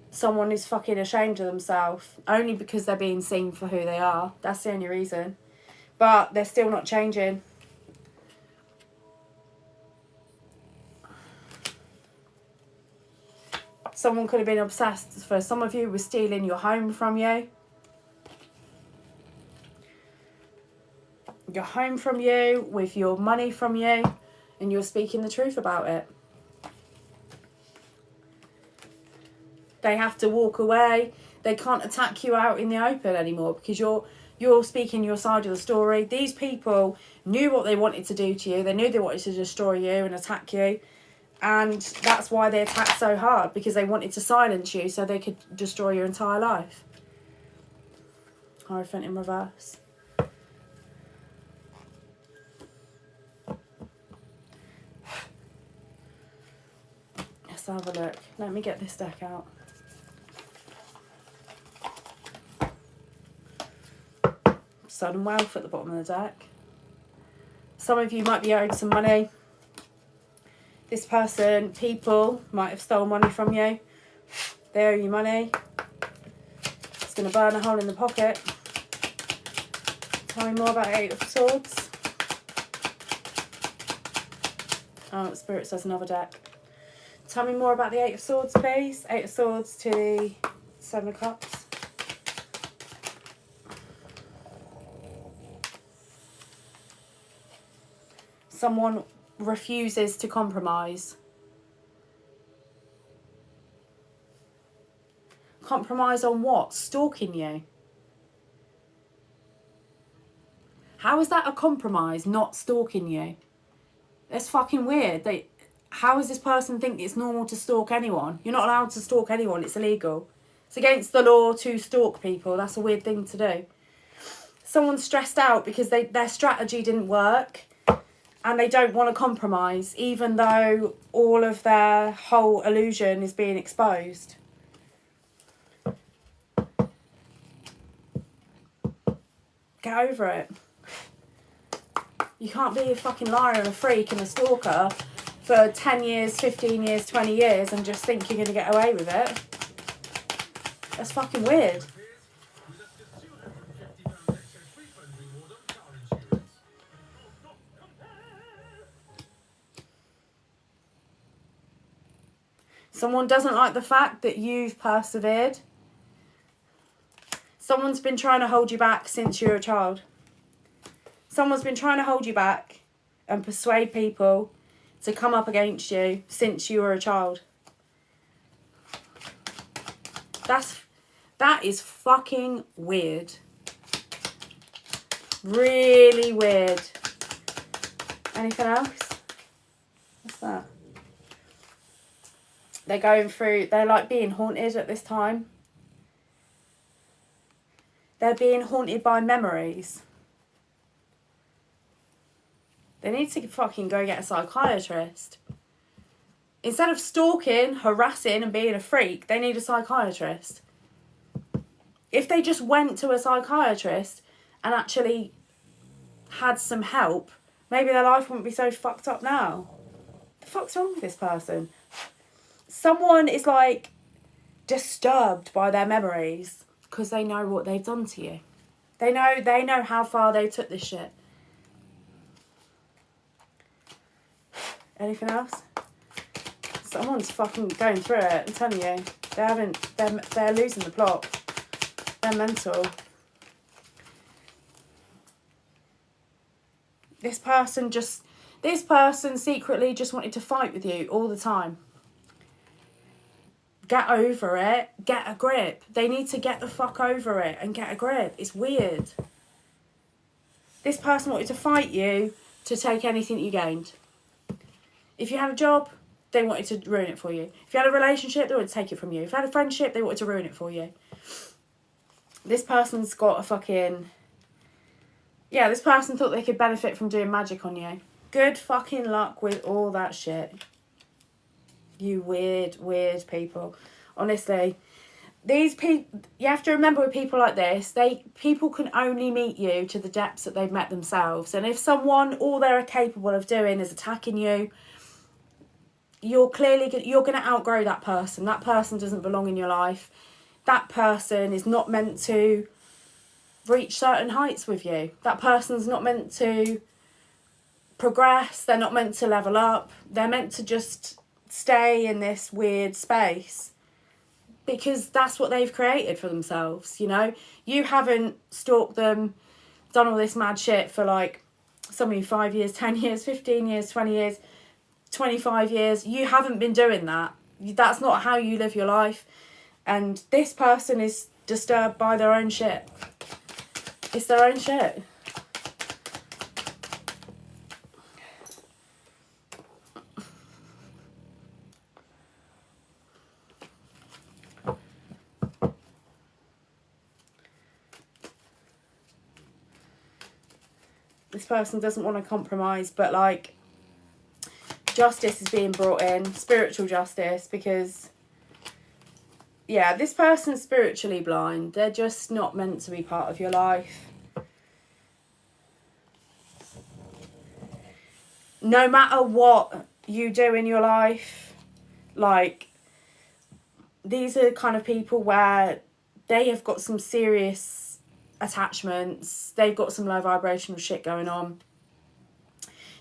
Someone is fucking ashamed of themselves only because they're being seen for who they are. That's the only reason. But they're still not changing. Someone could have been obsessed, for some of you, with stealing your home from you. Your home from you, with your money from you, and you're speaking the truth about it. They have to walk away. They can't attack you out in the open anymore because you're speaking your side of the story. These people knew what they wanted to do to you. They knew they wanted to destroy you and attack you. And that's why they attacked so hard, because they wanted to silence you so they could destroy your entire life. Hierophant in reverse. Let's have a look. Let me get this deck out. Sudden wealth at the bottom of the deck. Some of you might be owed some money. This person, people, might have stolen money from you. They owe you money. It's going to burn a hole in the pocket. Tell me more about Eight of Swords. Oh, Spirit says another deck. Tell me more about the Eight of Swords, please. Eight of Swords to the Seven of Cups. Someone refuses to compromise. Compromise on what? Stalking you. How is that a compromise, not stalking you? That's fucking weird. How does this person think it's normal to stalk anyone? You're not allowed to stalk anyone. It's illegal. It's against the law to stalk people. That's a weird thing to do. Someone's stressed out because their strategy didn't work. And they don't want to compromise, even though all of their whole illusion is being exposed. Get over it. You can't be a fucking liar and a freak and a stalker for 10 years, 15 years, 20 years and just think you're going to get away with it. That's fucking weird. Someone doesn't like the fact that you've persevered. Someone's been trying to hold you back since you were a child. Someone's been trying to hold you back and persuade people to come up against you since you were a child. That is fucking weird. Really weird. Anything else? What's that? They're like being haunted at this time. They're being haunted by memories. They need to fucking go get a psychiatrist. Instead of stalking, harassing and being a freak, they need a psychiatrist. If they just went to a psychiatrist and actually had some help, maybe their life wouldn't be so fucked up now. The fuck's wrong with this person? Someone is like disturbed by their memories because they know what they've done to you. They know how far they took this shit. Anything else? Someone's fucking going through it, I'm telling you. They're losing the plot. They're mental. This person secretly just wanted to fight with you all the time. Get over it. Get a grip. They need to get the fuck over it and get a grip. It's weird. This person wanted to fight you to take anything you gained. If you had a job, they wanted to ruin it for you. If you had a relationship, they wanted to take it from you. If you had a friendship, they wanted to ruin it for you. This person's got a fucking... Yeah, this person thought they could benefit from doing magic on you. Good fucking luck with all that shit. You weird, weird people. Honestly. These people... You have to remember with people like this, people can only meet you to the depths that they've met themselves. And if someone, all they're capable of doing is attacking you, you're going to outgrow that person. That person doesn't belong in your life. That person is not meant to reach certain heights with you. That person's not meant to progress. They're not meant to level up. They're meant to just stay in this weird space because that's what they've created for themselves, you know? You haven't stalked them, done all this mad shit for like some of you 5 years, 10 years, 15 years, 20 years, 25 years. You haven't been doing that. That's not how you live your life. And this person is disturbed by their own shit. It's their own shit. This person doesn't want to compromise, but like justice is being brought in, spiritual justice, because yeah, this person's spiritually blind. They're just not meant to be part of your life. No matter what you do in your life, like, these are the kind of people where they have got some serious attachments. They've got some low vibrational shit going on.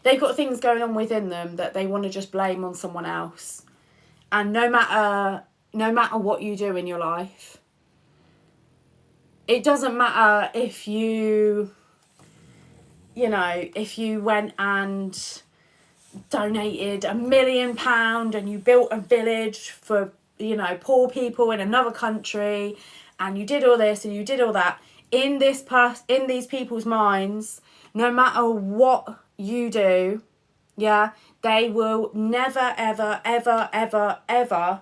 They've got things going on within them that they want to just blame on someone else. And no matter what you do in your life, it doesn't matter if you went and donated £1 million and you built a village for, poor people in another country, and you did all this and you did all that. In these people's minds, no matter what you do, yeah, they will never, ever, ever, ever, ever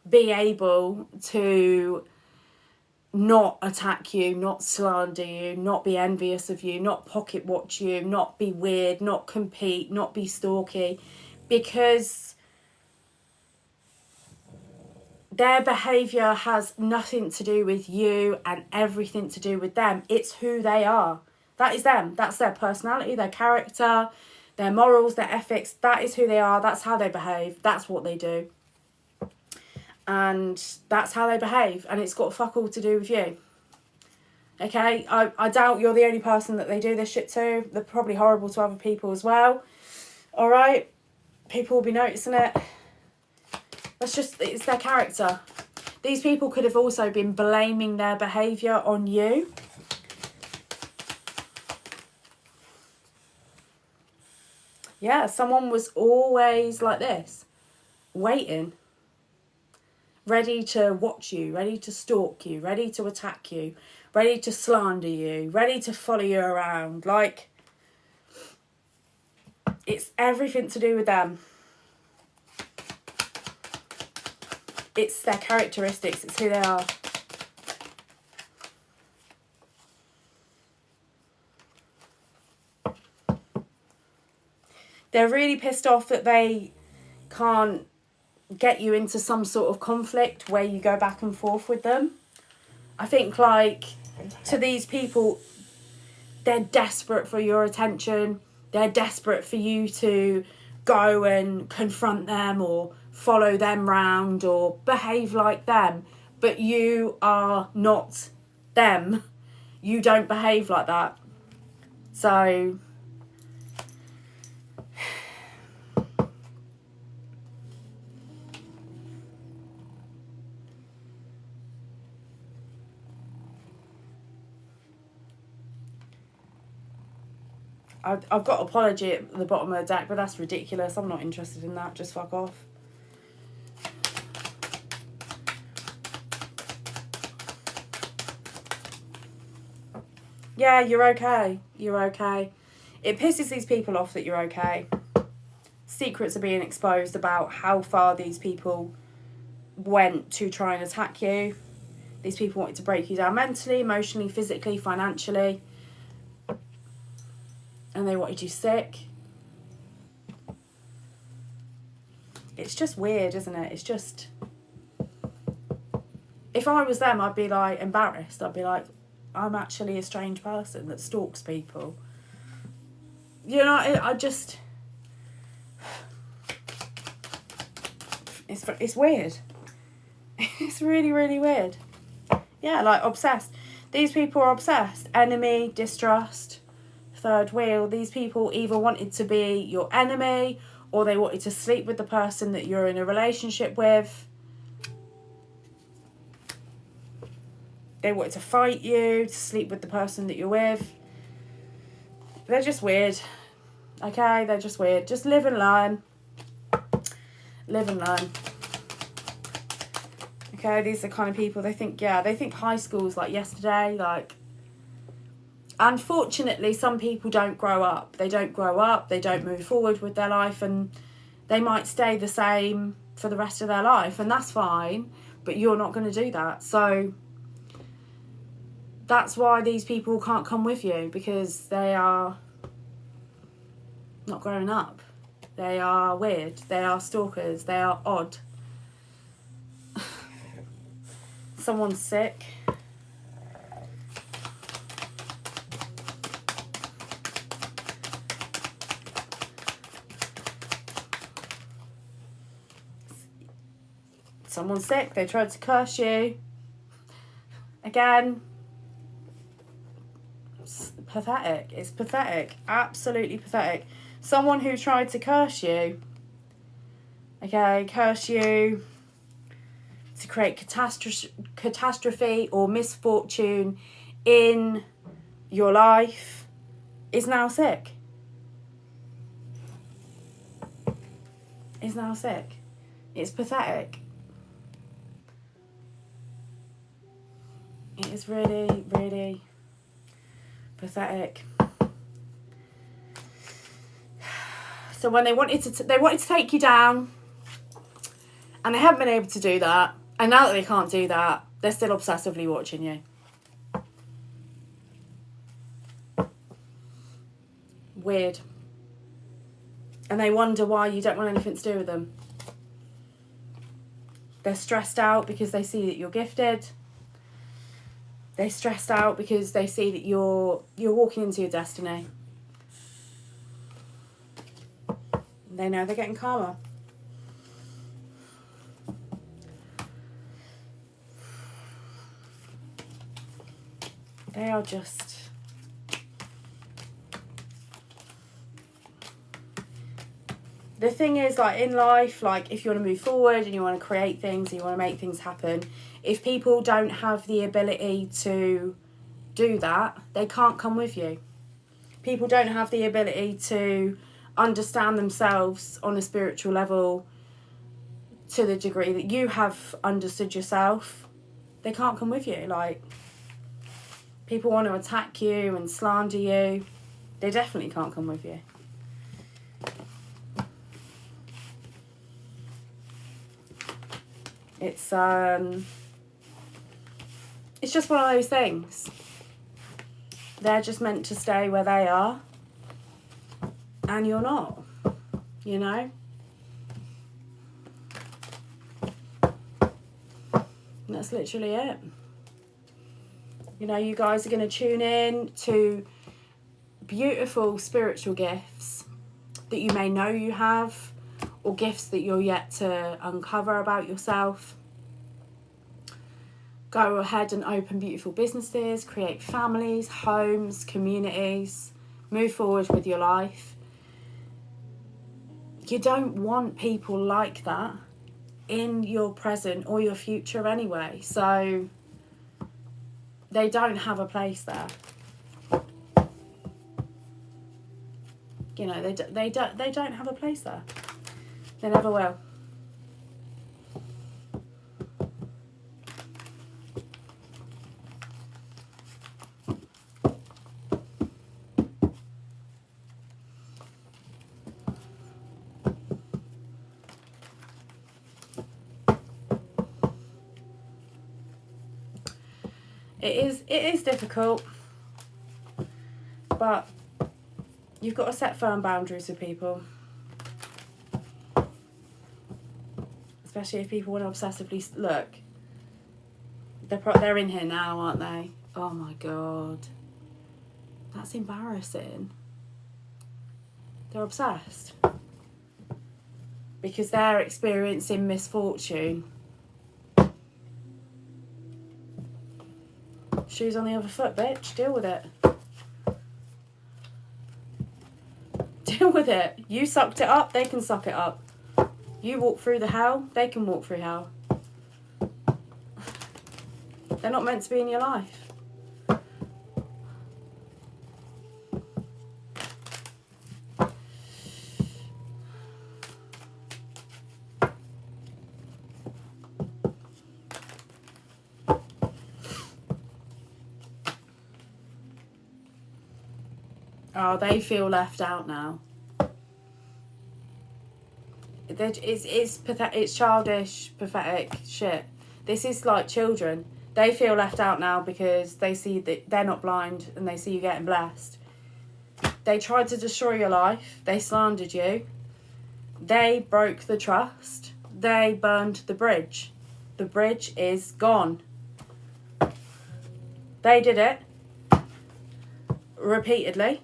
be able to not attack you, not slander you, not be envious of you, not pocket watch you, not be weird, not compete, not be stalky, because their behaviour has nothing to do with you and everything to do with them. It's who they are. That is them. That's their personality, their character, their morals, their ethics. That is who they are. That's how they behave. That's what they do. And that's how they behave. And it's got fuck all to do with you. Okay? I doubt you're the only person that they do this shit to. They're probably horrible to other people as well. Alright? People will be noticing it. It's their character. These people could have also been blaming their behaviour on you. Yeah, someone was always like this. Waiting. Ready to watch you, ready to stalk you, ready to attack you, ready to slander you, ready to follow you around. Like, it's everything to do with them. It's their characteristics, it's who they are. They're really pissed off that they can't get you into some sort of conflict where you go back and forth with them. I think, like, to these people, they're desperate for your attention. They're desperate for you to go and confront them or follow them round or behave like them, but you are not them. You don't behave like that. So I've got apology at the bottom of the deck, but that's ridiculous. I'm not interested in that. Just fuck off. Yeah, you're okay. You're okay. It pisses these people off that you're okay. Secrets are being exposed about how far these people went to try and attack you. These people wanted to break you down mentally, emotionally, physically, financially. And they wanted you sick. It's just weird, isn't it? It's just... If I was them, I'd be like embarrassed. I'd be like, I'm actually a strange person that stalks people. You know, I just... It's weird. It's really, really weird. Yeah, like obsessed. These people are obsessed. Enemy, distrust, third wheel. These people either wanted to be your enemy or they wanted to sleep with the person that you're in a relationship with. They wanted to fight you, to sleep with the person that you're with. They're just weird. Okay, they're just weird. Just live and learn. Live and learn. Okay, these are the kind of people, they think high school's like yesterday. Like, unfortunately, some people don't grow up. They don't grow up, they don't move forward with their life, and they might stay the same for the rest of their life, and that's fine, but you're not going to do that. So that's why these people can't come with you, because they are not growing up. They are weird. They are stalkers. They are odd. Someone's sick. Someone's sick. They tried to curse you. Again. It's pathetic. It's pathetic. Absolutely pathetic. Someone who tried to curse you. Okay, curse you to create catastrophe or misfortune in your life is now sick. Is now sick. It's pathetic. It is really, really pathetic. So when they wanted to take you down, and they haven't been able to do that, and now that they can't do that, they're still obsessively watching you. Weird. And they wonder why you don't want anything to do with them. They're stressed out because they see that you're gifted. They're stressed out because they see that you're walking into your destiny. They know they're getting karma. They are just... The thing is, like, in life, like, if you want to move forward and you want to create things and you want to make things happen, if people don't have the ability to do that, they can't come with you. People don't have the ability to understand themselves on a spiritual level to the degree that you have understood yourself. They can't come with you. Like, people want to attack you and slander you. They definitely can't come with you. It's just one of those things. They're just meant to stay where they are, and you're not, you know? And that's literally it. You know, you guys are going to tune in to beautiful spiritual gifts that you may know you have, or gifts that you're yet to uncover about yourself. Go ahead and open beautiful businesses, create families, homes, communities, move forward with your life. You don't want people like that in your present or your future anyway, so they don't have a place there. You know, they don't have a place there. They never will. It is difficult, but you've got to set firm boundaries with people. Especially if people want to obsessively look. They're in here now, aren't they? Oh my God. That's embarrassing. They're obsessed. Because they're experiencing misfortune. Shoes on the other foot, bitch. Deal with it. Deal with it. You sucked it up, they can suck it up. You walk through the hell, they can walk through hell. They're not meant to be in your life. Oh, they feel left out now. It's pathetic. It's childish, pathetic shit. This is like children. They feel left out now because they see that they're not blind and they see you getting blessed. They tried to destroy your life. They slandered you. They broke the trust. They burned the bridge. The bridge is gone. They did it repeatedly.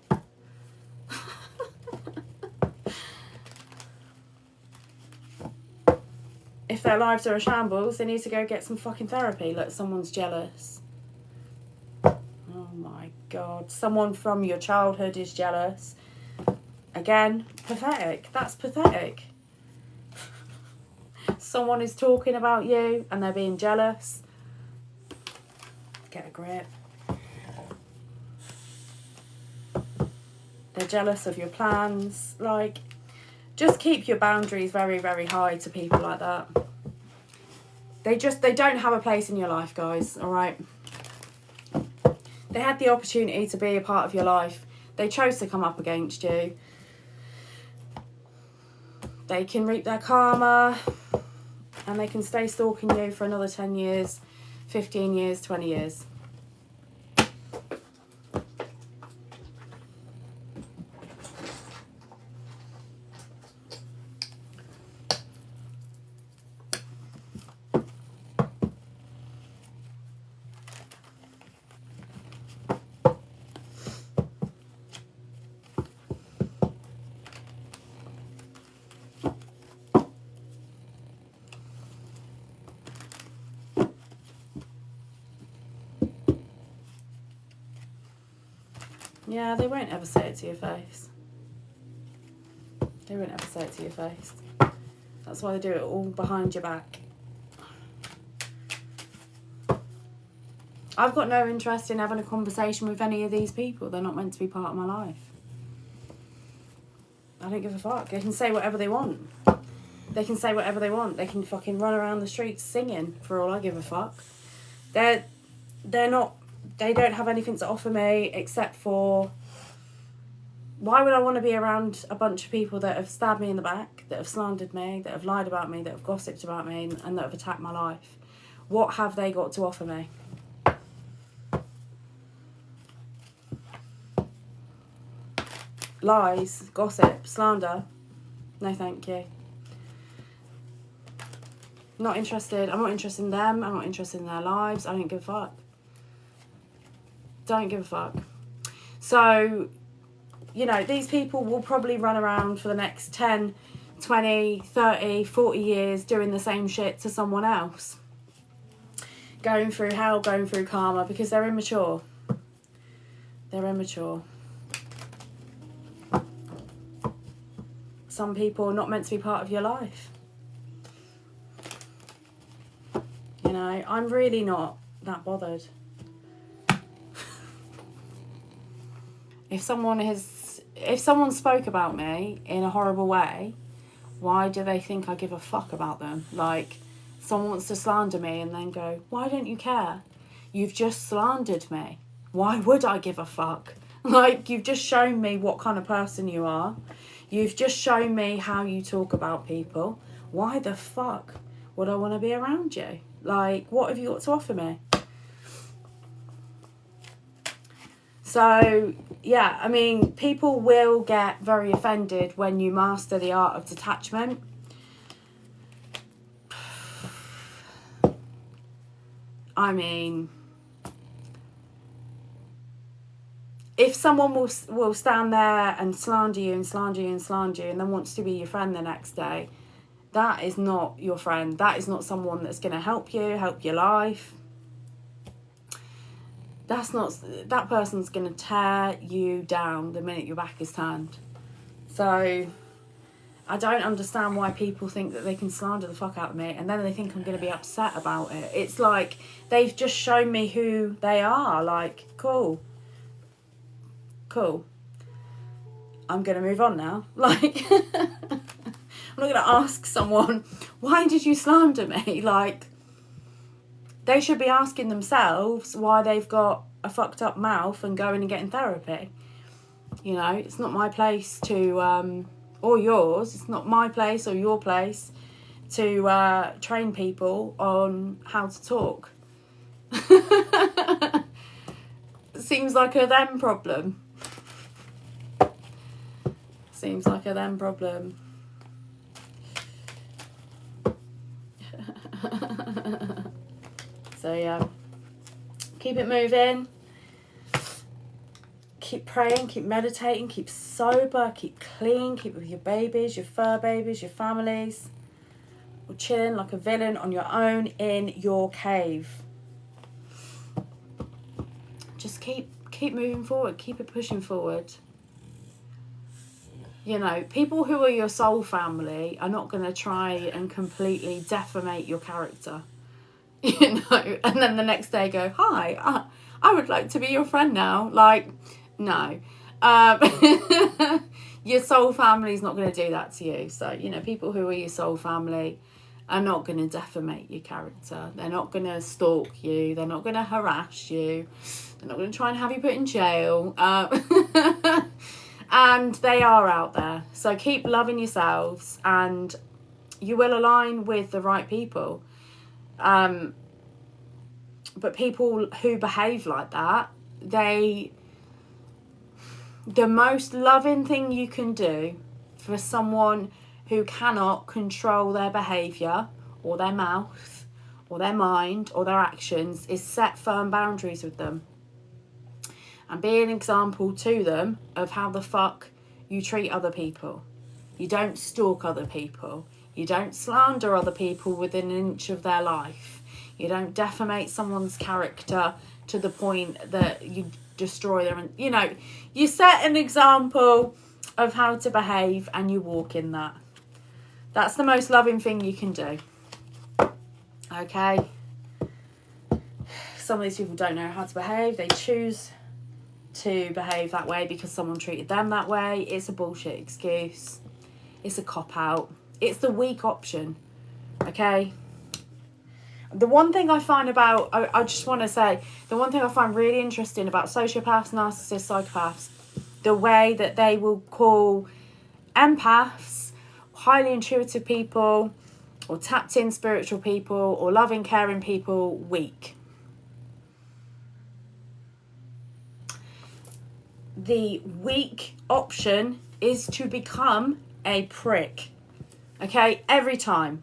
If their lives are a shambles, they need to go get some fucking therapy. Like someone's jealous. Oh my God. Someone from your childhood is jealous. Again, pathetic. That's pathetic. Someone is talking about you and they're being jealous. Get a grip. They're jealous of your plans. Like, just keep your boundaries very, very high to people like that. They don't have a place in your life, guys, all right? They had the opportunity to be a part of your life. They chose to come up against you. They can reap their karma and they can stay stalking you for another 10 years, 15 years, 20 years. Yeah, they won't ever say it to your face. They won't ever say it to your face. That's why they do it all behind your back. I've got no interest in having a conversation with any of these people. They're not meant to be part of my life. I don't give a fuck. They can say whatever they want. They can say whatever they want. They can fucking run around the streets singing for all I give a fuck. They're not... They don't have anything to offer me except for... Why would I want to be around a bunch of people that have stabbed me in the back, that have slandered me, that have lied about me, that have gossiped about me, and that have attacked my life? What have they got to offer me? Lies, gossip, slander. No, thank you. Not interested. I'm not interested in them. I'm not interested in their lives. I don't give a fuck. Don't give a fuck. So, you know, these people will probably run around for the next 10, 20, 30, 40 years doing the same shit to someone else. Going through hell, going through karma, because they're immature. They're immature. Some people are not meant to be part of your life. You know, I'm really not that bothered. If someone spoke about me in a horrible way, why do they think I give a fuck about them? Like, someone wants to slander me and then go, why don't you care? You've just slandered me. Why would I give a fuck? Like, you've just shown me what kind of person you are. You've just shown me how you talk about people. Why the fuck would I want to be around you? Like, what have you got to offer me? So, yeah, I mean, people will get very offended when you master the art of detachment. I mean, if someone will stand there and slander you and slander you and slander you and then wants to be your friend the next day, that is not your friend. That is not someone that's going to help you, help your life. That person's going to tear you down the minute your back is turned. So I don't understand why people think that they can slander the fuck out of me and then they think I'm going to be upset about it. It's like they've just shown me who they are. Like, cool. I'm going to move on now. Like, I'm not going to ask someone, why did you slander me? Like, they should be asking themselves why they've got a fucked up mouth and going and getting therapy. You know, it's not my place to, or yours, it's not my place or your place to train people on how to talk. Seems like a them problem. Seems like a them problem. So yeah, keep it moving. Keep praying, keep meditating, keep sober, keep clean, keep with your babies, your fur babies, your families. Or chilling like a villain on your own in your cave. Just keep moving forward, keep it pushing forward. You know, people who are your soul family are not going to try and completely defamate your character. You know, and then the next day go, hi, I would like to be your friend now. Like, no. Your soul family is not going to do that to you. So, you know, people who are your soul family are not going to defamate your character. They're not going to stalk you. They're not going to harass you. They're not going to try and have you put in jail. And they are out there. So keep loving yourselves and you will align with the right people. But people who behave like that, the most loving thing you can do for someone who cannot control their behaviour or their mouth or their mind or their actions is set firm boundaries with them. And be an example to them of how the fuck you treat other people. You don't stalk other people. You don't slander other people within an inch of their life. You don't defamate someone's character to the point that you destroy them. You know, you set an example of how to behave and you walk in that. That's the most loving thing you can do. Okay? Some of these people don't know how to behave. They choose to behave that way because someone treated them that way. It's a bullshit excuse. It's a cop-out. It's the weak option. Okay? The one thing I find about, I just want to say, the one thing I find really interesting about sociopaths, narcissists, psychopaths, the way that they will call empaths, highly intuitive people, or tapped in spiritual people, or loving, caring people, weak. The weak option is to become a prick. Okay? Every time.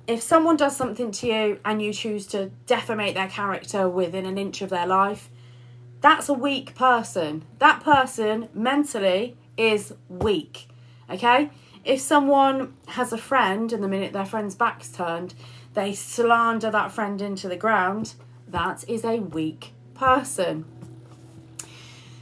If someone does something to you and you choose to defamate their character within an inch of their life, that's a weak person. That person mentally is weak. Okay? If someone has a friend and the minute their friend's back's turned, they slander that friend into the ground, that is a weak person.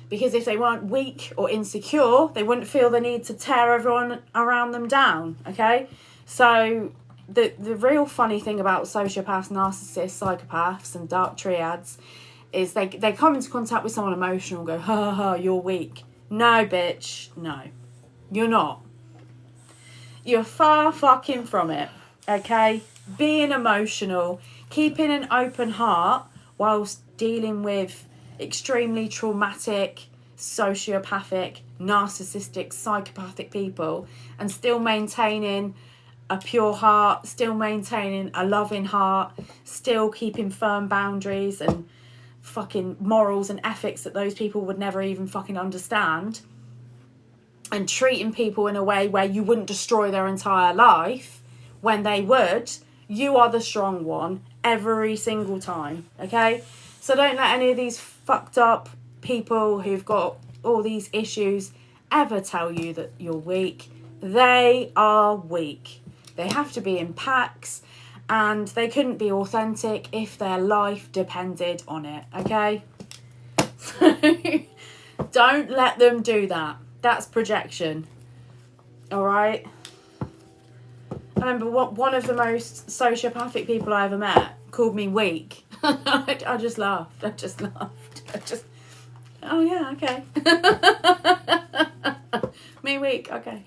Because if they weren't weak or insecure, they wouldn't feel the need to tear everyone around them down, okay? So the real funny thing about sociopaths, narcissists, psychopaths and dark triads is they come into contact with someone emotional and go, ha ha ha, you're weak. No, bitch, no. You're not. You're far fucking from it, okay? Being emotional, keeping an open heart whilst dealing with extremely traumatic, sociopathic, narcissistic, psychopathic people and still maintaining a pure heart, still maintaining a loving heart, still keeping firm boundaries and fucking morals and ethics that those people would never even fucking understand, and treating people in a way where you wouldn't destroy their entire life when they would, you are the strong one every single time, okay? So don't let any of these fucked up people who've got all these issues ever tell you that you're weak. They are weak. They have to be in packs and they couldn't be authentic if their life depended on it, okay? So don't let them do that. That's projection. All right? I remember one of the most sociopathic people I ever met called me weak. I just laughed. Oh yeah, okay. Me weak, okay.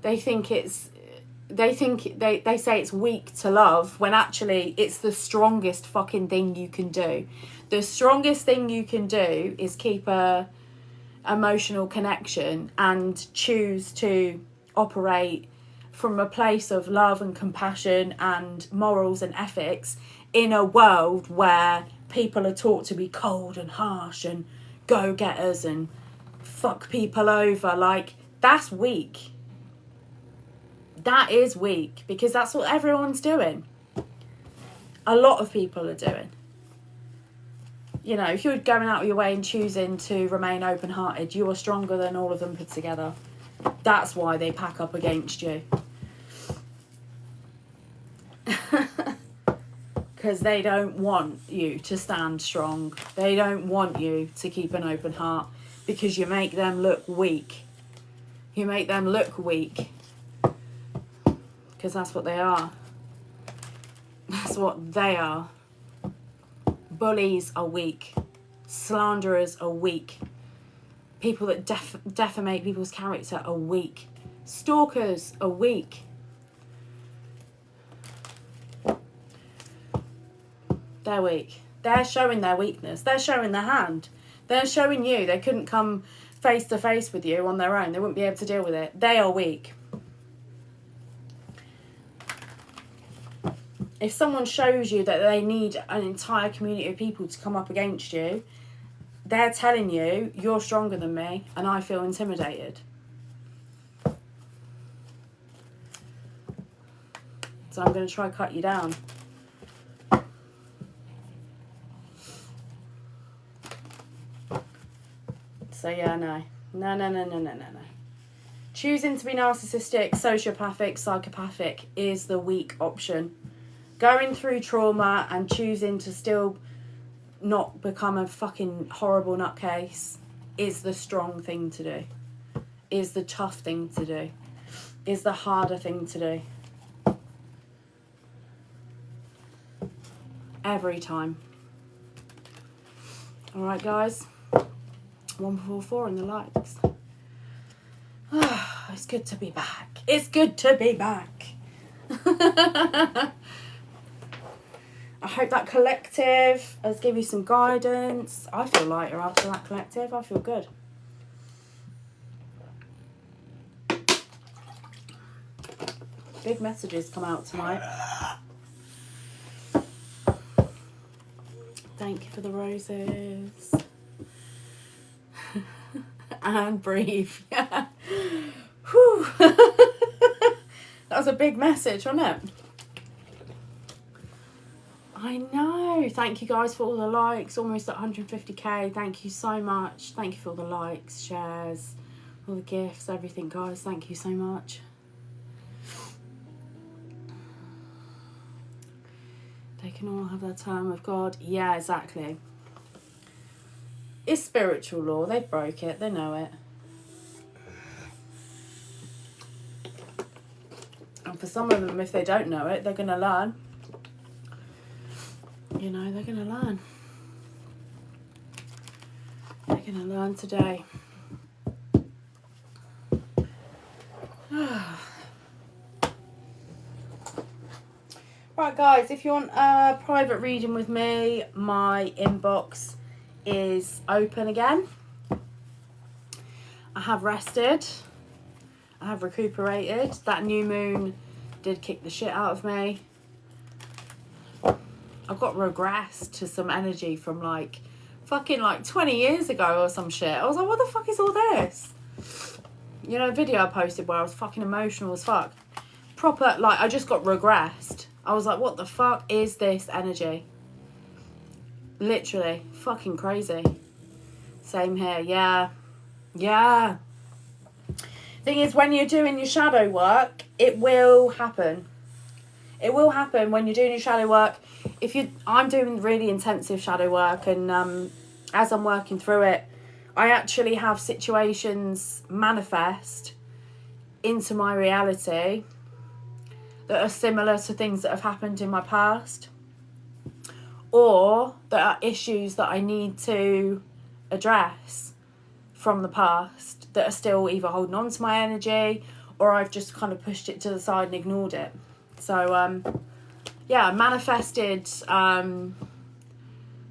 They say it's weak to love when actually it's the strongest fucking thing you can do. The strongest thing you can do is keep a emotional connection and choose to operate from a place of love and compassion and morals and ethics in a world where people are taught to be cold and harsh and go-getters and fuck people over. Like, that's weak. That is weak because that's what everyone's doing. A lot of people are doing. You know, if you're going out of your way and choosing to remain open-hearted, you are stronger than all of them put together. That's why they pack up against you. Because they don't want you to stand strong. They don't want you to keep an open heart because you make them look weak. You make them look weak. Because that's what they are. That's what they are. Bullies are weak. Slanderers are weak. People that defamate people's character are weak. Stalkers are weak. They're weak. They're showing their weakness. They're showing their hand. They're showing you they couldn't come face to face with you on their own. They wouldn't be able to deal with it. They are weak. If someone shows you that they need an entire community of people to come up against you, they're telling you, you're stronger than me and I feel intimidated. So I'm going to try cut you down. So yeah, no. Choosing to be narcissistic, sociopathic, psychopathic is the weak option. Going through trauma and choosing to still not become a fucking horrible nutcase is the strong thing to do. Is the tough thing to do. Is the harder thing to do. Every time. Alright guys. 144 in the likes. It's good to be back. It's good to be back. I hope that collective has given you some guidance. I feel lighter after that collective. I feel good. Big messages come out tonight. Thank you for the roses. And breathe. Yeah. Whew. That was a big message, wasn't it? I know. Thank you guys for all the likes. Almost at 150k. Thank you so much. Thank you for all the likes, shares, all the gifts, everything, guys. Thank you so much. They can all have their time with God. Yeah, exactly. It's spiritual law. They broke it. They know it. And for some of them, if they don't know it, they're going to learn. You know, they're going to learn. They're going to learn today. Right, guys, if you want a private reading with me, my inbox is open again. I have rested. I have recuperated. That new moon did kick the shit out of me. I got regressed to some energy from like fucking like 20 years ago or some shit. I was like, what the fuck is all this? You know, a video I posted where I was fucking emotional as fuck. Proper, like, I just got regressed. I was like, what the fuck is this energy? Literally, fucking crazy. Same here, yeah. Yeah. Thing is, when you're doing your shadow work, it will happen. It will happen when you're doing your shadow work. I'm doing really intensive shadow work, and as I'm working through it, I actually have situations manifest into my reality that are similar to things that have happened in my past, or that are issues that I need to address from the past that are still either holding on to my energy, or I've just kind of pushed it to the side and ignored it. So yeah, I manifested some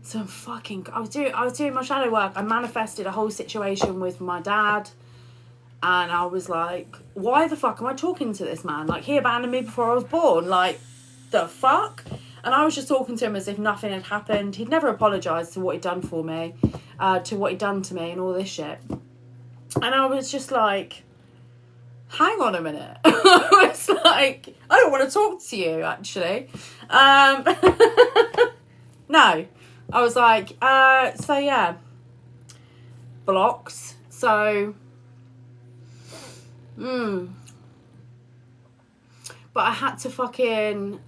fucking... I was doing my shadow work. I manifested a whole situation with my dad, and I was like, why the fuck am I talking to this man? Like, he abandoned me before I was born. Like, the fuck? And I was just talking to him as if nothing had happened. He'd never apologised to what he'd done for me, to what he'd done to me and all this shit. And I was just like, hang on a minute. I was like, I don't want to talk to you, actually. No. I was like, so yeah. Blocks. So... But I had to fucking...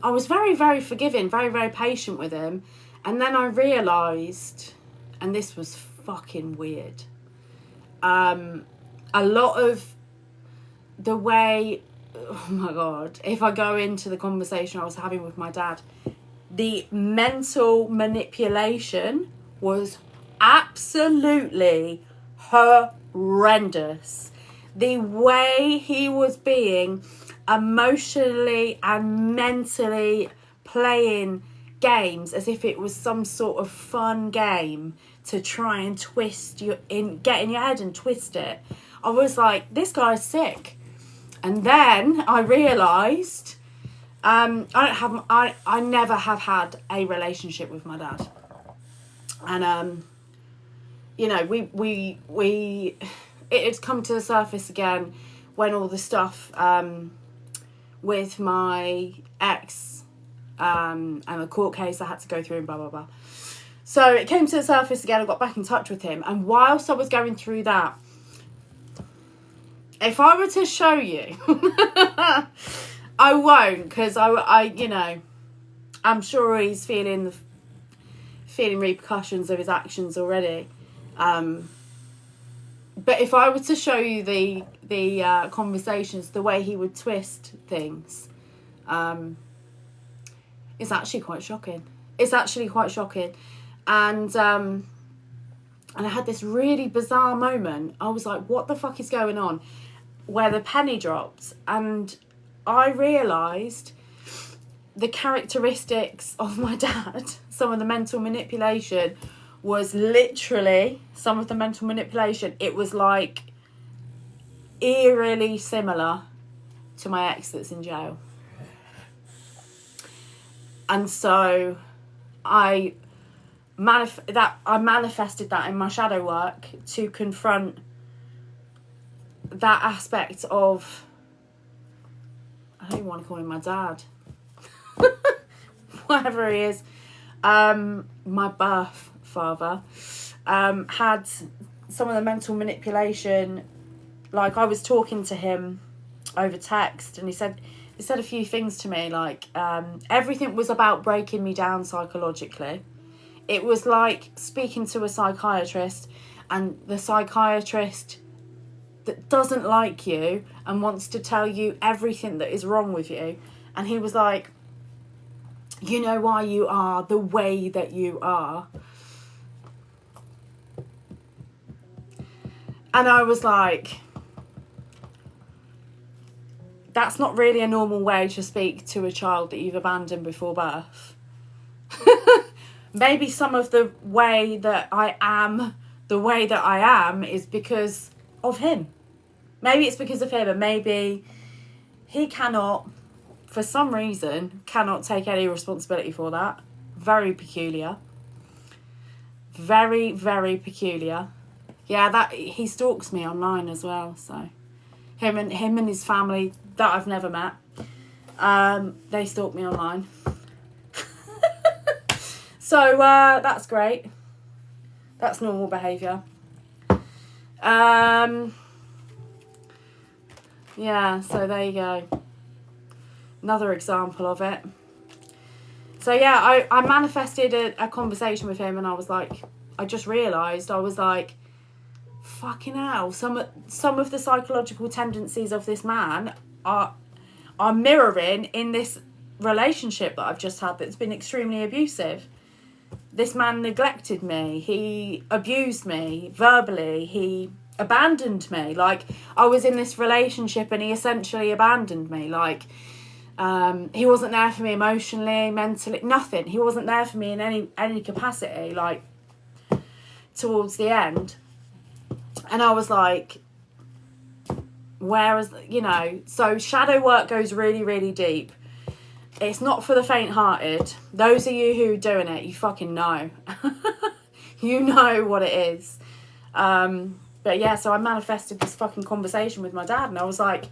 I was very, very forgiving, very, very patient with him. And then I realised, and this was fucking weird, a lot of the way... Oh my God. If I go into the conversation I was having with my dad, the mental manipulation was absolutely horrendous. The way he was being emotionally and mentally playing games as if it was some sort of fun game to try and get in your head and twist it. I was like, this guy's sick. And then I realised I never have had a relationship with my dad. And you know, it had come to the surface again when all the stuff with my ex and the court case I had to go through and blah, blah, blah. So it came to the surface again. I got back in touch with him. And whilst I was going through that, if I were to show you, I won't, because I you know, I'm sure he's feeling repercussions of his actions already. But if I were to show you the conversations, the way he would twist things, it's actually quite shocking. It's actually quite shocking. And I had this really bizarre moment. I was like, what the fuck is going on? Where the penny dropped, and I realised the characteristics of my dad, some of the mental manipulation was literally some of the mental manipulation. It was like eerily similar to my ex that's in jail. And so I manifested that in my shadow work to confront that aspect of, I don't even want to call him my dad. whatever he is, my birth father, had some of the mental manipulation. Like, I was talking to him over text, and he said a few things to me, like, everything was about breaking me down psychologically. It was like speaking to a psychiatrist, and the psychiatrist that doesn't like you and wants to tell you everything that is wrong with you. And he was like, you know why you are the way that you are? And I was like, that's not really a normal way to speak to a child that you've abandoned before birth. Maybe some of the way that I am the way that I am is because of him. Maybe it's because of him, and maybe he cannot, for some reason, cannot take any responsibility for that. Very peculiar. Very, very peculiar. Yeah, that he stalks me online as well. So him and his family that I've never met, they stalk me online. So that's great. That's normal behaviour. Yeah, so there you go. Another example of it. So yeah, I manifested a conversation with him, and I was like, I just realised, I was like, fucking hell, some of the psychological tendencies of this man are mirroring in this relationship that I've just had that's been extremely abusive. This man neglected me, he abused me verbally, he abandoned me. Like, I was in this relationship and he essentially abandoned me. Like, he wasn't there for me emotionally, mentally, nothing. He wasn't there for me in any capacity, like, towards the end. And I was like, where is, so shadow work goes really, really deep. It's not for the faint-hearted. Those of you who are doing it, you fucking know. You know what it is. But yeah, so I manifested this fucking conversation with my dad, and I was like,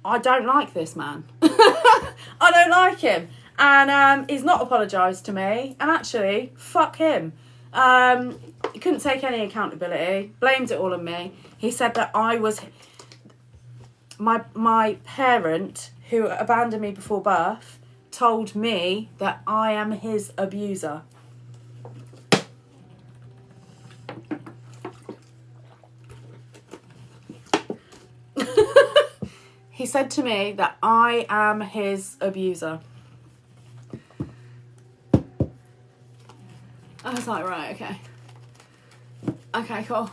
I don't like this man. I don't like him. And he's not apologised to me. And actually, fuck him. He couldn't take any accountability. Blamed it all on me. He said that I was... My parent, who abandoned me before birth, told me that I am his abuser. He said to me that I am his abuser. I was like, right, okay. Okay, cool.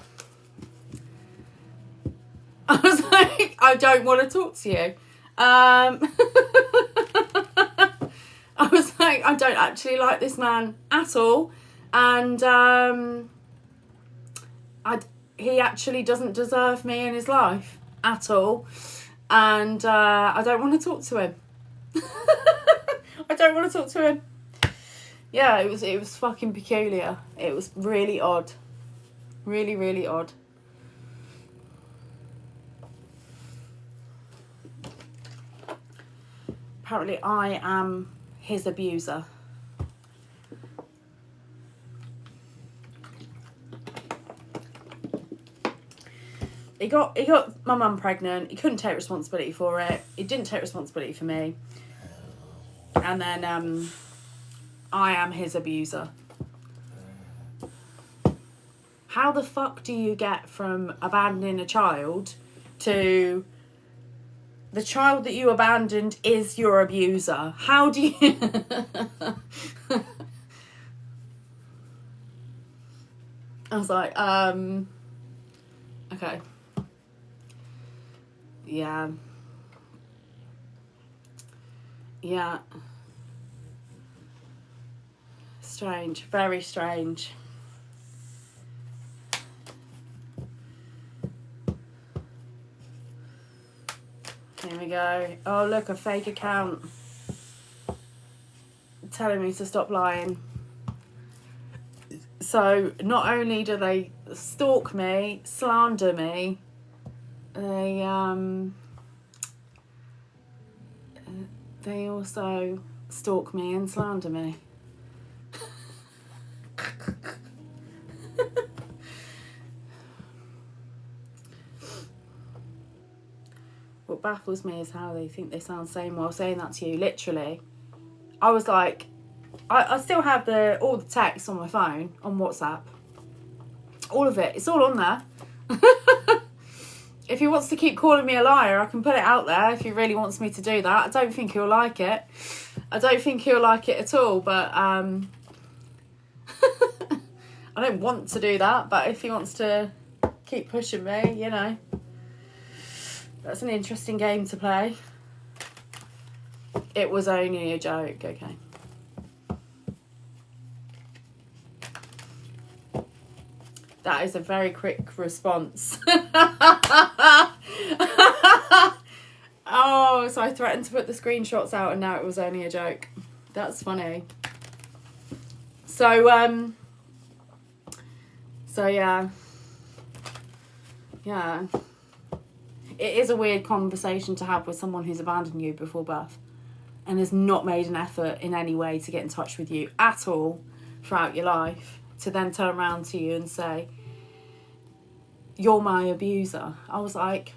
I was like, I don't want to talk to you. I was like, I don't actually like this man at all. And he actually doesn't deserve me in his life at all. And I don't want to talk to him. I don't want to talk to him. Yeah, it was fucking peculiar. It was really odd. Really, really odd. Apparently I am his abuser. He got my mum pregnant. He couldn't take responsibility for it. He didn't take responsibility for me. And then I am his abuser. How the fuck do you get from abandoning a child to the child that you abandoned is your abuser? How do you... I was like, okay. Yeah. Yeah. Strange. Very strange. Here we go. Oh, look, a fake account telling me to stop lying. So, not only do they stalk me, slander me, they they also stalk me and slander me. What baffles me is how they think they sound sane while saying that to you. Literally, I was like, I still have all the texts on my phone, on WhatsApp. All of it. It's all on there. If he wants to keep calling me a liar, I can put it out there if he really wants me to do that. I don't think he'll like it. I don't think he'll like it at all, but I don't want to do that, but if he wants to keep pushing me, you know, that's an interesting game to play. It was only a joke, okay. That is a very quick response. Oh, so I threatened to put the screenshots out and now it was only a joke. That's funny. So yeah. Yeah. It is a weird conversation to have with someone who's abandoned you before birth and has not made an effort in any way to get in touch with you at all throughout your life, to then turn around to you and say, "You're my abuser." I was like,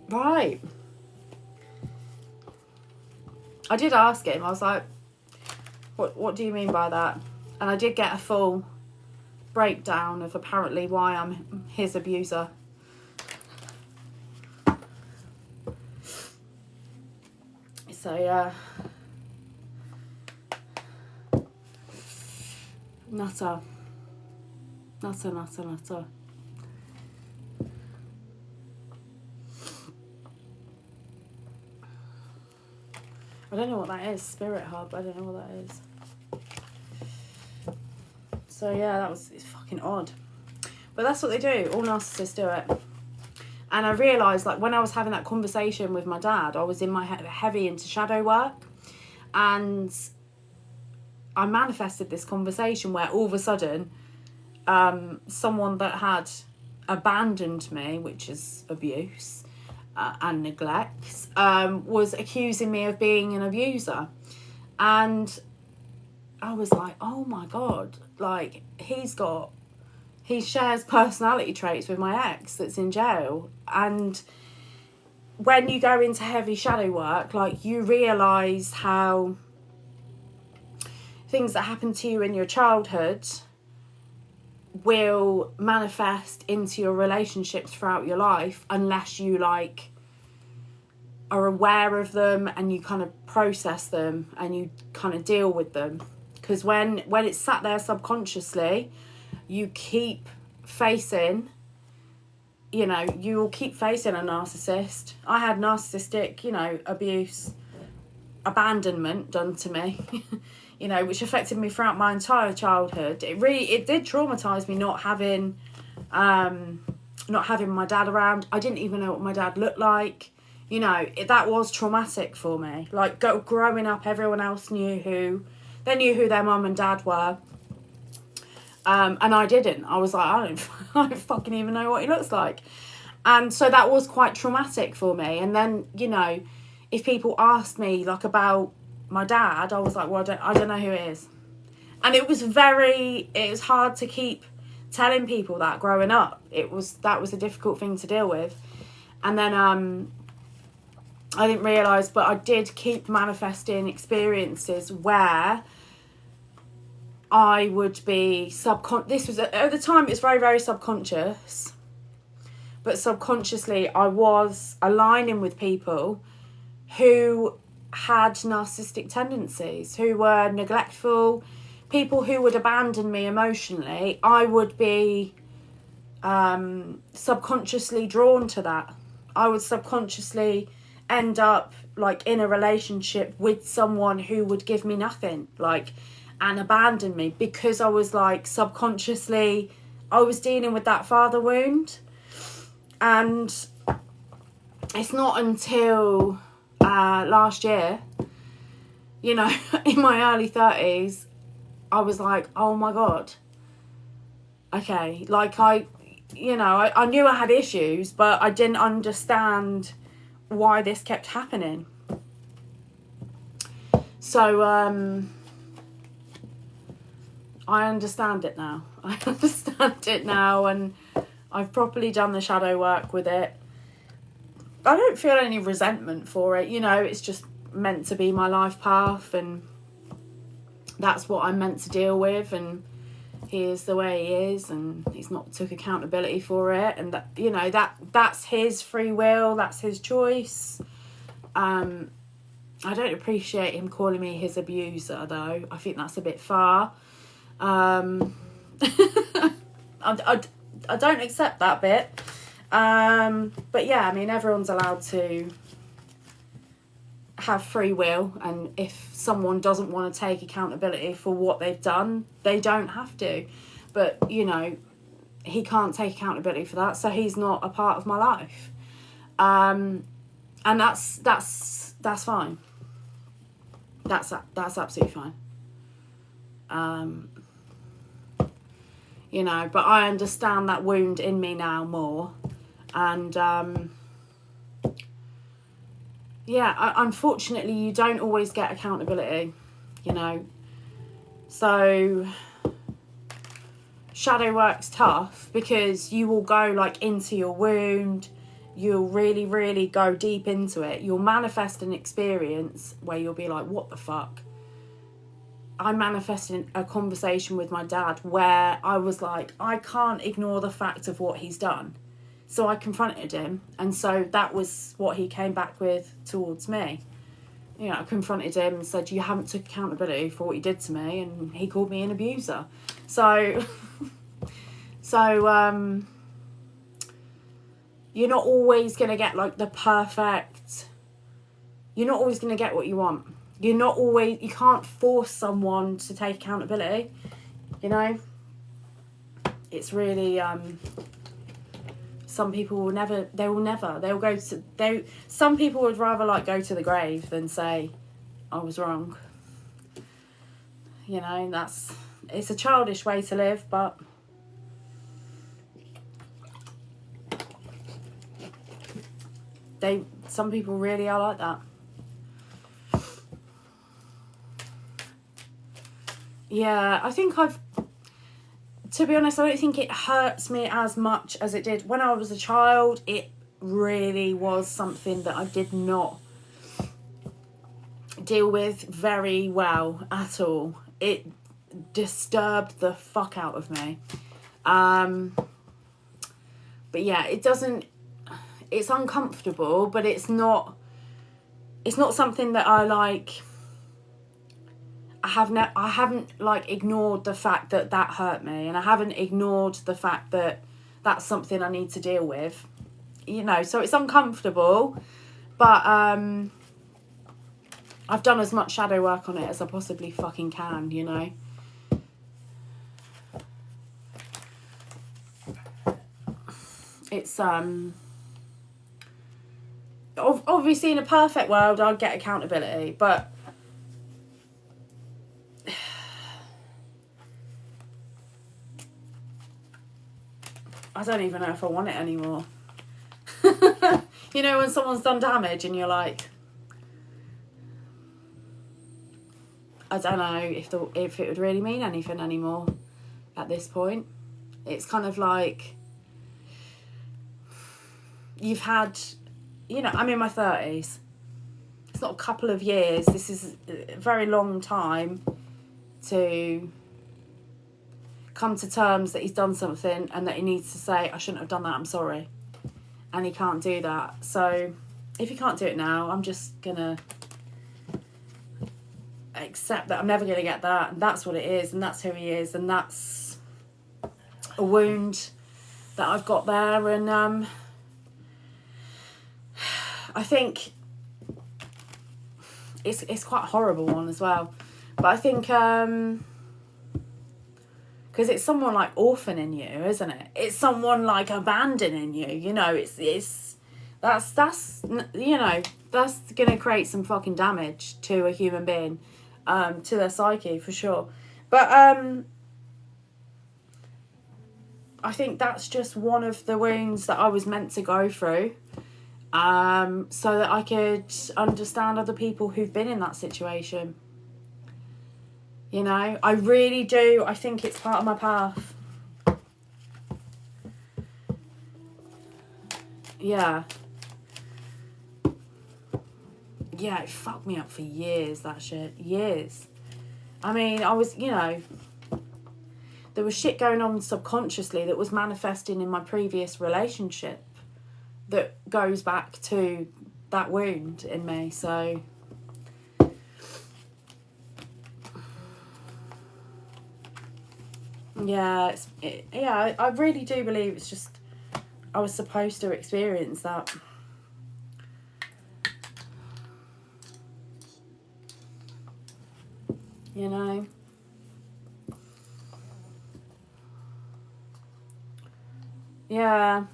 right. I did ask him, I was like, what do you mean by that? And I did get a full breakdown of apparently why I'm his abuser. So yeah. Nutter. I don't know what that is. Spirit Hub. I don't know what that is. So yeah, it's fucking odd. But that's what they do. All narcissists do it. And I realised, like, when I was having that conversation with my dad, I was in my heavy into shadow work. And I manifested this conversation where all of a sudden, someone that had abandoned me, which is abuse and neglect, was accusing me of being an abuser. And I was like, oh my God, like, he shares personality traits with my ex that's in jail. And when you go into heavy shadow work, like, you realise how things that happen to you in your childhood will manifest into your relationships throughout your life unless you, like, are aware of them and you kind of process them and you kind of deal with them. Because when it's sat there subconsciously, you keep facing, you know, you will keep facing a narcissist. I had narcissistic, you know, abuse, abandonment done to me, you know, which affected me throughout my entire childhood. It did traumatise me not having my dad around. I didn't even know what my dad looked like. You know, that was traumatic for me. Like, growing up, everyone else knew who their mum and dad were. And I didn't. I was like, I don't fucking even know what he looks like. And so that was quite traumatic for me. And then, you know, if people asked me, like, about my dad, I was like, well, I don't know who it is. And it was hard to keep telling people that growing up. That was a difficult thing to deal with. And then I didn't realise, but I did keep manifesting experiences where I would be this was, at the time, it was very, very subconscious. But subconsciously, I was aligning with people who had narcissistic tendencies, who were neglectful, people who would abandon me emotionally. I would be subconsciously drawn to that. I would subconsciously end up, like, in a relationship with someone who would give me nothing, like, and abandon me, because I was, like, subconsciously, I was dealing with that father wound. And it's not until last year, you know, in my early 30s, I was like, oh my God. Okay, like, I knew I had issues, but I didn't understand why this kept happening. So I understand it now. I understand it now, and I've properly done the shadow work with it. I don't feel any resentment for it. You know, it's just meant to be my life path, and that's what I'm meant to deal with, and he is the way he is, and he's not took accountability for it, and that, you know, that's his free will, that's his choice. I don't appreciate him calling me his abuser, though. I think that's a bit far. I don't accept that bit. But yeah, I mean, everyone's allowed to have free will, and if someone doesn't want to take accountability for what they've done, they don't have to. But, you know, he can't take accountability for that, so he's not a part of my life. And that's fine. That's absolutely fine. You know, but I understand that wound in me now more, and yeah, unfortunately you don't always get accountability, you know. So shadow work's tough because you will go like into your wound, you'll really, really go deep into it. You'll manifest an experience where you'll be like, what the fuck? I manifested a conversation with my dad where I was like, I can't ignore the fact of what he's done. So I confronted him, and so that was what he came back with towards me. You know, I confronted him and said, you haven't took accountability for what you did to me, and he called me an abuser. So, you're not always going to get like the perfect, you're not always going to get what you want. You can't force someone to take accountability, you know. It's really, some people will never, some people would rather like go to the grave than say, I was wrong. You know, it's a childish way to live, but some people really are like that. Yeah, I think to be honest, I don't think it hurts me as much as it did when I was a child. It really was something that I did not deal with very well at all. It disturbed the fuck out of me. But yeah, it's uncomfortable, but it's not something that I like. I haven't like ignored the fact that hurt me, and I haven't ignored the fact that that's something I need to deal with, you know. So it's uncomfortable, but I've done as much shadow work on it as I possibly fucking can, you know. It's obviously in a perfect world I'd get accountability, but I don't even know if I want it anymore. You know, when someone's done damage and you're like, I don't know if it would really mean anything anymore at this point. It's kind of like you've had, you know, I'm in my 30s. It's not a couple of years. This is a very long time to come to terms that he's done something and that he needs to say, I shouldn't have done that, I'm sorry. And he can't do that. So if he can't do it now, I'm just gonna accept that I'm never gonna get that, and that's what it is, and that's who he is, and that's a wound that I've got there. And I think it's quite a horrible one as well, but I think because it's someone like orphaning you, isn't it? It's someone like abandoning you, you know. That's you know, that's gonna create some fucking damage to a human being, to their psyche for sure. But I think that's just one of the wounds that I was meant to go through. so that I could understand other people who've been in that situation. You know, I really do. I think it's part of my path. Yeah. Yeah, it fucked me up for years, that shit. Years. I mean, I was, you know, there was shit going on subconsciously that was manifesting in my previous relationship that goes back to that wound in me. So yeah, I really do believe it's just I was supposed to experience that. You know. Yeah.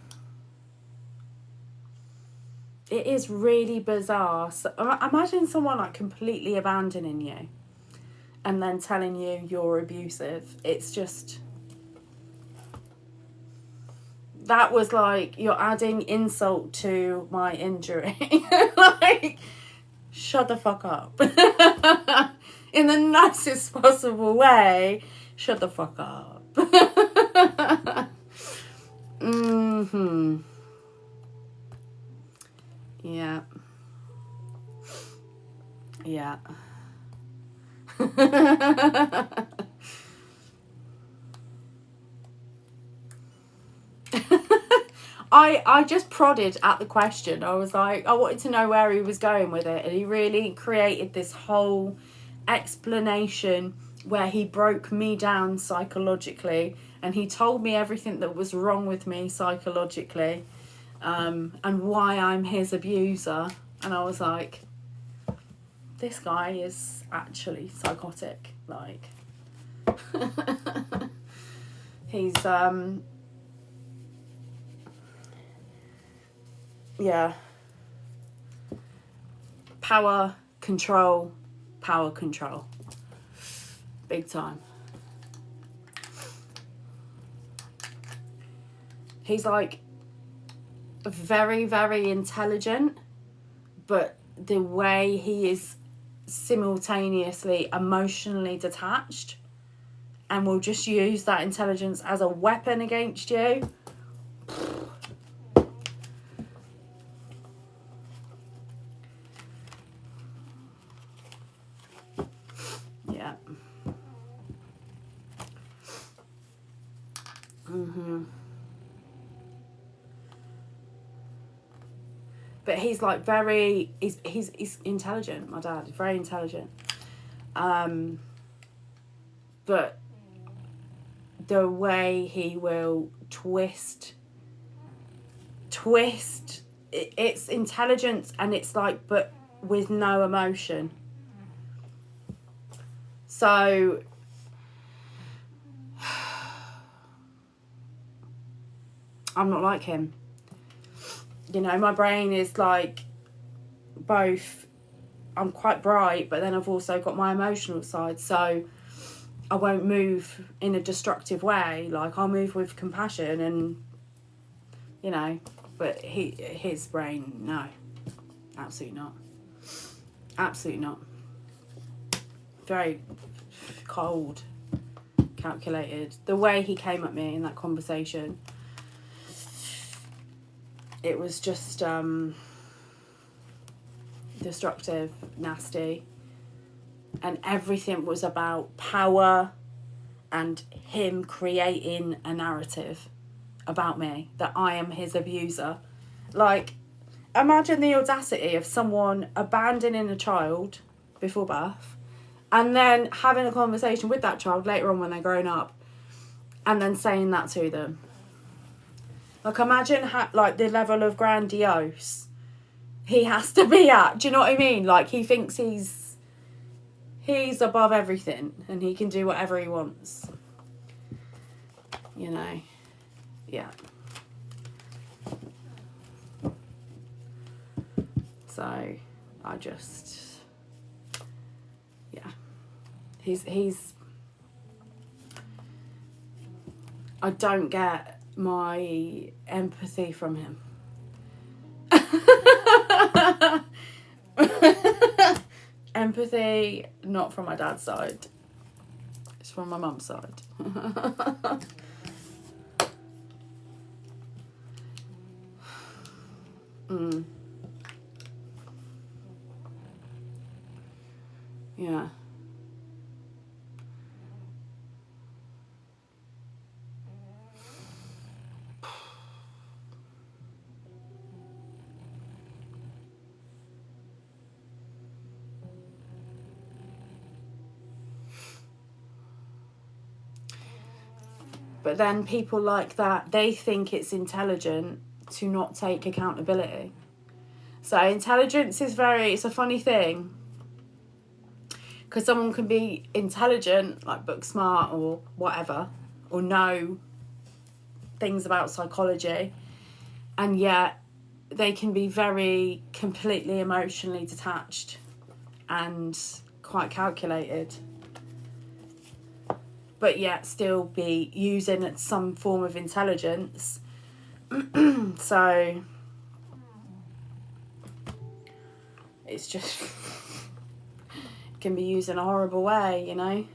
It is really bizarre. So, imagine someone like completely abandoning you and then telling you you're abusive. It's just... That was like, you're adding insult to my injury. Like, shut the fuck up. In the nicest possible way, shut the fuck up. Mm-hmm. Yeah. Yeah. I just prodded at the question. I was like, I wanted to know where he was going with it, and he really created this whole explanation where he broke me down psychologically, and he told me everything that was wrong with me psychologically, and why I'm his abuser. And I was like, this guy is actually psychotic. Like, he's yeah, power control, big time. He's like very, very intelligent, but the way he is simultaneously emotionally detached and will just use that intelligence as a weapon against you. Yeah. Mm-hmm. But he's like very, he's intelligent, my dad. He's very intelligent. But the way he will twist, it's intelligence, and it's like, but with no emotion. So I'm not like him. You know, my brain is like both, I'm quite bright, but then I've also got my emotional side. So I won't move in a destructive way. Like, I'll move with compassion and, you know, but his brain, no. Absolutely not. Absolutely not. Very cold, calculated. The way he came at me in that conversation, it was just destructive, nasty, and everything was about power and him creating a narrative about me that I am his abuser. Like, imagine the audacity of someone abandoning a child before birth and then having a conversation with that child later on when they're grown up and then saying that to them. Like, imagine like the level of grandiose he has to be at. Do you know what I mean? Like, he thinks he's above everything and he can do whatever he wants. You know? Yeah. So, I just... Yeah. He's... I don't get my empathy from him. Empathy, not from my dad's side. It's from my mum's side. Yeah. But then people like that, they think it's intelligent to not take accountability. So intelligence is it's a funny thing. Because someone can be intelligent, like book smart or whatever, or know things about psychology, and yet they can be very completely emotionally detached and quite calculated, but yet still be using some form of intelligence. So it's just can be used in a horrible way, you know.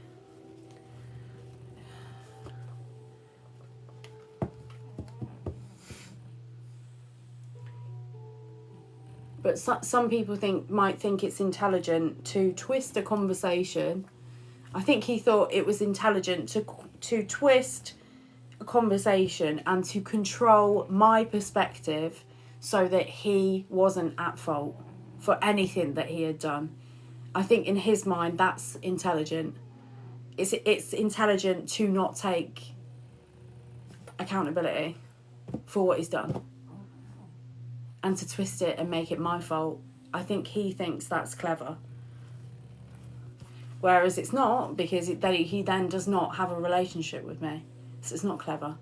But some people might think it's intelligent to twist a conversation. I think he thought it was intelligent to twist a conversation and to control my perspective so that he wasn't at fault for anything that he had done. I think in his mind that's intelligent. It's intelligent to not take accountability for what he's done and to twist it and make it my fault. I think he thinks that's clever. Whereas it's not, because he then does not have a relationship with me. So it's not clever.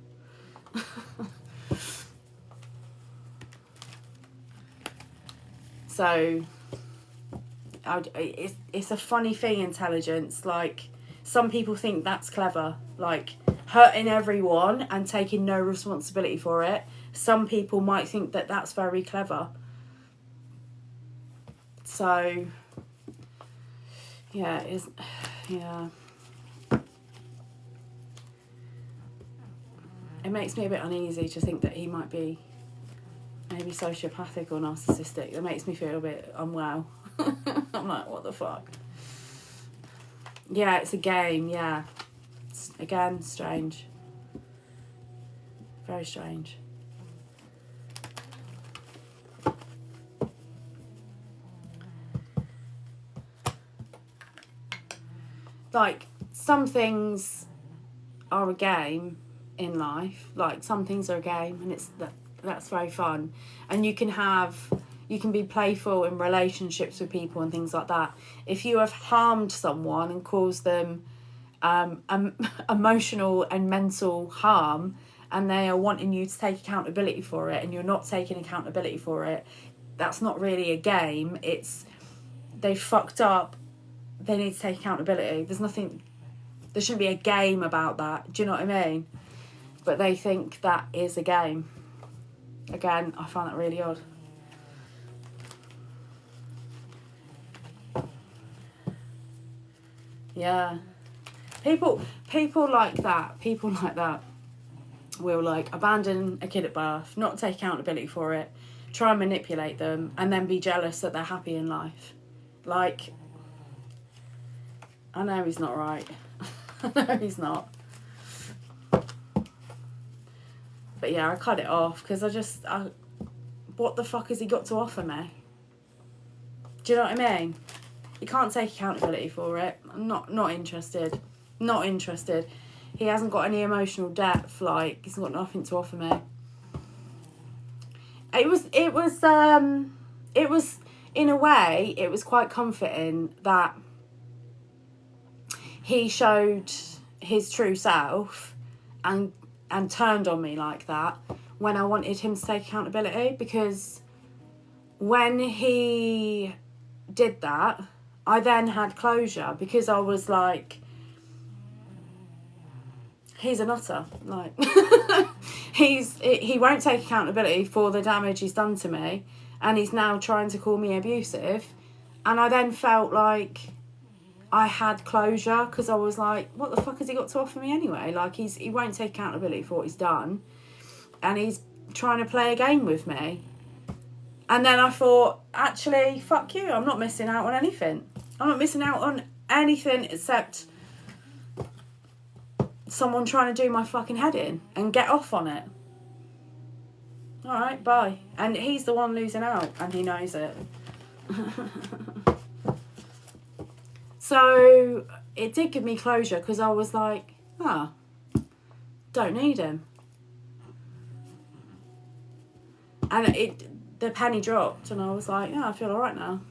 So it's a funny thing, intelligence. Like, some people think that's clever, like hurting everyone and taking no responsibility for it. Some people might think that that's very clever. So yeah, it makes me a bit uneasy to think that he might be maybe sociopathic or narcissistic. It makes me feel a bit unwell. I'm like, what the fuck? Yeah, it's a game, yeah. It's, again, strange. Very strange. Like, some things are a game in life. Like, some things are a game, and that's very fun. And you can be playful in relationships with people and things like that. If you have harmed someone and caused them emotional and mental harm, and they are wanting you to take accountability for it, and you're not taking accountability for it, that's not really a game. It's, they fucked up, they need to take accountability. There shouldn't be a game about that. Do you know what I mean? But they think that is a game. Again, I find that really odd. Yeah. People like that will like abandon a kid at birth, not take accountability for it, try and manipulate them, and then be jealous that they're happy in life. Like, I know he's not right. I know he's not. But yeah, I cut it off because what the fuck has he got to offer me? Do you know what I mean? He can't take accountability for it. I'm not interested. Not interested. He hasn't got any emotional depth. Like, he's got nothing to offer me. It was in a way, it was quite comforting that he showed his true self and turned on me like that when I wanted him to take accountability, because when he did that, I then had closure, because I was like, he's a nutter. Like, he won't take accountability for the damage he's done to me, and he's now trying to call me abusive. And I then felt like I had closure, because I was like, what the fuck has he got to offer me anyway? Like, he won't take accountability for what he's done, and he's trying to play a game with me. And then I thought, actually, fuck you, I'm not missing out on anything. I'm not missing out on anything except someone trying to do my fucking head in and get off on it. Alright, bye. And he's the one losing out, and he knows it. So it did give me closure, because I was like, don't need him. And the penny dropped, and I was like, I feel alright now.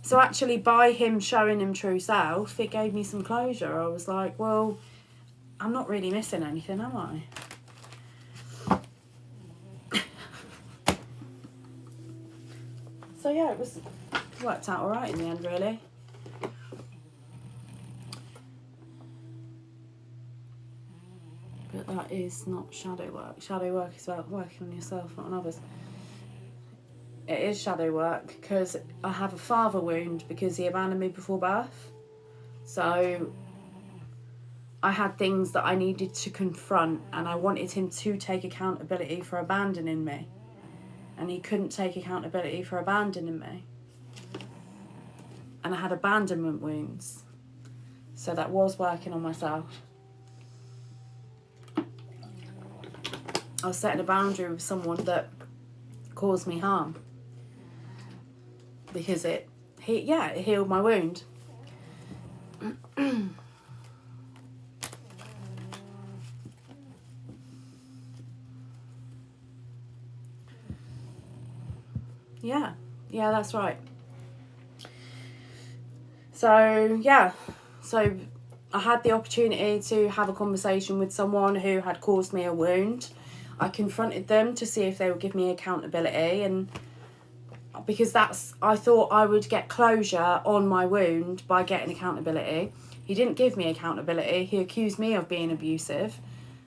So actually, by him showing him true self, it gave me some closure. I was like, well, I'm not really missing anything, am I? So yeah, it worked out alright in the end, really. But that is not shadow work. Shadow work is about working on yourself, not on others. It is shadow work because I have a father wound because he abandoned me before birth. So I had things that I needed to confront, and I wanted him to take accountability for abandoning me. And he couldn't take accountability for abandoning me. And I had abandonment wounds. So that was working on myself. I was setting a boundary with someone that caused me harm. Because it healed my wound. Yeah, that's right. So, so I had the opportunity to have a conversation with someone who had caused me a wound. I confronted them to see if they would give me accountability, and because I thought I would get closure on my wound by getting accountability. He didn't give me accountability. He accused me of being abusive.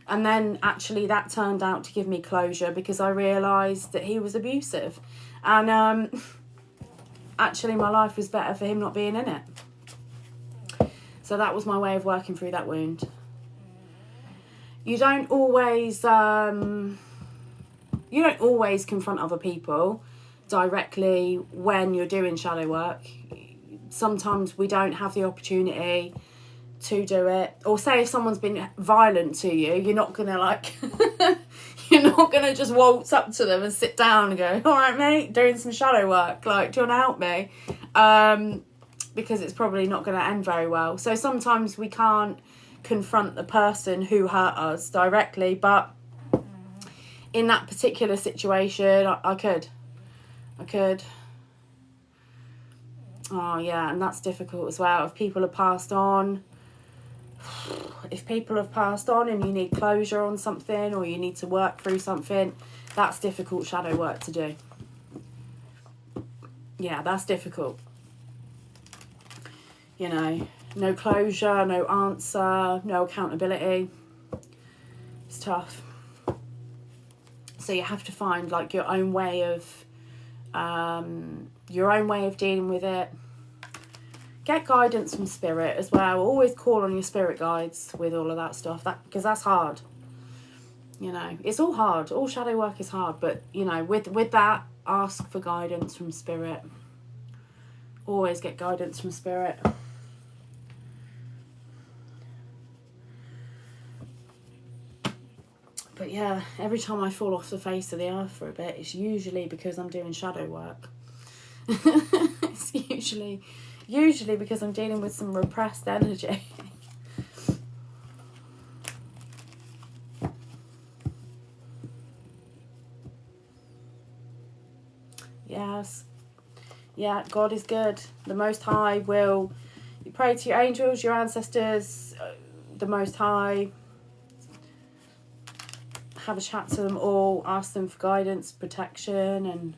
And then actually that turned out to give me closure, because I realised that he was abusive. And actually my life was better for him not being in it. So that was my way of working through that wound. You don't always confront other people directly when you're doing shadow work. Sometimes we don't have the opportunity to do it. Or say if someone's been violent to you, you're not gonna you're not gonna just waltz up to them and sit down and go, all right mate, doing some shadow work, like, do you want to help me? Because it's probably not going to end very well. So sometimes we can't confront the person who hurt us directly, but in that particular situation I could. Oh yeah, and that's difficult as well. If people have passed on and you need closure on something, or you need to work through something, that's difficult shadow work to do. Yeah, that's difficult. You know, no closure, no answer, no accountability. It's tough. So you have to find like your own way of dealing with it. Get guidance from spirit as well. Always call on your spirit guides with all of that stuff, because that's hard. You know, it's all hard. All shadow work is hard, but you know, with that, ask for guidance from spirit. Always get guidance from spirit. But yeah, every time I fall off the face of the earth for a bit, it's usually because I'm doing shadow work. It's usually because I'm dealing with some repressed energy. Yes. Yeah, God is good. The Most High will... You pray to your angels, your ancestors, the Most High. Have a chat to them all. Ask them for guidance, protection, and...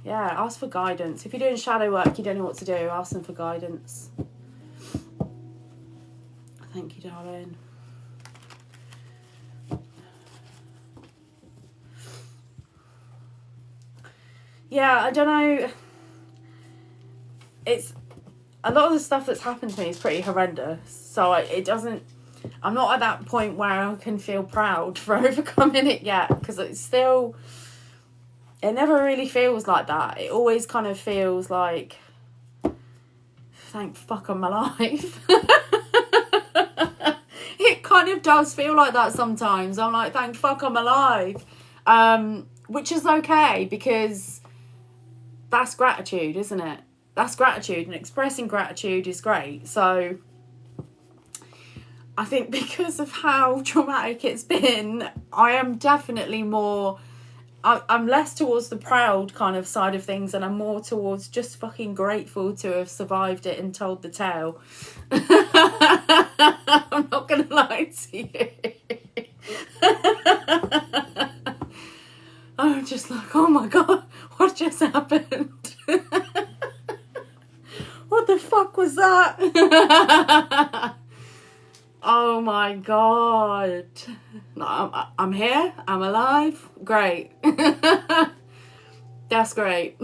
Yeah, ask for guidance. If you're doing shadow work, you don't know what to do, ask them for guidance. Thank you, darling. yeah, I don't know. It's a lot of the stuff that's happened to me is pretty horrendous. So it doesn't. I'm not at that point where I can feel proud for overcoming it yet, because it's still. It never really feels like that. It always kind of feels like, thank fuck I'm alive. It kind of does feel like that sometimes. I'm like, thank fuck I'm alive. Which is okay, because that's gratitude, isn't it? That's gratitude, and expressing gratitude is great. So I think because of how traumatic it's been, I am definitely more... I'm less towards the proud kind of side of things, and I'm more towards just fucking grateful to have survived it and told the tale. I'm not going to lie to you. I'm just like, oh my God, what just happened? What the fuck was that? Oh my God. I'm here. I'm alive. Great. That's great.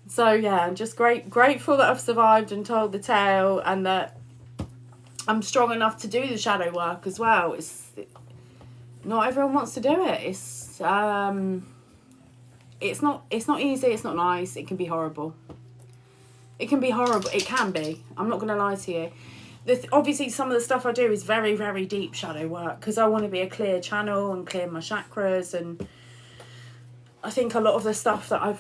So yeah, I'm just grateful that I've survived and told the tale, and that I'm strong enough to do the shadow work as well. Not everyone wants to do it. It's not easy. It's not nice. It can be horrible. It can be horrible. It can be. I'm not going to lie to you. Obviously, some of the stuff I do is very, very deep shadow work, because I want to be a clear channel and clear my chakras. And I think a lot of the stuff that I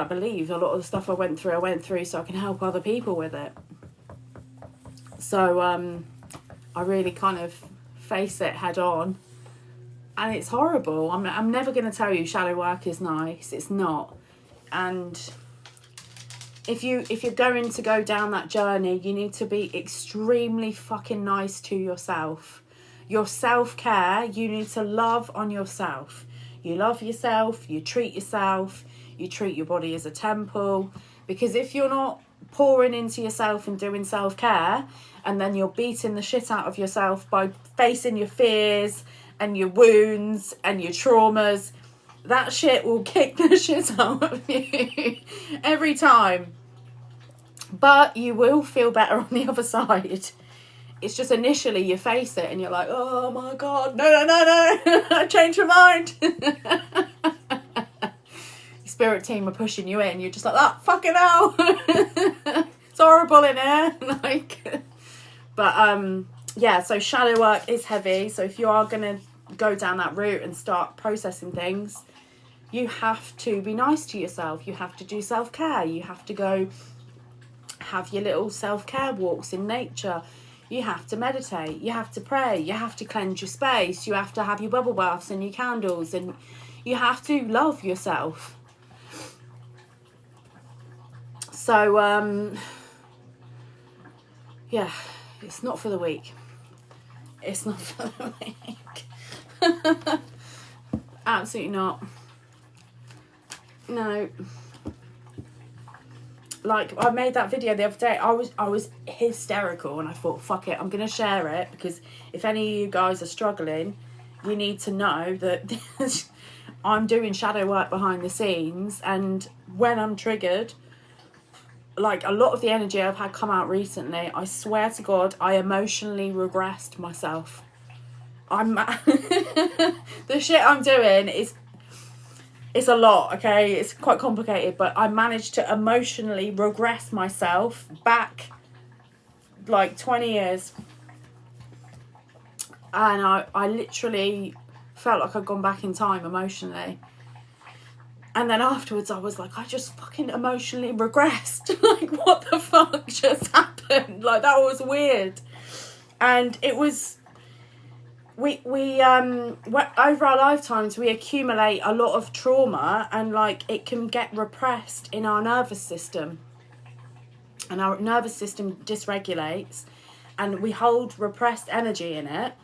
believe a lot of the stuff I went through so I can help other people with it. So I really kind of face it head on. And it's horrible. I'm never going to tell you shadow work is nice. It's not. And if you're going to go down that journey, you need to be extremely fucking nice to yourself. Your self-care, you need to love on yourself. You love yourself, you treat your body as a temple. Because if you're not pouring into yourself and doing self-care, and then you're beating the shit out of yourself by facing your fears and your wounds and your traumas, that shit will kick the shit out of you every time. But you will feel better on the other side. It's just initially you face it and you're like, oh my God, no, I changed my mind. Your spirit team are pushing you in. You're just like, oh, fucking hell. It's horrible in here. But yeah, so shadow work is heavy. So if you are going to go down that route and start processing things, you have to be nice to yourself. You have to do self-care. You have to go have your little self-care walks in nature. You have to meditate. You have to pray. You have to cleanse your space. You have to have your bubble baths and your candles, and you have to love yourself. So yeah, it's not for the weak. It's not for the weak. Absolutely not. No. Like, I made that video the other day. I was hysterical, and I thought, fuck it, I'm going to share it, because if any of you guys are struggling, you need to know that I'm doing shadow work behind the scenes, and when I'm triggered, like a lot of the energy I've had come out recently, I swear to God, I emotionally regressed myself. The shit I'm doing it's a lot, okay? It's quite complicated, but I managed to emotionally regress myself back like 20 years. And I literally felt like I'd gone back in time emotionally. And then afterwards I was like, I just fucking emotionally regressed. Like, what the fuck just happened? Like, that was weird. And it was... We over our lifetimes, we accumulate a lot of trauma, and like it can get repressed in our nervous system, and our nervous system dysregulates, and we hold repressed energy in it.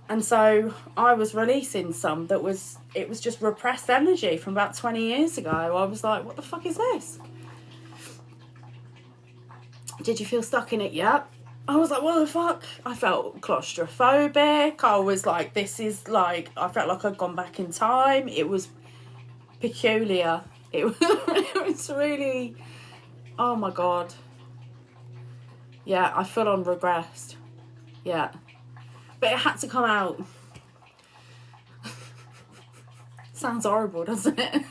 And so I was releasing some it was just repressed energy from about 20 years ago. I was like, what the fuck is this? Did you feel stuck in it yet? I was like, what the fuck? I felt claustrophobic. I was like, this is like, I felt like I'd gone back in time. It was peculiar. It was, it was really, oh my God. Yeah, I full on regressed. Yeah. But it had to come out. Sounds horrible, doesn't it?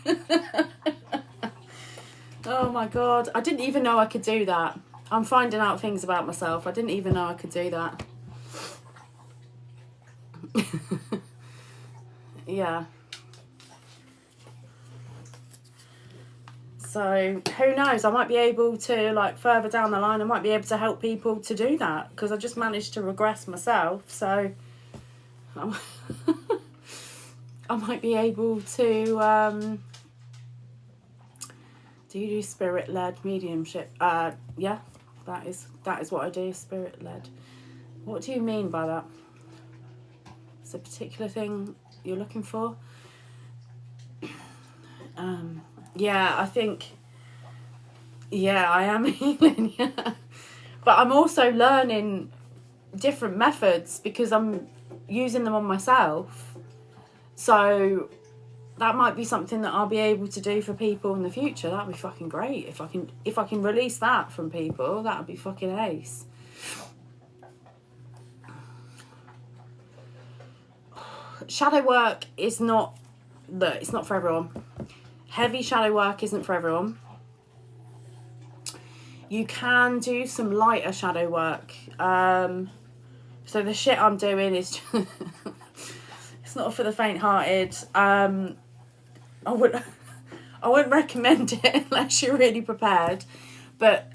Oh my God. I didn't even know I could do that. I'm finding out things about myself. I didn't even know I could do that. Yeah. So who knows, I might be able to, like, further down the line, I might be able to help people to do that, because I just managed to regress myself. So I might be able to do you do spirit-led mediumship? Yeah, that is what I do, spirit-led. What do you mean by that? Is there a particular thing you're looking for? Yeah, I think, yeah, I am healing, yeah. But I'm also learning different methods because I'm using them on myself. So that might be something that I'll be able to do for people in the future. That'd be fucking great. If I can release that from people, that'd be fucking ace. Shadow work is not, look, it's not for everyone. Heavy shadow work isn't for everyone. You can do some lighter shadow work. So the shit I'm doing is just it's not for the faint-hearted. I wouldn't recommend it unless you're really prepared. But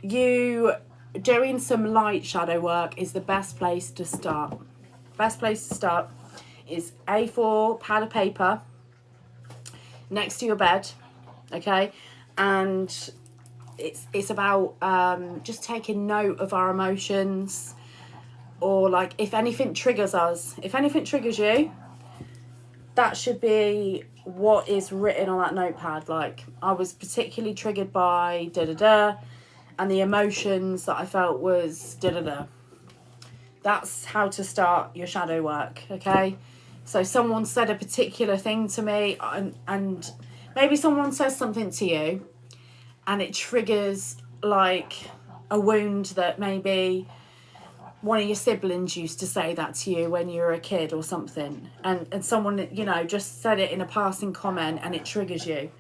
you doing some light shadow work is the best place to start. Best place to start is A4 pad of paper next to your bed, okay? And it's about just taking note of our emotions, or like if anything triggers us, if anything triggers you, that should be what is written on that notepad. Like, I was particularly triggered by da-da-da, and the emotions that I felt was da-da-da. That's how to start your shadow work, okay? So someone said a particular thing to me, and maybe someone says something to you and it triggers like a wound that maybe one of your siblings used to say that to you when you were a kid or something, and someone, you know, just said it in a passing comment and it triggers you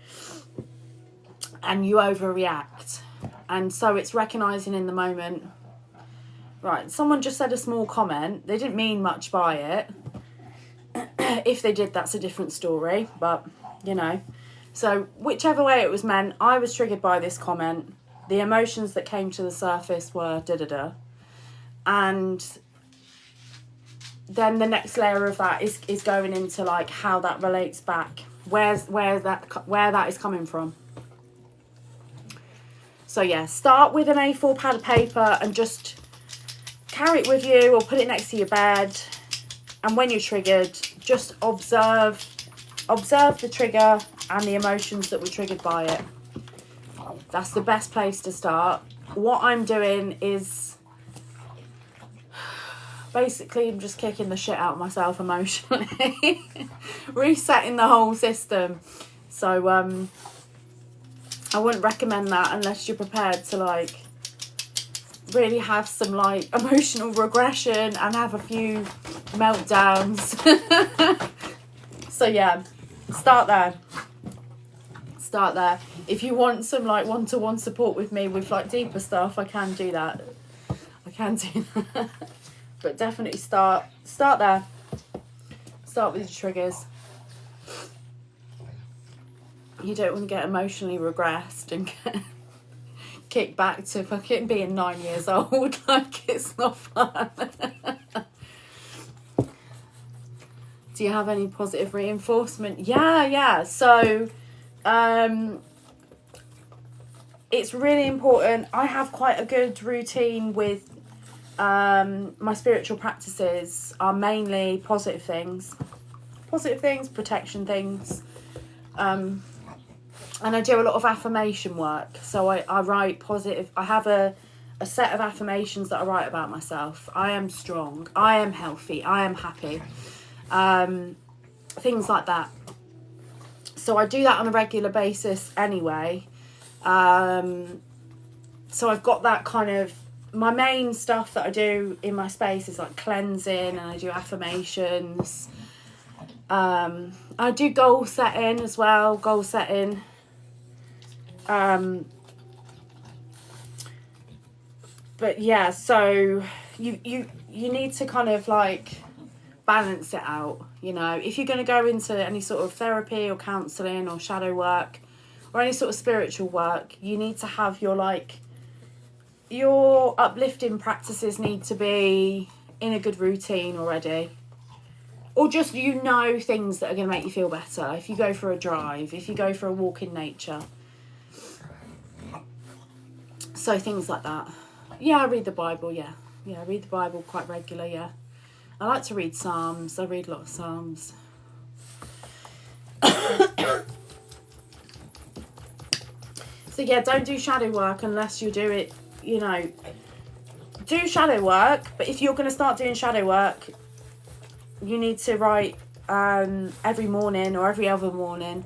and you overreact. And so it's recognizing in the moment, right, someone just said a small comment, they didn't mean much by it. If they did, that's a different story, but you know. So whichever way it was meant, I was triggered by this comment. The emotions that came to the surface were da-da-da. And then the next layer of that is going into like how that relates back, where that is coming from. So yeah, start with an A4 pad of paper and just carry it with you or put it next to your bed. And when you're triggered, just observe the trigger and the emotions that were triggered by it. That's the best place to start. What I'm doing is basically I'm just kicking the shit out of myself emotionally, resetting the whole system. So I wouldn't recommend that unless you're prepared to like really have some like emotional regression and have a few meltdowns. So yeah, start there. If you want some like one-to-one support with me with like deeper stuff, I can do that. But definitely start there. Start with your triggers. You don't want to get emotionally regressed and get kicked back to fucking being 9 years old. Like, it's not fun. Do you have any positive reinforcement? Yeah. So it's really important. I have quite a good routine with my spiritual practices are mainly positive things, protection things. And I do a lot of affirmation work. So I write positive. I have a set of affirmations that I write about myself. I am strong. I am healthy. I am happy. Things like that. So I do that on a regular basis anyway. So I've got that kind of, my main stuff that I do in my space is like cleansing, and I do affirmations. I do goal setting as well, goal setting. But yeah, so you need to kind of like balance it out, you know. If you're going to go into any sort of therapy or counselling or shadow work or any sort of spiritual work, you need to have your like, your uplifting practices need to be in a good routine already. Or just, you know, things that are going to make you feel better. If you go for a drive, if you go for a walk in nature. So things like that. Yeah, I read the Bible, yeah. Yeah, I read the Bible quite regular, yeah. I like to read Psalms. I read a lot of Psalms. So yeah, don't do shadow work unless you do it, you know. Do shadow work, but if you're going to start doing shadow work, you need to write every morning or every other morning.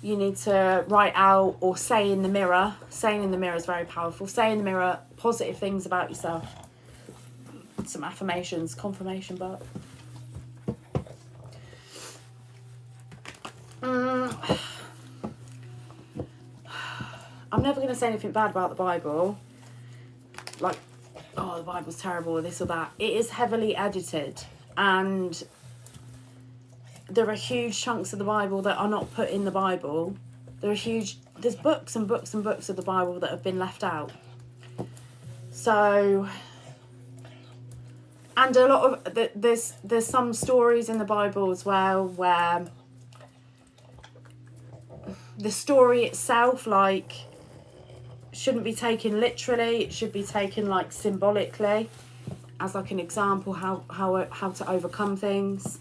You need to write out or say in the mirror. Saying in the mirror is very powerful. Say in the mirror positive things about yourself. Some affirmations, confirmation book. I'm never going to say anything bad about the Bible. Like, oh, the Bible's terrible or this or that. It is heavily edited. And there are huge chunks of the Bible that are not put in the Bible. There's books and books and books of the Bible that have been left out. So, and a lot of, there's some stories in the Bible as well where the story itself, like, shouldn't be taken literally. It should be taken like symbolically, as like an example how to overcome things.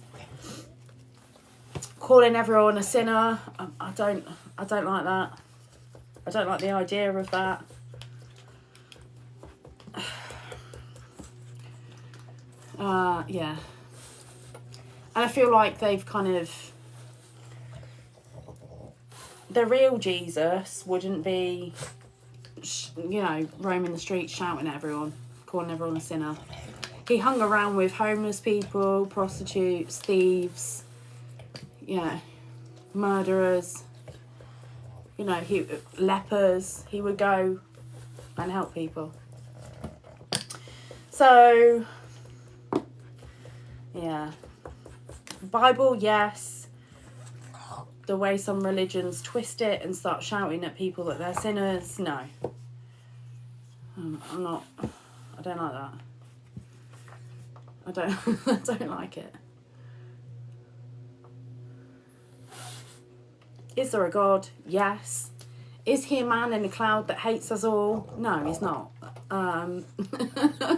Calling everyone a sinner, I don't like that. I don't like the idea of that. Yeah. And I feel like they've kind of, the real Jesus wouldn't be, you know, roaming the streets shouting at everyone, calling everyone a sinner. He hung around with homeless people, prostitutes, thieves, you know, murderers, you know, lepers. He would go and help people. So, yeah. Bible, yes. The way some religions twist it and start shouting at people that they're sinners, no. I don't like that. I don't like it. Is there a God? Yes. Is he a man in a cloud that hates us all? No, he's not.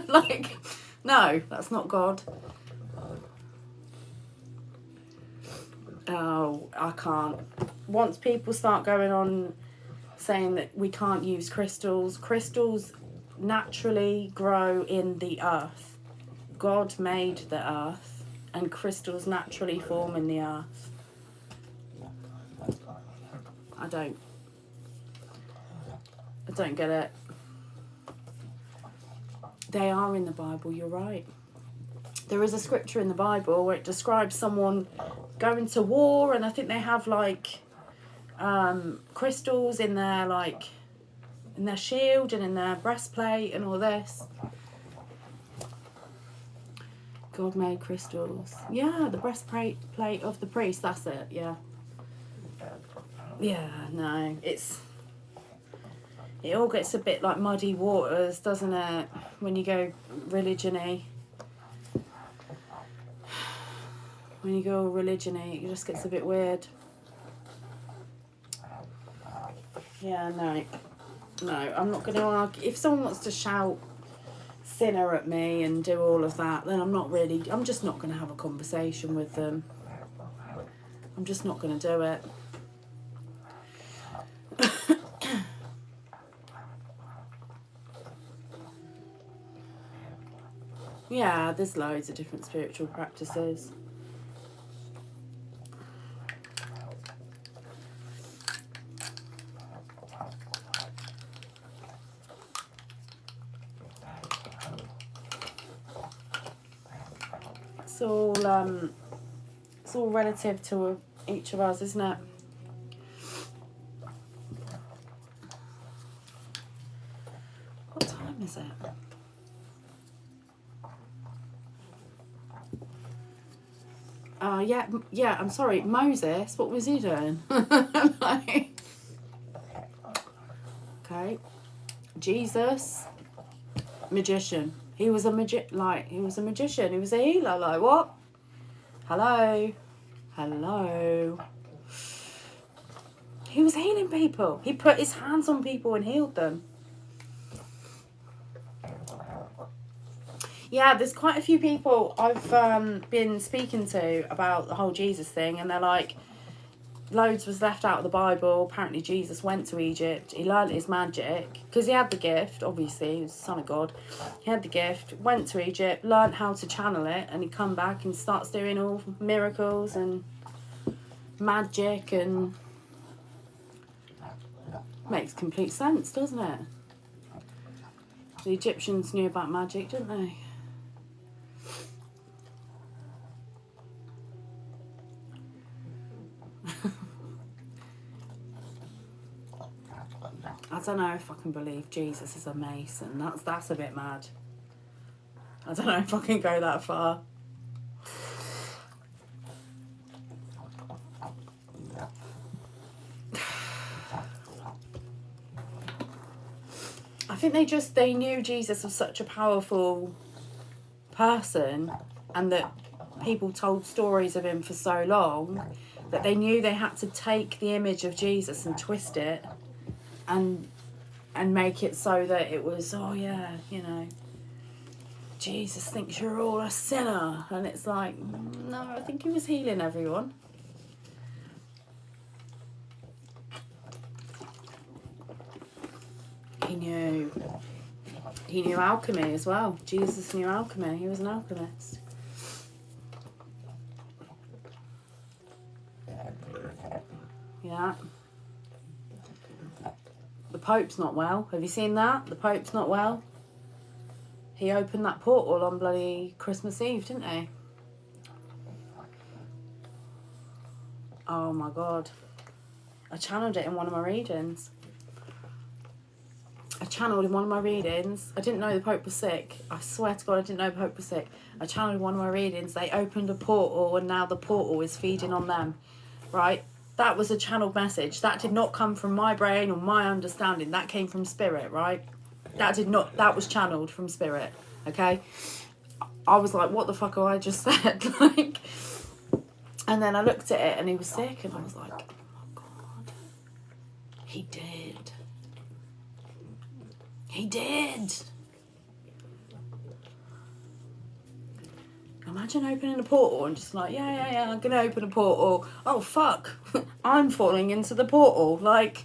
Like, no, that's not God. Oh, I can't. Once people start going on saying that we can't use crystals naturally grow in the earth. God made the earth, and crystals naturally form in the earth. I don't get it. They are in the Bible, you're right. There is a scripture in the Bible where it describes someone going to war, and I think they have like crystals in their shield and in their breastplate and all this. God made crystals. Yeah, the breastplate of the priest, that's it, yeah. Yeah, no, it all gets a bit like muddy waters, doesn't it, when you go religion-y. When you go religion-y, it just gets a bit weird. Yeah, no, I'm not going to argue. If someone wants to shout sinner at me and do all of that, then I'm just not going to have a conversation with them. I'm just not going to do it. Yeah, there's loads of different spiritual practices. It's all relative to each of us, isn't it? What time is it? Yeah, I'm sorry, Moses, what was he doing? Like, okay. Jesus, magician. He was a magician, he was a healer, like what? Hello. He was healing people. He put his hands on people and healed them. Yeah, there's quite a few people I've been speaking to about the whole Jesus thing, and they're like, loads was left out of the Bible. Apparently Jesus went to Egypt, he learned his magic, because he had the gift, obviously, he was the Son of God. He had the gift, went to Egypt, learned how to channel it, and he come back and starts doing all miracles and magic, and makes complete sense, doesn't it? The Egyptians knew about magic, didn't they? I don't know if I can believe Jesus is a Mason. That's a bit mad. I don't know if I can go that far. I think they knew Jesus was such a powerful person, and that people told stories of him for so long, that they knew they had to take the image of Jesus and twist it and make it so that it was, oh yeah, you know, Jesus thinks you're all a sinner. And it's like, no, I think he was healing everyone. He knew alchemy as well. Jesus knew alchemy. He was an alchemist. Yeah. The Pope's not well. Have you seen that? The Pope's not well. He opened that portal on bloody Christmas Eve, didn't he? Oh my God. I channeled it in one of my readings. I didn't know the Pope was sick. I swear to God, I didn't know the Pope was sick. I channeled one of my readings. They opened a portal, and now the portal is feeding on them. Right? That was a channeled message. That did not come from my brain or my understanding. That came from spirit, right? That was channeled from spirit. Okay? I was like, what the fuck have I just said? Like, and then I looked at it and he was sick, and I was like, oh my God. He did. Imagine opening a portal and just like, yeah, I'm gonna open a portal. Oh fuck, I'm falling into the portal. Like,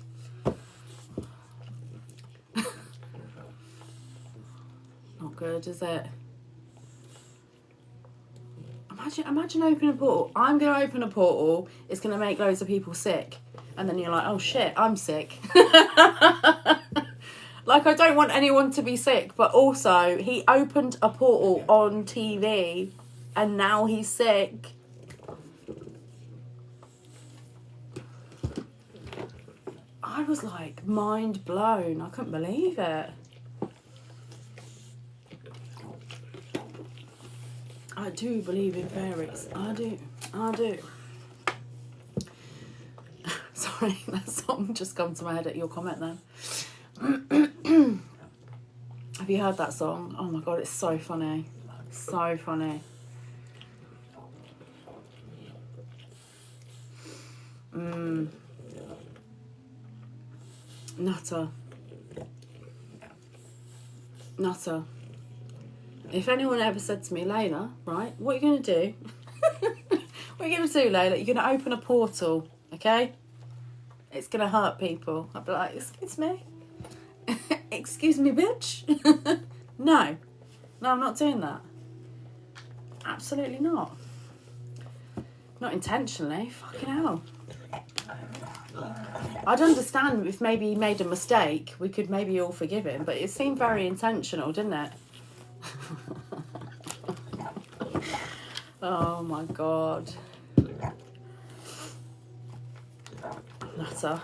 not good, is it? Imagine opening a portal. I'm gonna open a portal. It's gonna make loads of people sick, and then you're like, oh shit, I'm sick. Like, I don't want anyone to be sick, but also he opened a portal on TV and now he's sick. I was like mind blown. I couldn't believe it. I do believe in fairies. I do. Sorry, that song just come to my head at your comment then. Have you heard that song? Oh my God, it's so funny. So funny. Nutter. If anyone ever said to me, Layla, right, what are you going to do? What are you going to do, Layla? You're going to open a portal, okay? It's going to hurt people. I'd be like, excuse me? Excuse me, bitch? No, I'm not doing that. Absolutely not. Not intentionally. Fucking hell. I'd understand if maybe he made a mistake. We could maybe all forgive him, but it seemed very intentional, didn't it? Oh my god. Nutter.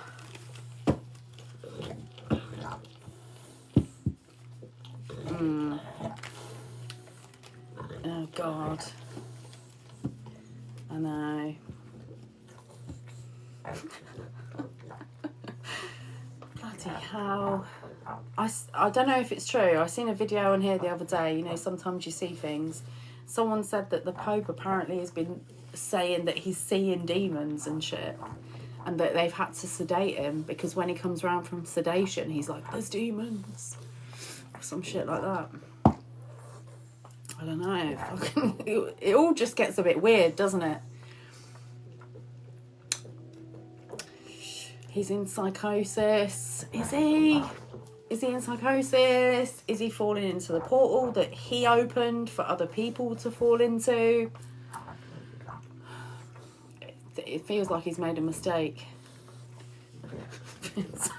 Oh god. I know. Bloody hell. I don't know if it's true. I seen a video on here the other day, you know, sometimes you see things. Someone said that the Pope apparently has been saying that he's seeing demons and shit. And that they've had to sedate him because when he comes around from sedation, he's like, there's demons. Or some shit like that. I don't know. It all just gets a bit weird, doesn't it? He's in psychosis. Is he? Is he in psychosis? Is he falling into the portal that he opened for other people to fall into? It feels like he's made a mistake. It's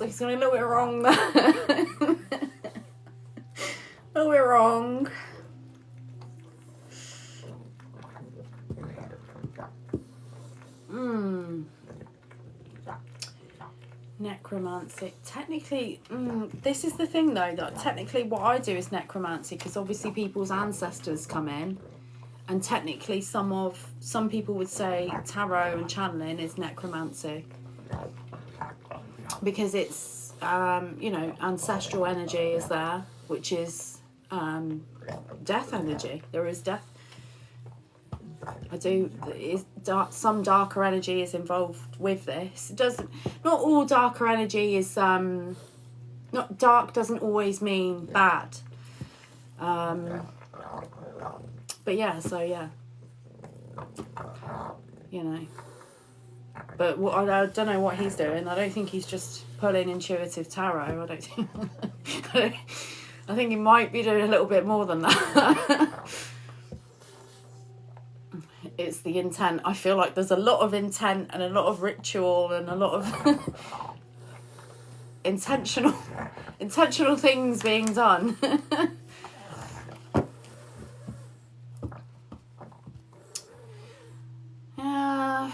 like he's going a little bit wrong there. A little bit wrong. Necromancy. Technically, this is the thing though, that technically what I do is necromancy, because obviously people's ancestors come in, and technically some people would say tarot and channeling is necromancy, because it's you know, ancestral energy is there, which is death energy. There is death. Some darker energy is involved with this. It doesn't. Not all darker energy is. Not dark doesn't always mean bad. But yeah, so yeah. You know. But I don't know what he's doing. I don't think he's just pulling intuitive tarot. I don't think. I think he might be doing a little bit more than that. It's the intent. I feel like there's a lot of intent and a lot of ritual and a lot of intentional things being done. Yeah.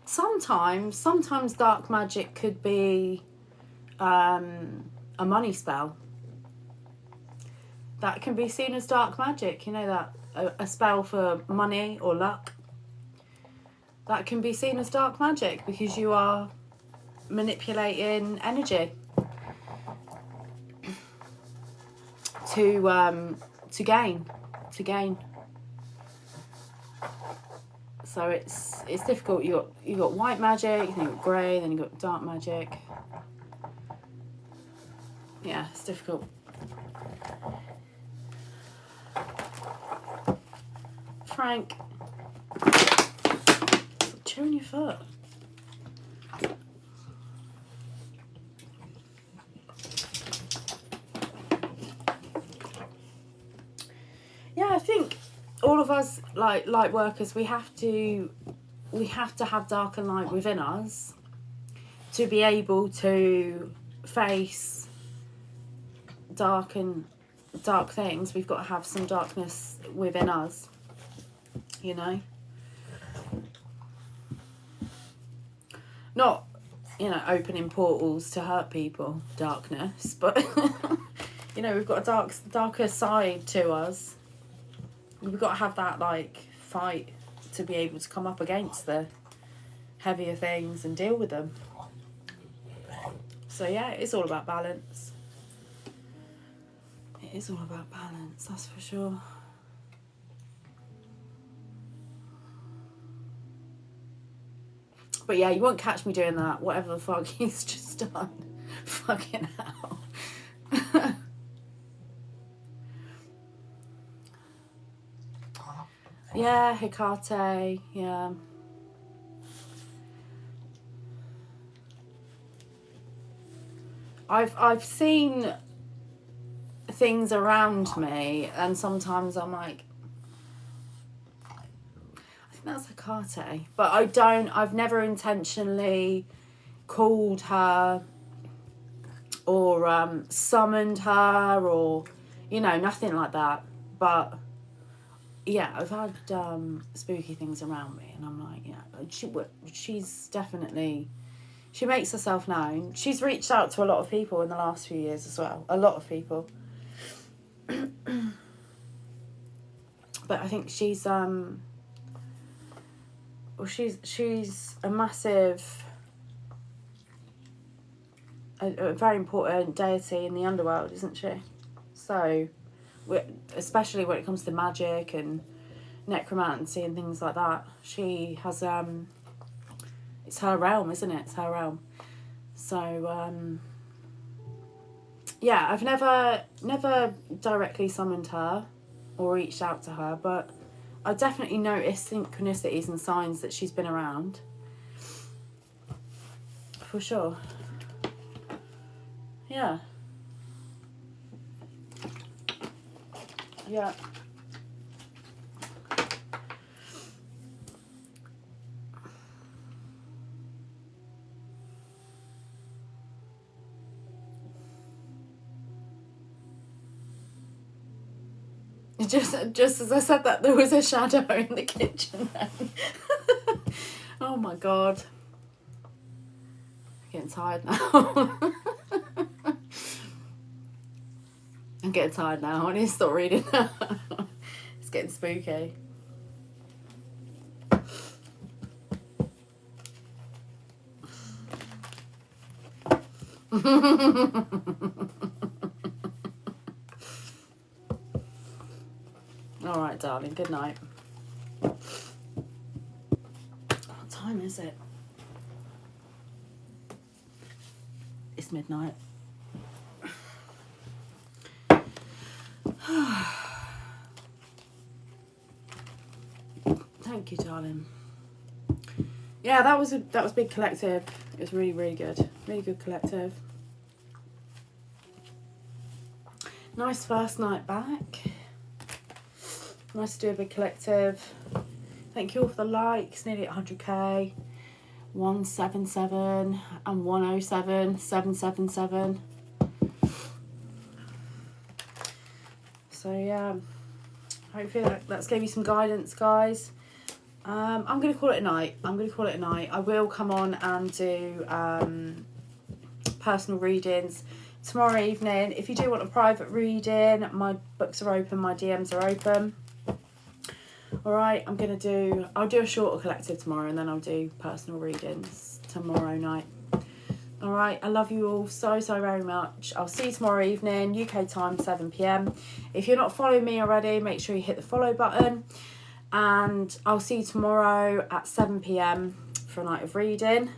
Sometimes dark magic could be a money spell. That can be seen as dark magic, you know that? A spell for money or luck. That can be seen as dark magic because you are manipulating energy to gain. So it's difficult. You got white magic, then you got grey, then you got dark magic. Yeah, it's difficult. Frank, stop chewing your foot. Yeah, I think all of us like light workers, we have to have dark and light within us to be able to face dark things. We've got to have some darkness within us. You know, not, you know, opening portals to hurt people, darkness, but you know, we've got a darker side to us. We've got to have that like fight to be able to come up against the heavier things and deal with them. So yeah, it's all about balance. It is all about balance, that's for sure. But yeah, you won't catch me doing that, whatever the fuck he's just done. Fucking hell. Yeah, Hecate, yeah. I've seen things around me and sometimes I'm like, that's Hecate, but I've never intentionally called her or summoned her, or you know, nothing like that. But yeah, I've had spooky things around me, and I'm like, yeah, she's definitely, she makes herself known. She's reached out to a lot of people in the last few years as well. A lot of people. But I think she's she's a massive, a very important deity in the underworld, isn't she? So, especially when it comes to magic and necromancy and things like that, she has it's her realm, isn't it? It's her realm. So yeah, I've never directly summoned her or reached out to her, but I definitely noticed synchronicities and signs that she's been around. For sure. Yeah. Yeah. Just as I said that, there was a shadow in the kitchen then. Oh my god. I'm getting tired now. I'm getting tired now. I need to stop reading now. It's getting spooky. All right, darling. Good night. What time is it? It's midnight. Thank you, darling. Yeah, that was Big Collective. It was really, really good. Really good collective. Nice first night back. Nice to do a Big Collective. Thank you all for the likes. Nearly 100k. 177 and 107. 777. So yeah. Hopefully that's gave you some guidance, guys. I'm going to call it a night. I will come on and do personal readings tomorrow evening. If you do want a private reading, my books are open, my DMs are open. Alright, I'll do a shorter collective tomorrow, and then I'll do personal readings tomorrow night. Alright, I love you all so very much. I'll see you tomorrow evening, UK time, 7 p.m. If you're not following me already, make sure you hit the follow button. And I'll see you tomorrow at 7 p.m. for a night of reading.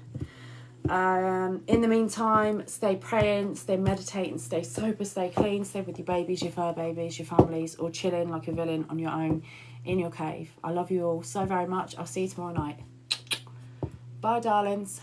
In the meantime, stay praying, stay meditating, stay sober, stay clean, stay with your babies, your fur babies, your families, or chilling like a villain on your own in your cave. I love you all so very much. I'll see you tomorrow night. Bye, darlings.